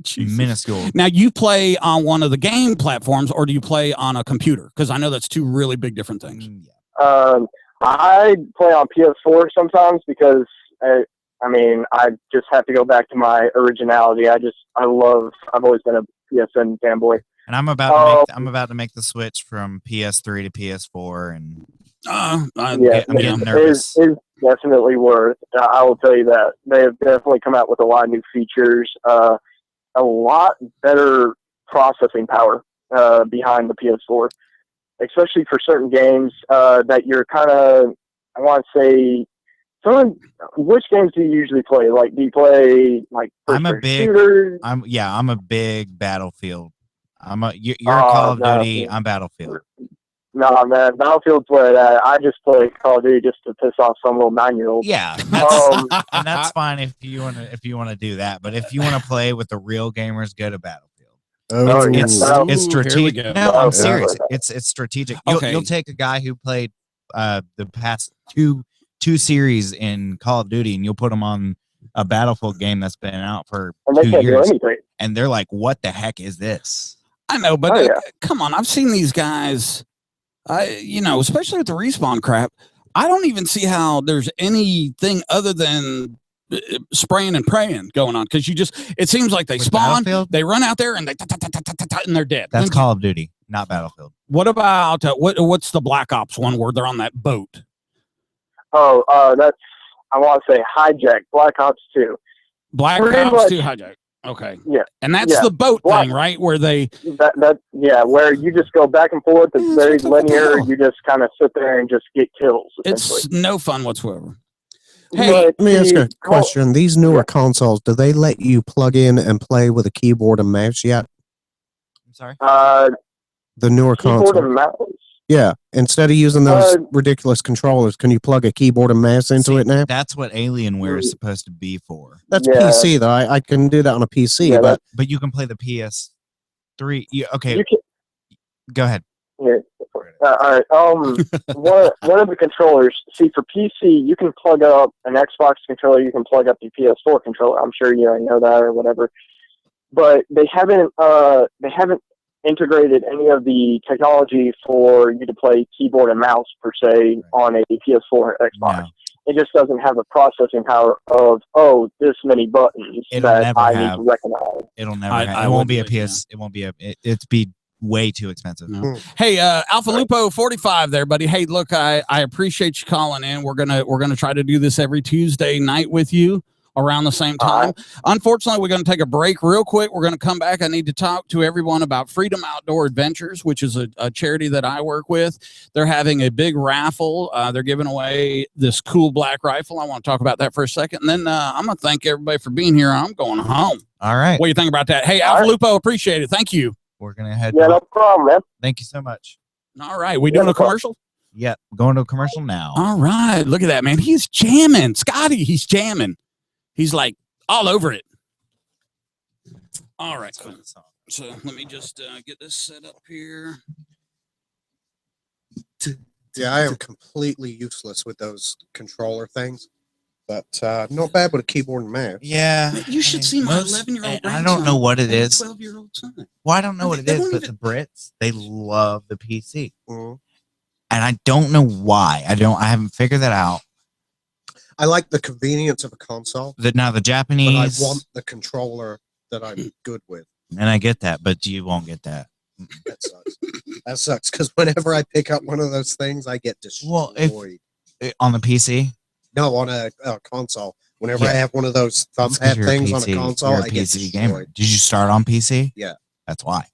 Jesus. minuscule. Now you play on one of the game platforms or do you play on a computer? Because I know that's two really big different things. Yeah. I play on PS4 sometimes because I just have to go back to my originality. I've always been a PSN fanboy. And I'm about to make the switch from PS3 to PS4, and Yeah, I'm getting nervous. is definitely worth. I will tell you that they have definitely come out with a lot of new features, a lot better processing power behind the PS4, especially for certain games that you're kind of. I want to say, which games do you usually play? Like, do you play like shooters? I'm a big Battlefield. You're Call of Duty. I'm Battlefield. No, man, Battlefield's where I just play Call of Duty just to piss off some little 9-year-old. Yeah, and that's fine if you want to do that. But if you want to play with the real gamers, go to Battlefield. It's strategic. No, I'm serious. It's strategic. You'll take a guy who played the past two series in Call of Duty, and you'll put them on a Battlefield game that's been out for and they 2 can't do years, anything. and they're like, "What the heck is this?" I know, but yeah. Come on, I've seen these guys. Especially with the respawn crap. I don't even see how there's anything other than spraying and praying going on because it seems like they With spawn, Battlefield? they run out there and and they're dead. That's Then- Call of Duty, not Battlefield. What about what's the Black Ops one where they're on that boat? That's I want to say Hijack, Black Ops 2. Black Pretty Ops much. 2 hijack. Okay. Yeah. And that's Yeah. the boat Black- thing, right? Where they Where you just go back and forth. It's Yeah, very it's what the linear. hell? You just kind of sit there and just get kills. Essentially. it's no fun whatsoever. Hey, But Let me ask you a the- question. These newer consoles, do they let you plug in and play with a keyboard and mouse yet? I'm sorry. The newer Keyboard console. and mouse. Yeah. Instead of using those Uh, ridiculous controllers, can you plug a keyboard and mouse into See, it now? That's what Alienware is supposed to be for. That's Yeah. PC though. I can do that on a PC, Yeah, but But you can play the PS3. Okay, You can, go ahead. yeah. All right. One of the controllers. See, for PC, you can plug up an Xbox controller. You can plug up your PS4 controller. I'm sure you already know that or whatever. But they haven't integrated any of the technology for you to play keyboard and mouse per se on a PS4 or Xbox. No. It just doesn't have the processing power of this many buttons It'll that never I need have. to recognize. It'll never. I It won't be a wouldn't believe PS. It won't be a. It's be way too expensive. No. Hey, Alpha Lupo 45 there, buddy. Hey, look, I appreciate you calling in. We're gonna try to do this every Tuesday night with you around the same time. Unfortunately, we're gonna take a break real quick. We're gonna come back. I need to talk to everyone about Freedom Outdoor Adventures, which is a charity that I work with. They're having a big raffle. They're giving away this cool black rifle. I want to talk about that for a second. And then I'm gonna thank everybody for being here. I'm going home. All right, What do you think about that? Hey, All Alpha right. Lupo, appreciate it. Thank you. we're gonna head. Yeah, no problem, man. Thank you so much. All right, we doing a commercial? Yeah, going to a commercial now. All right, look at that, man. He's jamming. Scotty, he's jamming. He's like all over it. All right. So let me just get this set up here. yeah, I am completely useless with those controller things. But not bad with a keyboard and mouse. Yeah, You should see my 11-year-old I don't know what it is. 12-year-old son. Well, I don't know what it They is, don't but even- the Brits, they love the PC, Mhm. and I don't know why. I haven't figured that out. I like the convenience of a console, Now the but I Japanese, want the controller that I'm good with. and I get that, but you won't get that. That sucks. That sucks because whenever I pick up one of those things, I get destroyed. Well, On the PC, No, on a console. Whenever Yeah. I have one of those That's 'cause thumbpad you're a things on a PC console, you're a I get PC destroyed. gamer. Did you start on PC? Yeah. That's why.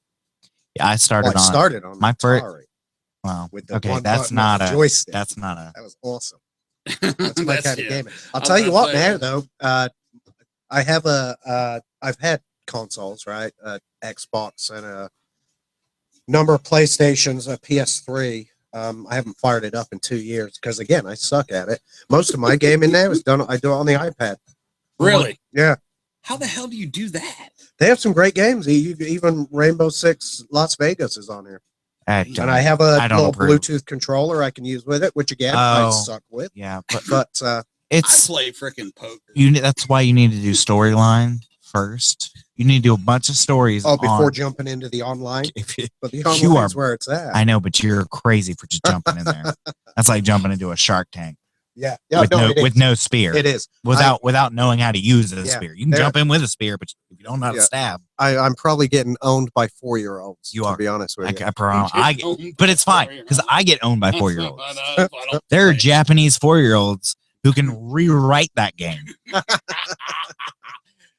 I started Well, I on. started on my first- Atari Well, with the okay, one that's button not with a the joystick. That's not a. That was awesome. That's my kind of yeah. gaming. I'll I tell was you about what, to say, man. Though, I have I've had consoles, right? Xbox and a number of PlayStations, a PS3. I haven't fired it up in 2 years because, again, I suck at it. Most of my gaming now is done. I do it on the iPad. Really? Yeah, How the hell do you do that? they have some great games. Even Rainbow Six Las Vegas is on here, and I have a I don't little approve. Bluetooth controller I can use with it, which again I Oh. suck with. Yeah, But I it's play freaking poker. that's why you need to do storyline first. You need to do a bunch of stories. before on, jumping into the online, if you, but the You online is are- where it's at. I know, but you're crazy for just jumping in there. That's like jumping into a Shark Tank Yeah, with it is. no spear. It is. Without knowing how to use the Yeah, spear. You can there- jump in with a spear, but if you don't know how to Yeah. stab, I'm probably getting owned by 4-year-olds. You to are. be honest with you. I promise. But it's fine because I get owned by 4-year-olds. There are Japanese 4-year-olds who can rewrite that game.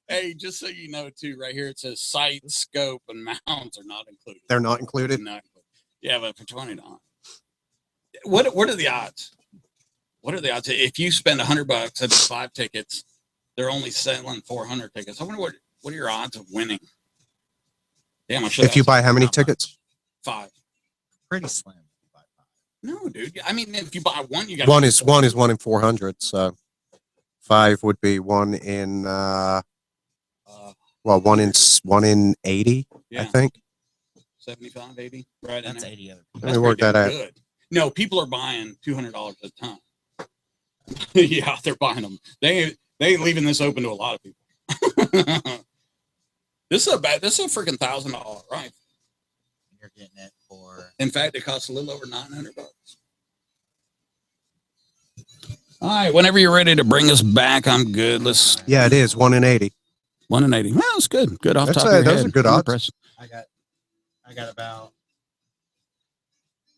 Hey, just so you know, too, right here it says sight, scope, and mounts are not included. They're not included. Not included. Yeah, but for $20. What are the odds? What are the odds? If you spend $100, that's 5 tickets. They're only selling 400 tickets. I wonder what are your odds of winning? Damn, I should. If you buy how many tickets? 5. Pretty slim. No, dude. I mean, if you buy one, you got One is 1 in 400. So 5 would be 1 in 1 in 80. Yeah. I think. 75, 80, right in That's there. 80 other people. Let me work pretty that damn out. good. No, people are buying $200 a ton. Yeah, they're buying them. They ain't leaving this open to a lot of people. This is a freaking $1,000 rifle. You're getting it for. In fact, it costs a little over $900. All right, whenever you're ready to bring us back, I'm good. Let's Yeah, it is 1 in 80. 1 in 80. Well, that's good. Good off That's top of your those head. are good I'm odds. impressed. I got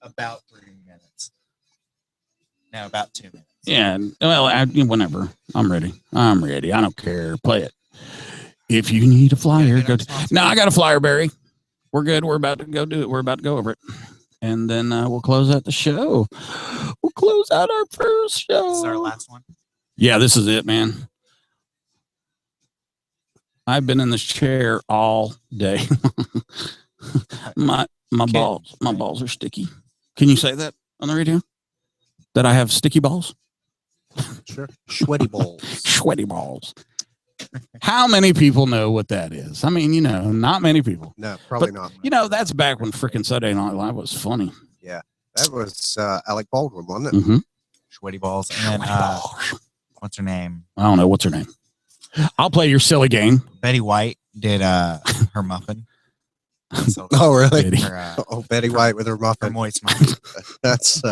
about 3 minutes. No, about 2 minutes. Yeah, well, whenever I'm ready. I'm ready. I don't care. Play it. If you need a flyer, go. No, I got a flyer, Barry. We're good. We're about to go do it. We're about to go over it, and then we'll close out the show. We'll close out our first show. This is our last one. Yeah, this is it, man. I've been in this chair all day. my balls are sticky. Can you say that on the radio? That I have sticky balls? Sure. Sweaty balls. Sweaty balls. How many people know what that is? I mean, not many people. No, probably not. That's back when freaking Saturday Night Live was funny. That was Alec Baldwin, wasn't it? Mm-hmm. Sweaty balls. And what's her name? I don't know. What's her name? I'll play your silly game. Betty White did her muffin. So, Oh, really? Betty. her, Betty White with her her muffin. moist muffin. That's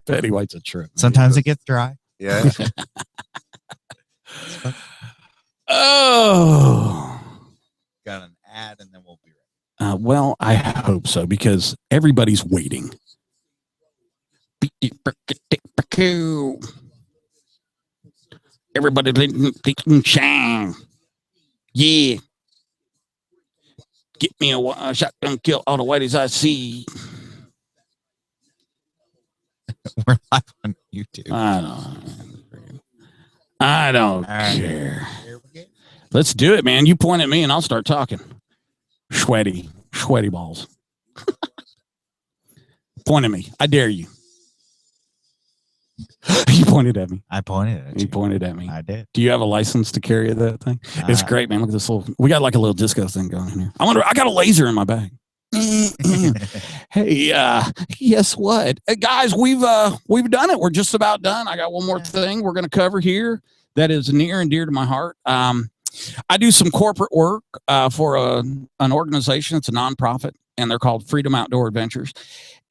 Betty White's a trip. Sometimes it gets dry. yeah. Oh. Got an ad and then we'll be right Well, I hope so because everybody's waiting. Everybody letting shine. Yeah. Get me a shotgun kill all the whiteys I see. We're live on YouTube. I don't All right. care. Here we go. Let's do it, man. You point at me and I'll start talking. Sweaty balls. Point at me. I dare you. You pointed at me. I pointed at You you. pointed at me. I did. Do you have a license to carry that thing? It's great, man. Look at this we got like a little disco thing going in here. I got a laser in my bag. Hey, guess what? Hey, guys, we've done it. We're just about done. I got one more thing we're going to cover here that is near and dear to my heart. I do some corporate work for an organization. It's a nonprofit, and they're called Freedom Outdoor Adventures.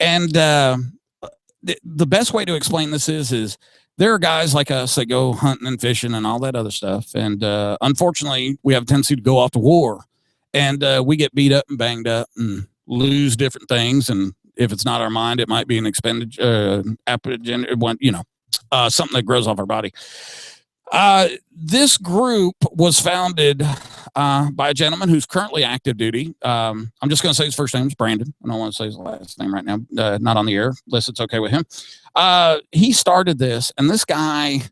And the best way to explain this is there are guys like us that go hunting and fishing and all that other stuff. And unfortunately, we have a tendency to go off to war, and we get beat up and banged up and lose different things. And if it's not our mind, it might be an something that grows off our body. This group was founded by a gentleman who's currently active duty. I'm just going to say his first name is Brandon. I don't want to say his last name right now. Not on the air, unless it's okay with him. He started this, and this guy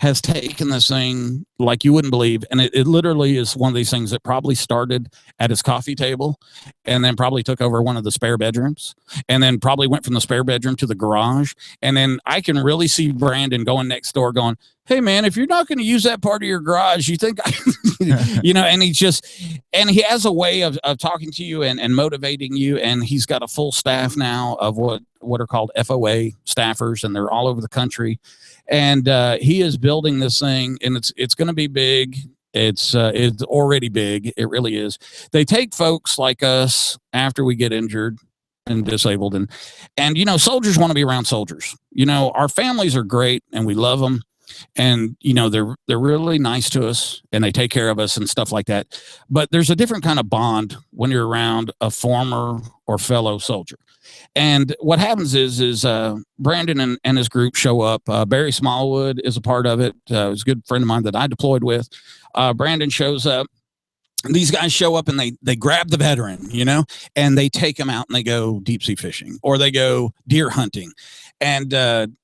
has taken this thing like you wouldn't believe. And it literally is one of these things that probably started at his coffee table and then probably took over one of the spare bedrooms and then probably went from the spare bedroom to the garage. And then I can really see Brandon going next door going, hey man, if you're not going to use that part of your garage, you think, you know, and he has a way of talking to you and motivating you. And he's got a full staff now of what are called FOA staffers, and they're all over the country. And he is building this thing, and it's going to be big. It's already big. It really is. They take folks like us after we get injured and disabled, and you know, soldiers want to be around soldiers. You know, our families are great, and we love them, and you know, they're really nice to us, and they take care of us and stuff like that. But there's a different kind of bond when you're around a former or fellow soldier. And what happens is Brandon and his group show up. Barry Smallwood is a part of it. He's a good friend of mine that I deployed with. Brandon shows up. These guys show up and they grab the veteran, you know, and they take him out and they go deep sea fishing or they go deer hunting. And,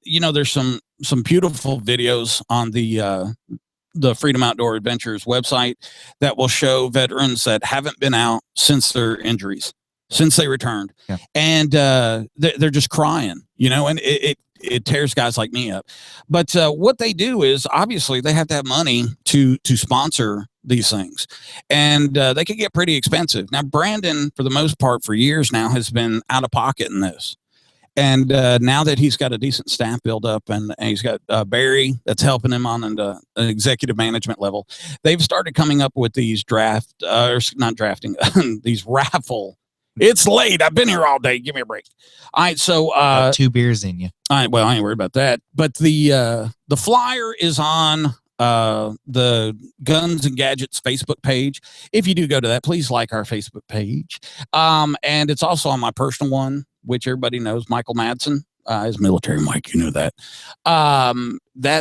you know, there's some beautiful videos on the Freedom Outdoor Adventures website that will show veterans that haven't been out since their injuries, since they returned. Yeah. And they're just crying, you know, and it tears guys like me up. But what they do is obviously they have to have money to sponsor these things, and they can get pretty expensive. Now, Brandon, for the most part, for years now, has been out of pocket in this. And now that he's got a decent staff build up and he's got Barry that's helping him on an executive management level, they've started coming up with these these raffle. It's late. I've been here all day. Give me a break. All right. So 2 beers in you. All right. Well, I ain't worried about that. But the flyer is on the Guns and Gadgets Facebook page. If you do go to that, please like our Facebook page. And it's also on my personal one, which everybody knows, Michael Madsen. Is military Mike, you know that.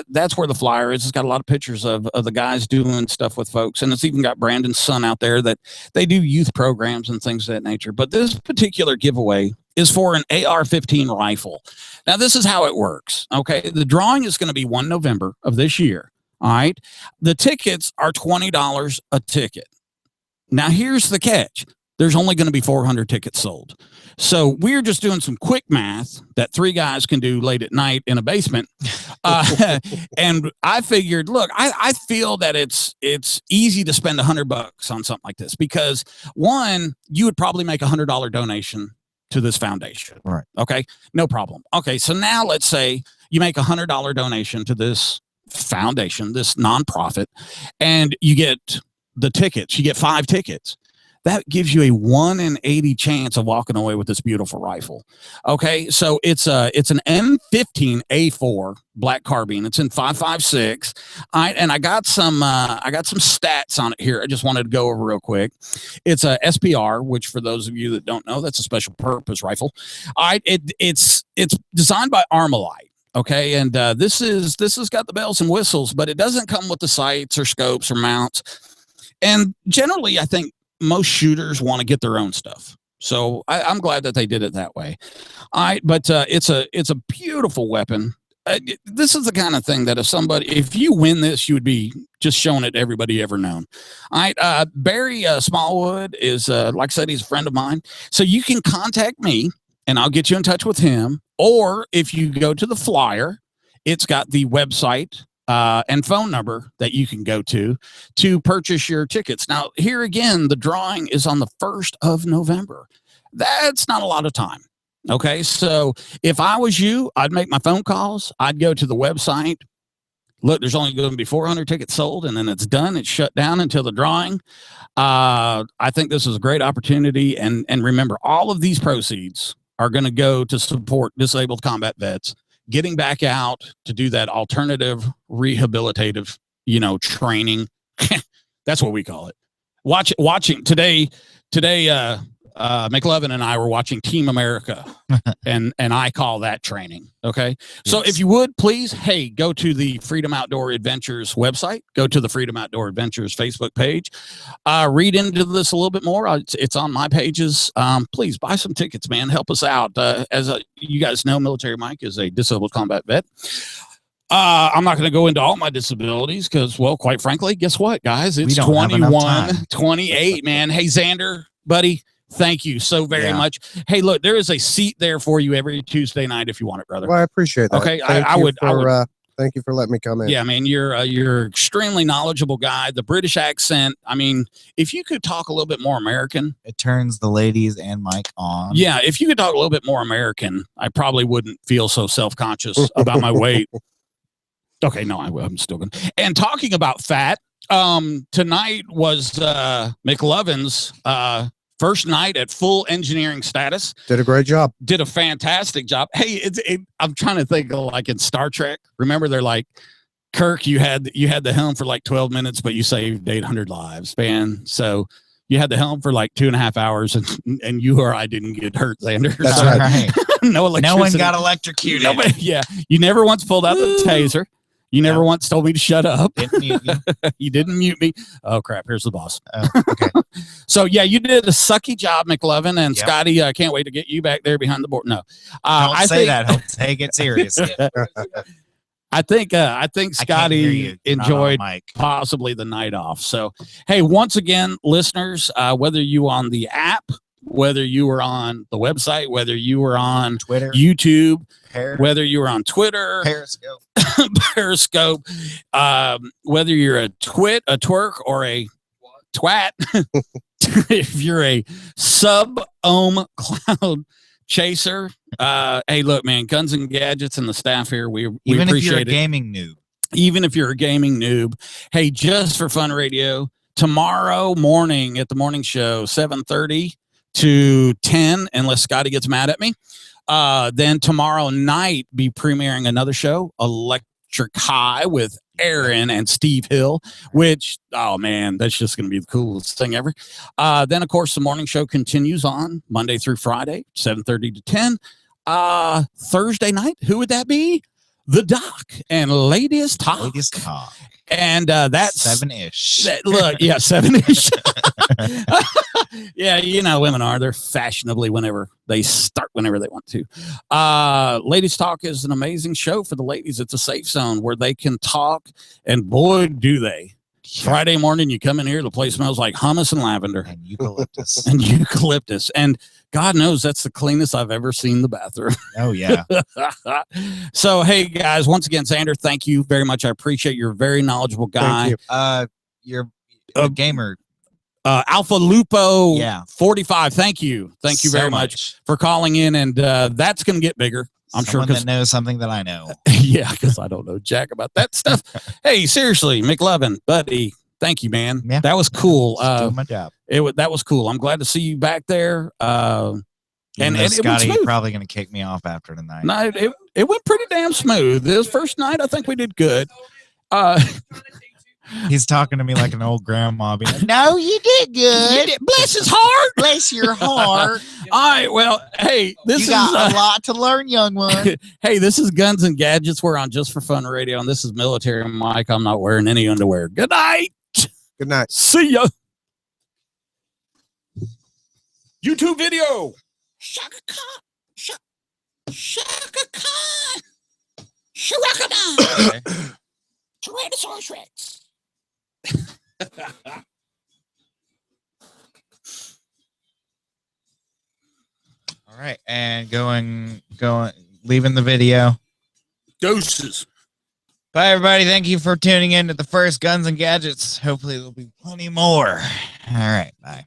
That's where the flyer is. It's got a lot of pictures of the guys doing stuff with folks, and it's even got Brandon's son out there that they do youth programs and things of that nature. But this particular giveaway is for an AR-15 rifle. Now, this is how it works. Okay, the drawing is going to be 1 November of this year. All right, the tickets are $20 a ticket. Now, here's the catch. There's only going to be 400 tickets sold. So we're just doing some quick math that 3 guys can do late at night in a basement. And I figured, look, I feel that it's easy to spend $100 on something like this because, one, you would probably make $100 donation to this foundation. Right. Okay. No problem. Okay. So now let's say you make $100 donation to this foundation, this nonprofit, and you get the tickets. You get 5 tickets. That gives you a 1 in 80 chance of walking away with this beautiful rifle. Okay, so it's an M15A4 black carbine. It's in 5.56. And I got some stats on it here. I just wanted to go over real quick. It's a SPR, which for those of you that don't know, that's a special purpose rifle. All right, it's designed by Armalite. Okay, and this has got the bells and whistles, but it doesn't come with the sights or scopes or mounts. And generally, I think most shooters want to get their own stuff. So I'm glad that they did it that way. All right. But it's a beautiful weapon. This is the kind of thing that if you win this, you would be just showing it to everybody ever known. All right. Barry Smallwood is, like I said, he's a friend of mine. So you can contact me and I'll get you in touch with him. Or if you go to the flyer, it's got the website and phone number that you can go to purchase your tickets. Now, here again, the drawing is on the 1st of November. That's not a lot of time. Okay, so if I was you, I'd make my phone calls. I'd go to the website. Look, there's only going to be 400 tickets sold, and then it's done. It's shut down until the drawing. I think this is a great opportunity. And remember, all of these proceeds are going to go to support disabled combat vets getting back out to do that alternative rehabilitative, training. That's what we call it. Watching today, McLovin and I were watching Team America, and I call that training. Okay, so if you would please, hey, go to the Freedom Outdoor Adventures website, go to the Freedom Outdoor Adventures Facebook page, read into this a little bit more. It's on my pages. Please buy some tickets, man. Help us out. You guys know, Military Mike is a disabled combat vet. I'm not going to go into all my disabilities because, well, quite frankly, guess what, guys? It's 21-28, man. Hey, Xander, buddy, thank you so very much. Hey, look, there is a seat there for you every Tuesday night if you want it, brother. Well, I appreciate that. Okay, I would. Thank you for letting me come in. Yeah, man, you're extremely knowledgeable guy. The British accent. I mean, if you could talk a little bit more American, it turns the ladies and Mike on. Yeah, if you could talk a little bit more American, I probably wouldn't feel so self-conscious about my weight. Okay, no, I'm still going to. And talking about fat, tonight was McLovin's first night at full engineering status. Did a great job. Did a fantastic job. Hey, I'm trying to think of like in Star Trek. Remember, they're like, Kirk, you had the helm for like 12 minutes, but you saved 800 lives, man. So you had the helm for like 2.5 hours, and you or I didn't get hurt, Xander. That's so, right. No one got electrocuted. Nobody, yeah, you never once pulled out the taser. You never once told me to shut up. Didn't mute you. You didn't mute me. Oh, crap. Here's the boss. Okay. So, yeah, you did a sucky job, McLovin. And Scotty, I can't wait to get you back there behind the board. No. Don't say that. He'll take it serious. I think Scotty enjoyed possibly the night off. So, hey, once again, listeners, whether you on the app, whether you were on the website, whether you were on Twitter, YouTube, whether you were on Twitter, Periscope, whether you're a twerk, or a twat, if you're a sub-ohm cloud chaser, hey, look, man, Guns and Gadgets and the staff here, we even appreciate if you're a it. gaming noob. Even if you're a gaming noob, hey, Just for Fun Radio, tomorrow morning at the morning show, 7:30 to 10, unless Scotty gets mad at me. Then tomorrow night, be premiering another show, Electric High with Aaron and Steve Hill, which, oh man, that's just going to be the coolest thing ever. Then, of course, the morning show continues on Monday through Friday, 7:30 to 10. Thursday night, who would that be? The Doc and Ladies Talk. Ladies Talk. And that's 7-ish. Look, yeah, 7-ish. Yeah, you know, women are. They're fashionably whenever they want to. Ladies Talk is an amazing show for the ladies. It's a safe zone where they can talk, and boy, do they. Friday morning, you come in here, the place smells like hummus and lavender. And eucalyptus. And God knows that's the cleanest I've ever seen the bathroom. Oh, yeah. So, hey, guys, once again, Xander, thank you very much. I appreciate you're a very knowledgeable guy. Thank you. You're a gamer. Alpha Lupo 45. Thank you So very much for calling in, and that's going to get bigger. I'm Someone sure that knows something that I know. Yeah, because I don't know jack about that stuff. Hey, seriously, McLovin, buddy, thank you, man. Yeah. That was cool. Doing my job. That was cool. I'm glad to see you back there. And Scotty probably going to kick me off after tonight. No, it went pretty damn smooth. This first night, I think we did good. He's talking to me like an old grandma. Being like, no, you did good. Bless his heart. Bless your heart. All right. Well, hey, you got a lot to learn, young one. Hey, this is Guns and Gadgets. We're on Just for Fun Radio, and this is Military Mike. I'm not wearing any underwear. Good night. Good night. See ya. YouTube video. Shaka Khan. Shaka Khan. Shuraka Tyrannosaurus Rex. All right, and going, leaving the video. Doses. Bye, everybody. Thank you for tuning in to the first Guns and Gadgets. Hopefully, there'll be plenty more. All right, bye.